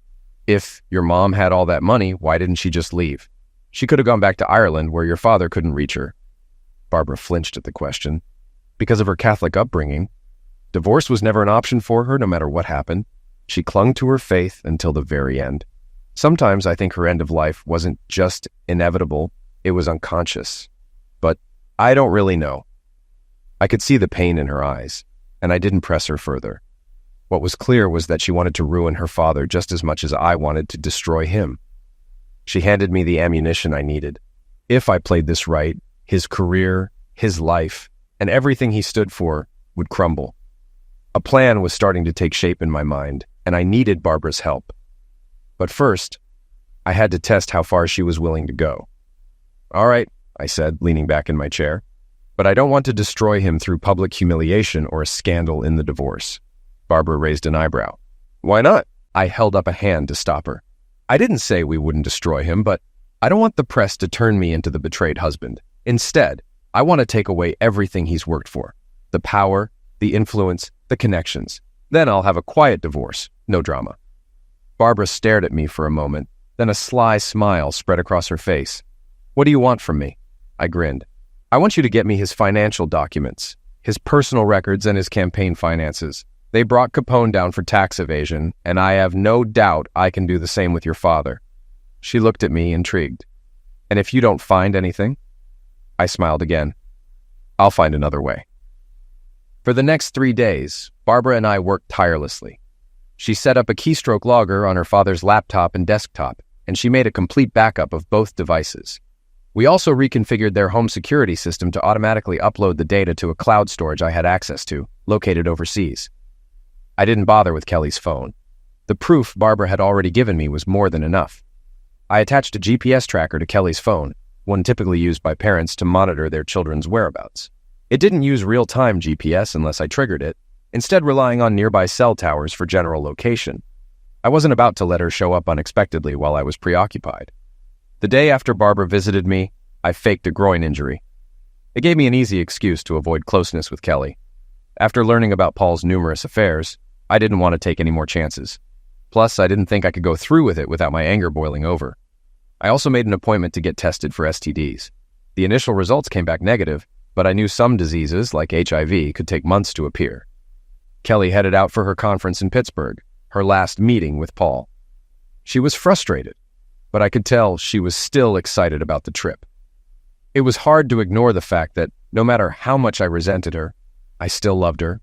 "If your mom had all that money, why didn't she just leave? She could have gone back to Ireland where your father couldn't reach her." Barbara flinched at the question. "Because of her Catholic upbringing. Divorce was never an option for her, no matter what happened. She clung to her faith until the very end. Sometimes I think her end of life wasn't just inevitable, it was unconscious. But I don't really know." I could see the pain in her eyes, and I didn't press her further. What was clear was that she wanted to ruin her father just as much as I wanted to destroy him. She handed me the ammunition I needed. If I played this right, his career, his life, and everything he stood for would crumble. A plan was starting to take shape in my mind, and I needed Barbara's help. But first, I had to test how far she was willing to go. "All right," I said, leaning back in my chair, "but I don't want to destroy him through public humiliation or a scandal in the divorce." Barbara raised an eyebrow. "Why not?" I held up a hand to stop her. I didn't say we wouldn't destroy him, but I don't want the press to turn me into the betrayed husband. Instead, I want to take away everything he's worked for. The power, the influence, the connections. Then I'll have a quiet divorce, no drama. Barbara stared at me for a moment, then a sly smile spread across her face. What do you want from me? I grinned. I want you to get me his financial documents, his personal records and his campaign finances. They brought Capone down for tax evasion, and I have no doubt I can do the same with your father. She looked at me, intrigued. And if you don't find anything? I smiled again. I'll find another way. For the next 3 days, Barbara and I worked tirelessly. She set up a keystroke logger on her father's laptop and desktop, and she made a complete backup of both devices. We also reconfigured their home security system to automatically upload the data to a cloud storage I had access to, located overseas. I didn't bother with Kelly's phone. The proof Barbara had already given me was more than enough. I attached a GPS tracker to Kelly's phone, one typically used by parents to monitor their children's whereabouts. It didn't use real-time GPS unless I triggered it, instead relying on nearby cell towers for general location. I wasn't about to let her show up unexpectedly while I was preoccupied. The day after Barbara visited me, I faked a groin injury. It gave me an easy excuse to avoid closeness with Kelly. After learning about Paul's numerous affairs, I didn't want to take any more chances. Plus, I didn't think I could go through with it without my anger boiling over. I also made an appointment to get tested for STDs. The initial results came back negative, but I knew some diseases, like HIV, could take months to appear. Kelly headed out for her conference in Pittsburgh, her last meeting with Paul. She was frustrated, but I could tell she was still excited about the trip. It was hard to ignore the fact that, no matter how much I resented her, I still loved her.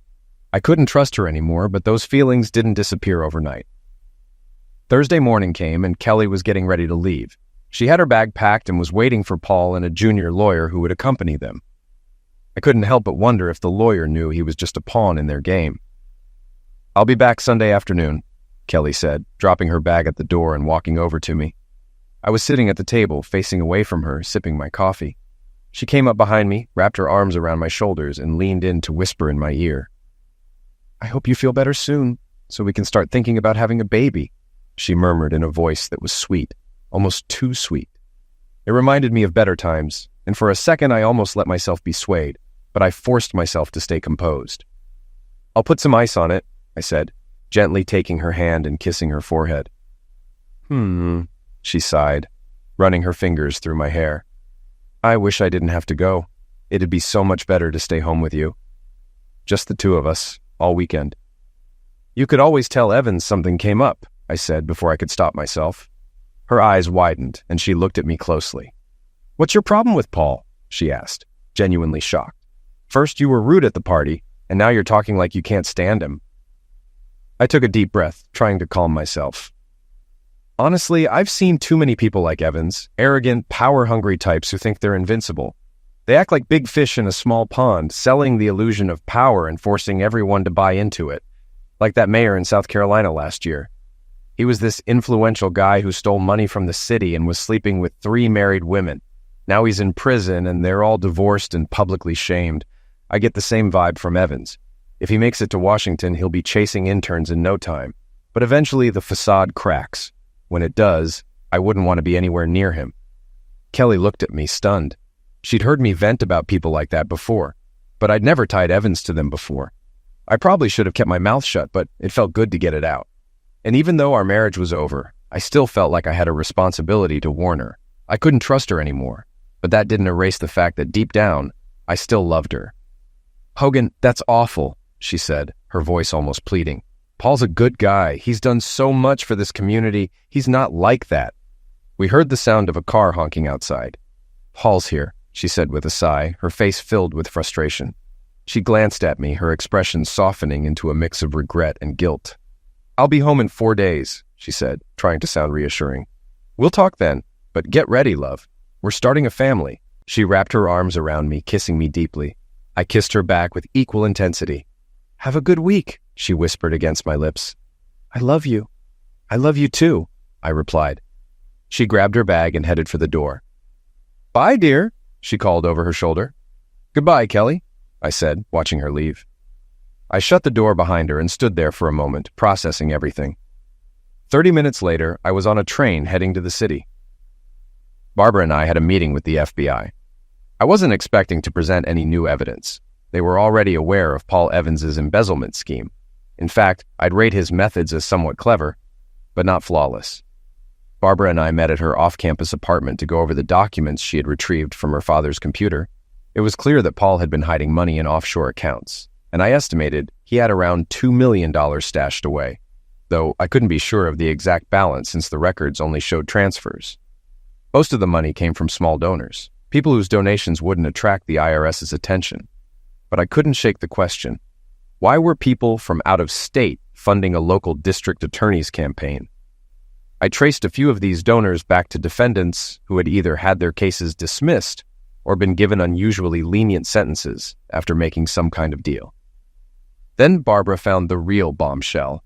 I couldn't trust her anymore, but those feelings didn't disappear overnight. Thursday morning came and Kelly was getting ready to leave. She had her bag packed and was waiting for Paul and a junior lawyer who would accompany them. I couldn't help but wonder if the lawyer knew he was just a pawn in their game. I'll be back Sunday afternoon, Kelly said, dropping her bag at the door and walking over to me. I was sitting at the table, facing away from her, sipping my coffee. She came up behind me, wrapped her arms around my shoulders, and leaned in to whisper in my ear. I hope you feel better soon, so we can start thinking about having a baby, she murmured in a voice that was sweet, almost too sweet. It reminded me of better times, and for a second I almost let myself be swayed, but I forced myself to stay composed. I'll put some ice on it, I said, gently taking her hand and kissing her forehead. She sighed, running her fingers through my hair. I wish I didn't have to go. It'd be so much better to stay home with you. Just the two of us, all weekend. You could always tell Evans something came up, I said before I could stop myself. Her eyes widened, and she looked at me closely. What's your problem with Paul? She asked, genuinely shocked. First you were rude at the party, and now you're talking like you can't stand him. I took a deep breath, trying to calm myself. Honestly, I've seen too many people like Evans, arrogant, power-hungry types who think they're invincible. They act like big fish in a small pond, selling the illusion of power and forcing everyone to buy into it, like that mayor in South Carolina last year. He was this influential guy who stole money from the city and was sleeping with 3 married women. Now he's in prison and they're all divorced and publicly shamed. I get the same vibe from Evans. If he makes it to Washington, he'll be chasing interns in no time. But eventually the facade cracks. When it does, I wouldn't want to be anywhere near him. Kelly looked at me, stunned. She'd heard me vent about people like that before, but I'd never tied Evans to them before. I probably should have kept my mouth shut, but it felt good to get it out. And even though our marriage was over, I still felt like I had a responsibility to warn her. I couldn't trust her anymore, but that didn't erase the fact that deep down, I still loved her. Hogan, that's awful, she said, her voice almost pleading. Paul's a good guy. He's done so much for this community. He's not like that. We heard the sound of a car honking outside. Paul's here, she said with a sigh, her face filled with frustration. She glanced at me, her expression softening into a mix of regret and guilt. I'll be home in 4 days, she said, trying to sound reassuring. We'll talk then, but get ready, love. We're starting a family. She wrapped her arms around me, kissing me deeply. I kissed her back with equal intensity. Have a good week, she whispered against my lips. I love you. I love you too, I replied. She grabbed her bag and headed for the door. Bye, dear, she called over her shoulder. Goodbye, Kelly, I said, watching her leave. I shut the door behind her and stood there for a moment, processing everything. 30 minutes later, I was on a train heading to the city. Barbara and I had a meeting with the FBI. I wasn't expecting to present any new evidence. They were already aware of Paul Evans's embezzlement scheme. In fact, I'd rate his methods as somewhat clever, but not flawless. Barbara and I met at her off-campus apartment to go over the documents she had retrieved from her father's computer. It was clear that Paul had been hiding money in offshore accounts, and I estimated he had around $2 million stashed away, though I couldn't be sure of the exact balance since the records only showed transfers. Most of the money came from small donors, people whose donations wouldn't attract the IRS's attention. But I couldn't shake the question, why were people from out of state funding a local district attorney's campaign? I traced a few of these donors back to defendants who had either had their cases dismissed or been given unusually lenient sentences after making some kind of deal. Then Barbara found the real bombshell.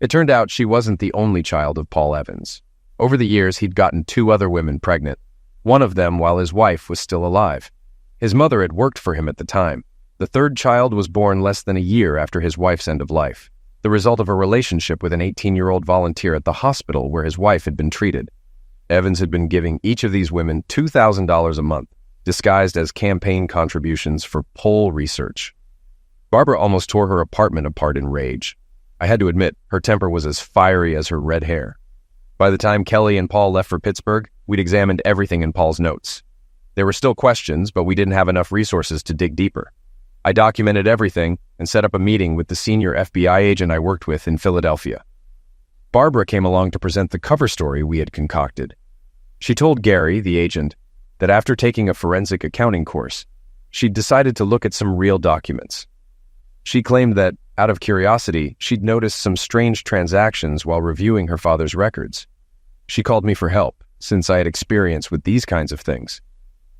It turned out she wasn't the only child of Paul Evans. Over the years, he'd gotten 2 other women pregnant, one of them while his wife was still alive. His mother had worked for him at the time. The 3rd child was born less than a year after his wife's end of life, the result of a relationship with an 18-year-old volunteer at the hospital where his wife had been treated. Evans had been giving each of these women $2,000 a month, disguised as campaign contributions for poll research. Barbara almost tore her apartment apart in rage. I had to admit, her temper was as fiery as her red hair. By the time Kelly and Paul left for Pittsburgh, we'd examined everything in Paul's notes. There were still questions, but we didn't have enough resources to dig deeper. I documented everything and set up a meeting with the senior FBI agent I worked with in Philadelphia. Barbara came along to present the cover story we had concocted. She told Gary, the agent, that after taking a forensic accounting course, she'd decided to look at some real documents. She claimed that, out of curiosity, she'd noticed some strange transactions while reviewing her father's records. She called me for help, since I had experience with these kinds of things.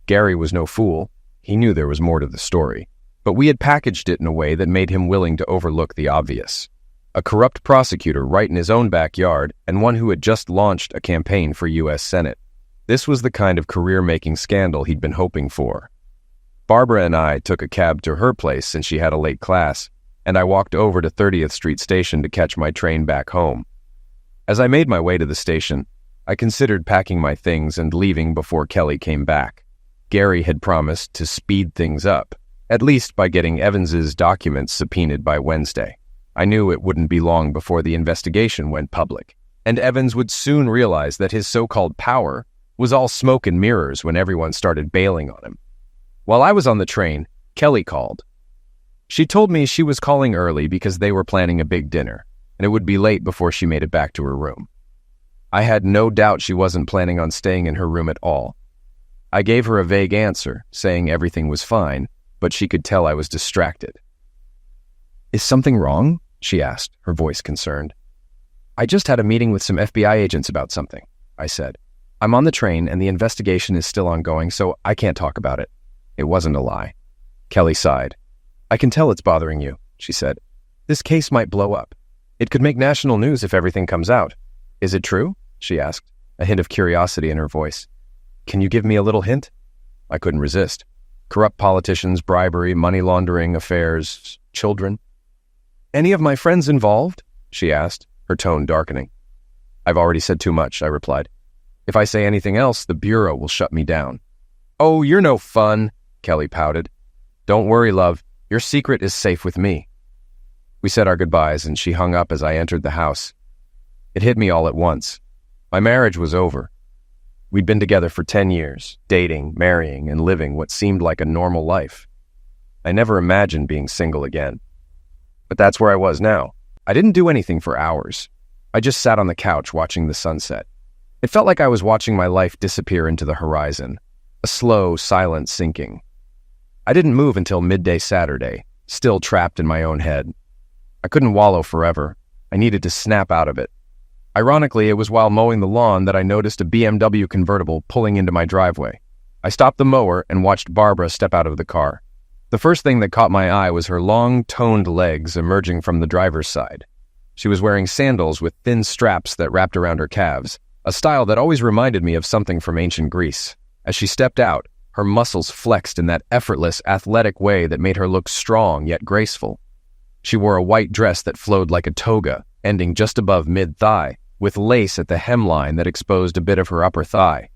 Gary was no fool. He knew there was more to the story. But we had packaged it in a way that made him willing to overlook the obvious. A corrupt prosecutor right in his own backyard, and one who had just launched a campaign for U.S. Senate. This was the kind of career-making scandal he'd been hoping for. Barbara and I took a cab to her place since she had a late class, and I walked over to 30th Street Station to catch my train back home. As I made my way to the station, I considered packing my things and leaving before Kelly came back. Gary had promised to speed things up, at least by getting Evans's documents subpoenaed by Wednesday. I knew it wouldn't be long before the investigation went public, and Evans would soon realize that his so-called power was all smoke and mirrors when everyone started bailing on him. While I was on the train, Kelly called. She told me she was calling early because they were planning a big dinner, and it would be late before she made it back to her room. I had no doubt she wasn't planning on staying in her room at all. I gave her a vague answer, saying everything was fine, but she could tell I was distracted. "Is something wrong?" she asked, her voice concerned. "I just had a meeting with some FBI agents about something," I said. "I'm on the train and the investigation is still ongoing, so I can't talk about it." It wasn't a lie. Kelly sighed. "I can tell it's bothering you," she said. "This case might blow up. It could make national news if everything comes out." "Is it true?" she asked, a hint of curiosity in her voice. "Can you give me a little hint?" I couldn't resist. Corrupt politicians, bribery, money laundering, affairs, children. "Any of my friends involved?" she asked, her tone darkening. "I've already said too much," I replied. "If I say anything else, the Bureau will shut me down." "Oh, you're no fun," Kelly pouted. "Don't worry, love. Your secret is safe with me." We said our goodbyes, and she hung up as I entered the house. It hit me all at once. My marriage was over. We'd been together for 10 years, dating, marrying, and living what seemed like a normal life. I never imagined being single again. But that's where I was now. I didn't do anything for hours. I just sat on the couch watching the sunset. It felt like I was watching my life disappear into the horizon, a slow, silent sinking. I didn't move until midday Saturday, still trapped in my own head. I couldn't wallow forever. I needed to snap out of it. Ironically, it was while mowing the lawn that I noticed a BMW convertible pulling into my driveway. I stopped the mower and watched Barbara step out of the car. The first thing that caught my eye was her long, toned legs emerging from the driver's side. She was wearing sandals with thin straps that wrapped around her calves, a style that always reminded me of something from ancient Greece. As she stepped out, her muscles flexed in that effortless, athletic way that made her look strong yet graceful. She wore a white dress that flowed like a toga, ending just above mid-thigh, with lace at the hemline that exposed a bit of her upper thigh.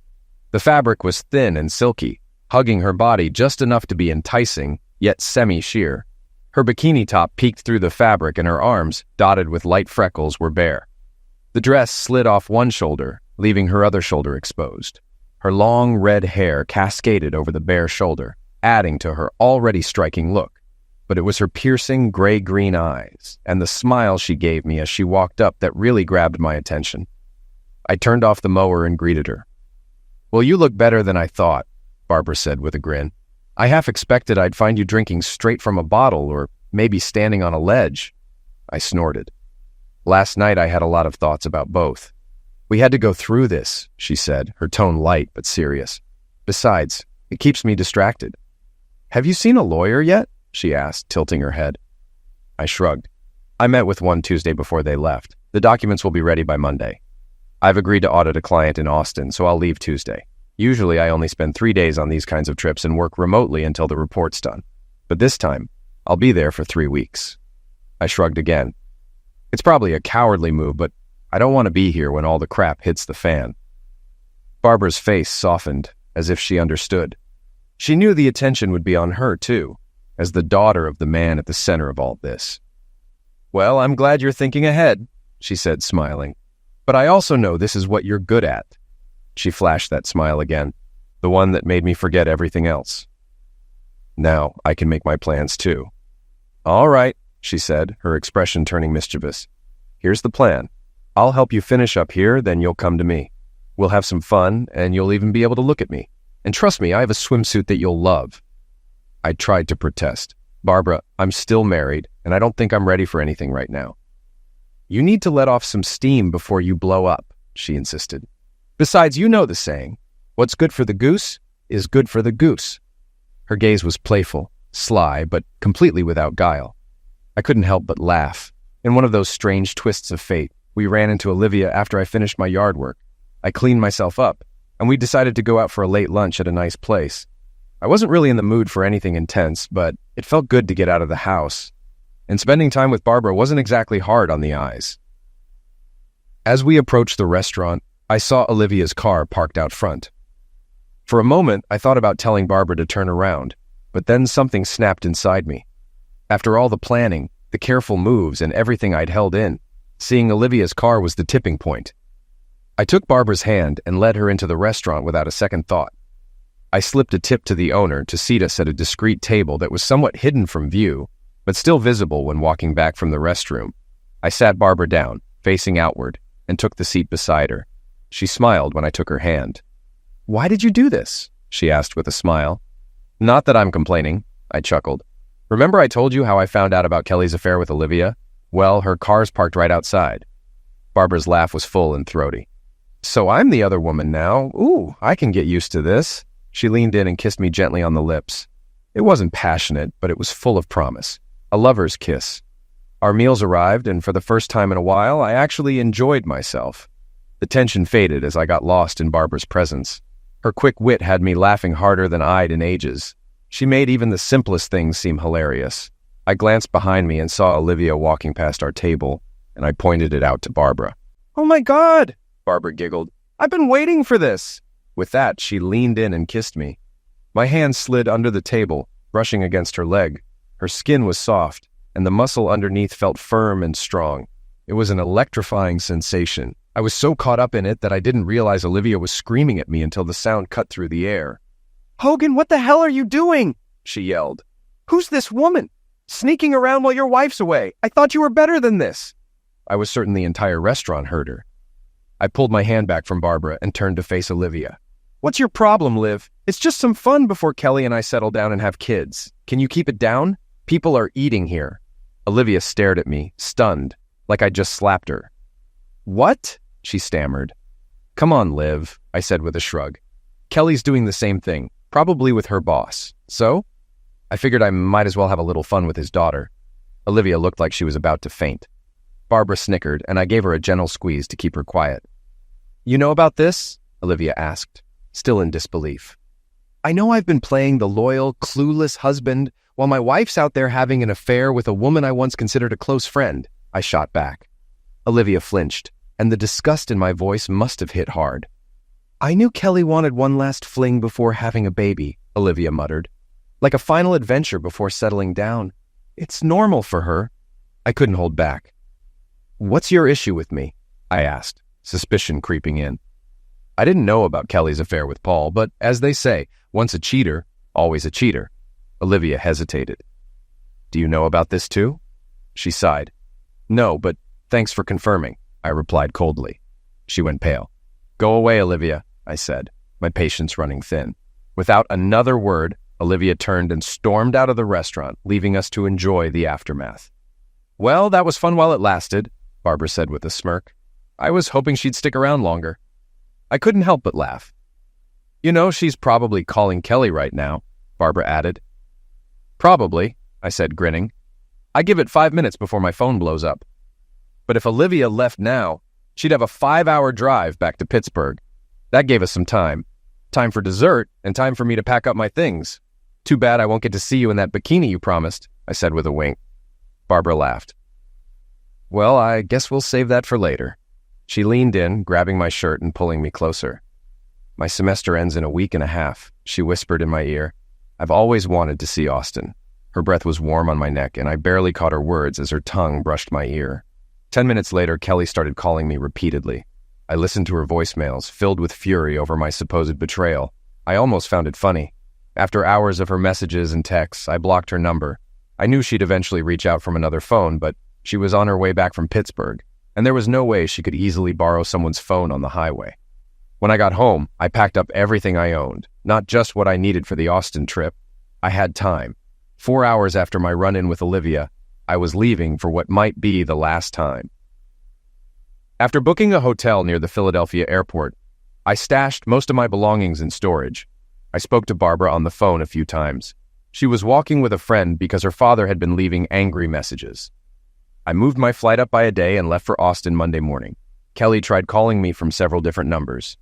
The fabric was thin and silky, hugging her body just enough to be enticing, yet semi-sheer. Her bikini top peeked through the fabric and her arms, dotted with light freckles, were bare. The dress slid off one shoulder, leaving her other shoulder exposed. Her long red hair cascaded over the bare shoulder, adding to her already striking look. But it was her piercing gray-green eyes and the smile she gave me as she walked up that really grabbed my attention. I turned off the mower and greeted her. "Well, you look better than I thought," Barbara said with a grin. "I half expected I'd find you drinking straight from a bottle or maybe standing on a ledge." I snorted. Last night I had a lot of thoughts about both. "We had to go through this," she said, her tone light but serious. "Besides, it keeps me distracted." "Have you seen a lawyer yet?" she asked, tilting her head. I shrugged. "I met with one Tuesday before they left. The documents will be ready by Monday. I've agreed to audit a client in Austin, so I'll leave Tuesday. Usually I only spend 3 days on these kinds of trips and work remotely until the report's done. But this time, I'll be there for 3 weeks. I shrugged again. It's probably a cowardly move, but I don't want to be here when all the crap hits the fan. Barbara's face softened, as if she understood. She knew the attention would be on her, too, as the daughter of the man at the center of all this. "Well, I'm glad you're thinking ahead," she said, smiling. "But I also know this is what you're good at." She flashed that smile again, the one that made me forget everything else. "Now I can make my plans, too." "All right," she said, her expression turning mischievous. "Here's the plan. I'll help you finish up here, then you'll come to me. We'll have some fun, and you'll even be able to look at me. And trust me, I have a swimsuit that you'll love." I tried to protest. "Barbara, I'm still married, and I don't think I'm ready for anything right now." "You need to let off some steam before you blow up," she insisted. "Besides, you know the saying, what's good for the goose is good for the goose." Her gaze was playful, sly, but completely without guile. I couldn't help but laugh. In one of those strange twists of fate, we ran into Olivia after I finished my yard work. I cleaned myself up, and we decided to go out for a late lunch at a nice place. I wasn't really in the mood for anything intense, but it felt good to get out of the house. And spending time with Barbara wasn't exactly hard on the eyes. As we approached the restaurant, I saw Olivia's car parked out front. For a moment, I thought about telling Barbara to turn around, but then something snapped inside me. After all the planning, the careful moves, and everything I'd held in, seeing Olivia's car was the tipping point. I took Barbara's hand and led her into the restaurant without a second thought. I slipped a tip to the owner to seat us at a discreet table that was somewhat hidden from view, but still visible when walking back from the restroom. I sat Barbara down, facing outward, and took the seat beside her. She smiled when I took her hand. "Why did you do this?" she asked with a smile. "Not that I'm complaining," I chuckled. "Remember I told you how I found out about Kelly's affair with Olivia? Well, her car's parked right outside." Barbara's laugh was full and throaty. "So I'm the other woman now. Ooh, I can get used to this." She leaned in and kissed me gently on the lips. It wasn't passionate, but it was full of promise. A lover's kiss. Our meals arrived, and for the first time in a while, I actually enjoyed myself. The tension faded as I got lost in Barbara's presence. Her quick wit had me laughing harder than I'd in ages. She made even the simplest things seem hilarious. I glanced behind me and saw Olivia walking past our table, and I pointed it out to Barbara. "Oh my God!" Barbara giggled. "I've been waiting for this!" With that, she leaned in and kissed me. My hand slid under the table, brushing against her leg. Her skin was soft, and the muscle underneath felt firm and strong. It was an electrifying sensation. I was so caught up in it that I didn't realize Olivia was screaming at me until the sound cut through the air. "Hogan, what the hell are you doing?" she yelled. "Who's this woman? Sneaking around while your wife's away. I thought you were better than this." I was certain the entire restaurant heard her. I pulled my hand back from Barbara and turned to face Olivia. "What's your problem, Liv? It's just some fun before Kelly and I settle down and have kids. Can you keep it down? People are eating here." Olivia stared at me, stunned, like I'd just slapped her. "What?" she stammered. "Come on, Liv," I said with a shrug. "Kelly's doing the same thing, probably with her boss. So? I figured I might as well have a little fun with his daughter." Olivia looked like she was about to faint. Barbara snickered, and I gave her a gentle squeeze to keep her quiet. "You know about this?" Olivia asked, still in disbelief. "I know I've been playing the loyal, clueless husband while my wife's out there having an affair with a woman I once considered a close friend," I shot back. Olivia flinched, and the disgust in my voice must have hit hard. "I knew Kelly wanted one last fling before having a baby," Olivia muttered. "Like a final adventure before settling down. It's normal for her." I couldn't hold back. "What's your issue with me?" I asked, suspicion creeping in. I didn't know about Kelly's affair with Paul, but as they say, once a cheater, always a cheater. Olivia hesitated. "Do you know about this too?" She sighed. "No, but thanks for confirming," I replied coldly. She went pale. "Go away, Olivia," I said, my patience running thin. Without another word, Olivia turned and stormed out of the restaurant, leaving us to enjoy the aftermath. "Well, that was fun while it lasted," Barbara said with a smirk. "I was hoping she'd stick around longer." I couldn't help but laugh. "You know, she's probably calling Kelly right now," Barbara added. "Probably," I said, grinning. "I give it 5 minutes before my phone blows up." But if Olivia left now, she'd have a 5-hour drive back to Pittsburgh. That gave us some time. Time for dessert and time for me to pack up my things. "Too bad I won't get to see you in that bikini you promised," I said with a wink. Barbara laughed. "Well, I guess we'll save that for later." She leaned in, grabbing my shirt and pulling me closer. "My semester ends in a week and a half," she whispered in my ear. "I've always wanted to see Austin." Her breath was warm on my neck, and I barely caught her words as her tongue brushed my ear. 10 minutes later, Kelly started calling me repeatedly. I listened to her voicemails, filled with fury over my supposed betrayal. I almost found it funny. After hours of her messages and texts, I blocked her number. I knew she'd eventually reach out from another phone, but she was on her way back from Pittsburgh, and there was no way she could easily borrow someone's phone on the highway. When I got home, I packed up everything I owned, not just what I needed for the Austin trip. I had time. 4 hours after my run-in with Olivia, I was leaving for what might be the last time. After booking a hotel near the Philadelphia airport, I stashed most of my belongings in storage. I spoke to Barbara on the phone a few times. She was walking with a friend because her father had been leaving angry messages. I moved my flight up by a day and left for Austin Monday morning. Kelly tried calling me from several different numbers.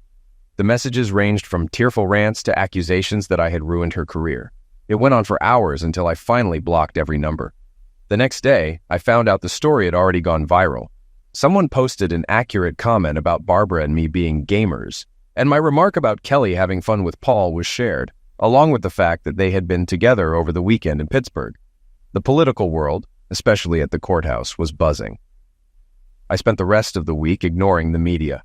The messages ranged from tearful rants to accusations that I had ruined her career. It went on for hours until I finally blocked every number. The next day, I found out the story had already gone viral. Someone posted an accurate comment about Barbara and me being gamers, and my remark about Kelly having fun with Paul was shared, along with the fact that they had been together over the weekend in Pittsburgh. The political world, especially at the courthouse, was buzzing. I spent the rest of the week ignoring the media.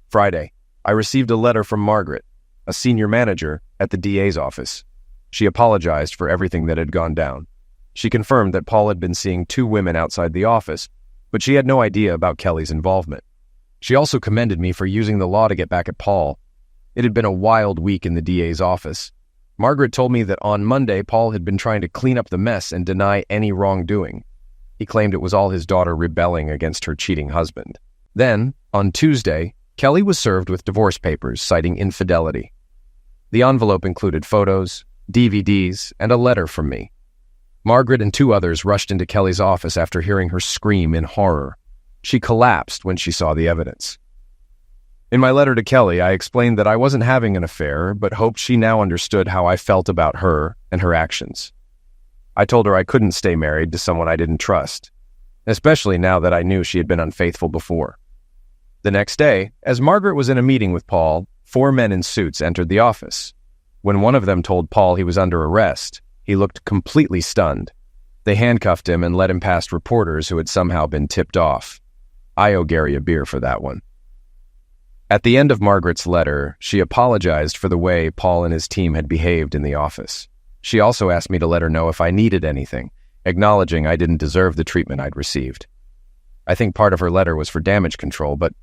Friday, I received a letter from Margaret, a senior manager at the DA's office. She apologized for everything that had gone down. She confirmed that Paul had been seeing 2 women outside the office, but she had no idea about Kelly's involvement. She also commended me for using the law to get back at Paul. It had been a wild week in the DA's office. Margaret told me that on Monday, Paul had been trying to clean up the mess and deny any wrongdoing. He claimed it was all his daughter rebelling against her cheating husband. Then, on Tuesday, Kelly was served with divorce papers citing infidelity. The envelope included photos, DVDs, and a letter from me. Margaret and 2 others rushed into Kelly's office after hearing her scream in horror. She collapsed when she saw the evidence. In my letter to Kelly, I explained that I wasn't having an affair, but hoped she now understood how I felt about her and her actions. I told her I couldn't stay married to someone I didn't trust, especially now that I knew she had been unfaithful before. The next day, as Margaret was in a meeting with Paul, 4 men in suits entered the office. When one of them told Paul he was under arrest, he looked completely stunned. They handcuffed him and led him past reporters who had somehow been tipped off. I owe Gary a beer for that one. At the end of Margaret's letter, she apologized for the way Paul and his team had behaved in the office. She also asked me to let her know if I needed anything, acknowledging I didn't deserve the treatment I'd received. I think part of her letter was for damage control, but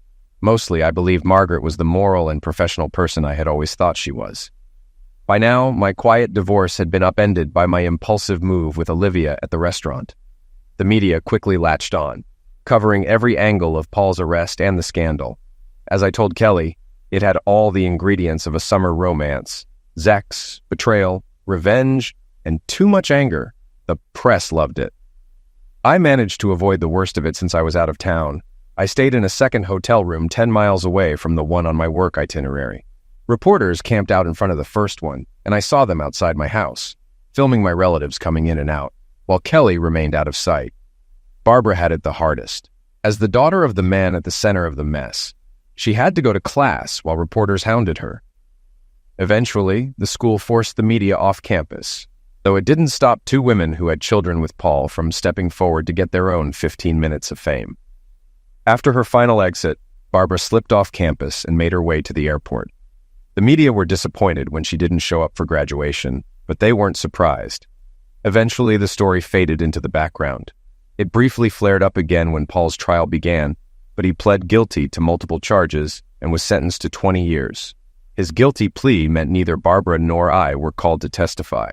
mostly I believe Margaret was the moral and professional person I had always thought she was. By now, my quiet divorce had been upended by my impulsive move with Olivia at the restaurant. The media quickly latched on, covering every angle of Paul's arrest and the scandal. As I told Kelly, it had all the ingredients of a summer romance: sex, betrayal, revenge, and too much anger. The press loved it. I managed to avoid the worst of it since I was out of town. I stayed in a second hotel room 10 miles away from the one on my work itinerary. Reporters camped out in front of the first one, and I saw them outside my house, filming my relatives coming in and out, while Kelly remained out of sight. Barbara had it the hardest. As the daughter of the man at the center of the mess, she had to go to class while reporters hounded her. Eventually, the school forced the media off campus, though it didn't stop two women who had children with Paul from stepping forward to get their own 15 minutes of fame. After her final exit, Barbara slipped off campus and made her way to the airport. The media were disappointed when she didn't show up for graduation, but they weren't surprised. Eventually, the story faded into the background. It briefly flared up again when Paul's trial began, but he pled guilty to multiple charges and was sentenced to 20 years. His guilty plea meant neither Barbara nor I were called to testify.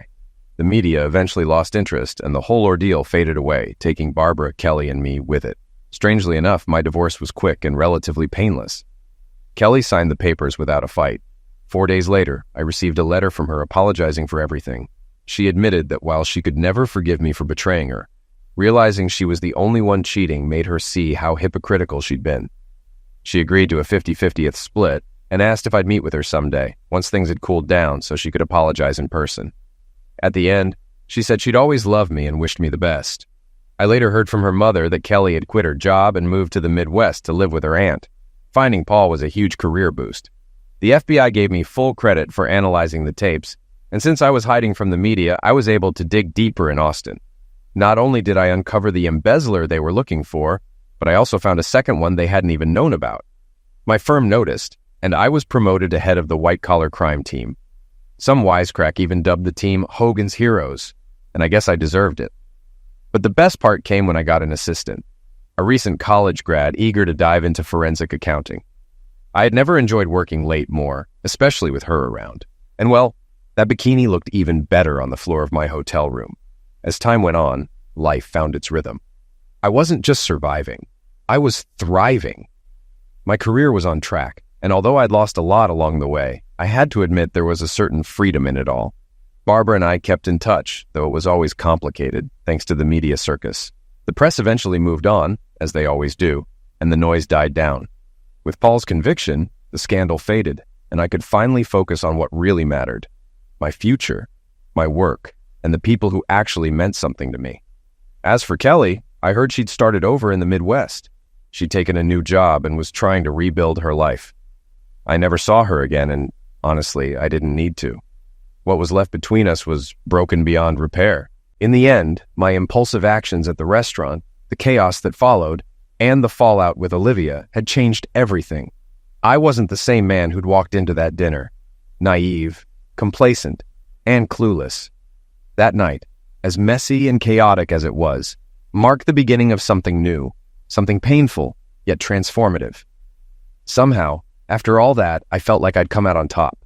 The media eventually lost interest, and the whole ordeal faded away, taking Barbara, Kelly, and me with it. Strangely enough, my divorce was quick and relatively painless. Kelly signed the papers without a fight. 4 days later, I received a letter from her apologizing for everything. She admitted that while she could never forgive me for betraying her, realizing she was the only one cheating made her see how hypocritical she'd been. She agreed to a 50-50th split and asked if I'd meet with her someday, once things had cooled down so she could apologize in person. At the end, she said she'd always loved me and wished me the best. I later heard from her mother that Kelly had quit her job and moved to the Midwest to live with her aunt. Finding Paul was a huge career boost. The FBI gave me full credit for analyzing the tapes, and since I was hiding from the media, I was able to dig deeper in Austin. Not only did I uncover the embezzler they were looking for, but I also found a second one they hadn't even known about. My firm noticed, and I was promoted to head of the white-collar crime team. Some wisecrack even dubbed the team Hogan's Heroes, and I guess I deserved it. But the best part came when I got an assistant, a recent college grad eager to dive into forensic accounting. I had never enjoyed working late more, especially with her around. And well, that bikini looked even better on the floor of my hotel room. As time went on, life found its rhythm. I wasn't just surviving, I was thriving. My career was on track, and although I'd lost a lot along the way, I had to admit there was a certain freedom in it all. Barbara and I kept in touch, though it was always complicated, thanks to the media circus. The press eventually moved on, as they always do, and the noise died down. With Paul's conviction, the scandal faded, and I could finally focus on what really mattered: my future, my work, and the people who actually meant something to me. As for Kelly, I heard she'd started over in the Midwest. She'd taken a new job and was trying to rebuild her life. I never saw her again, and honestly, I didn't need to. What was left between us was broken beyond repair. In the end, my impulsive actions at the restaurant, the chaos that followed, and the fallout with Olivia had changed everything. I wasn't the same man who'd walked into that dinner, naive, complacent, and clueless. That night, as messy and chaotic as it was, marked the beginning of something new, something painful, yet transformative. Somehow, after all that, I felt like I'd come out on top.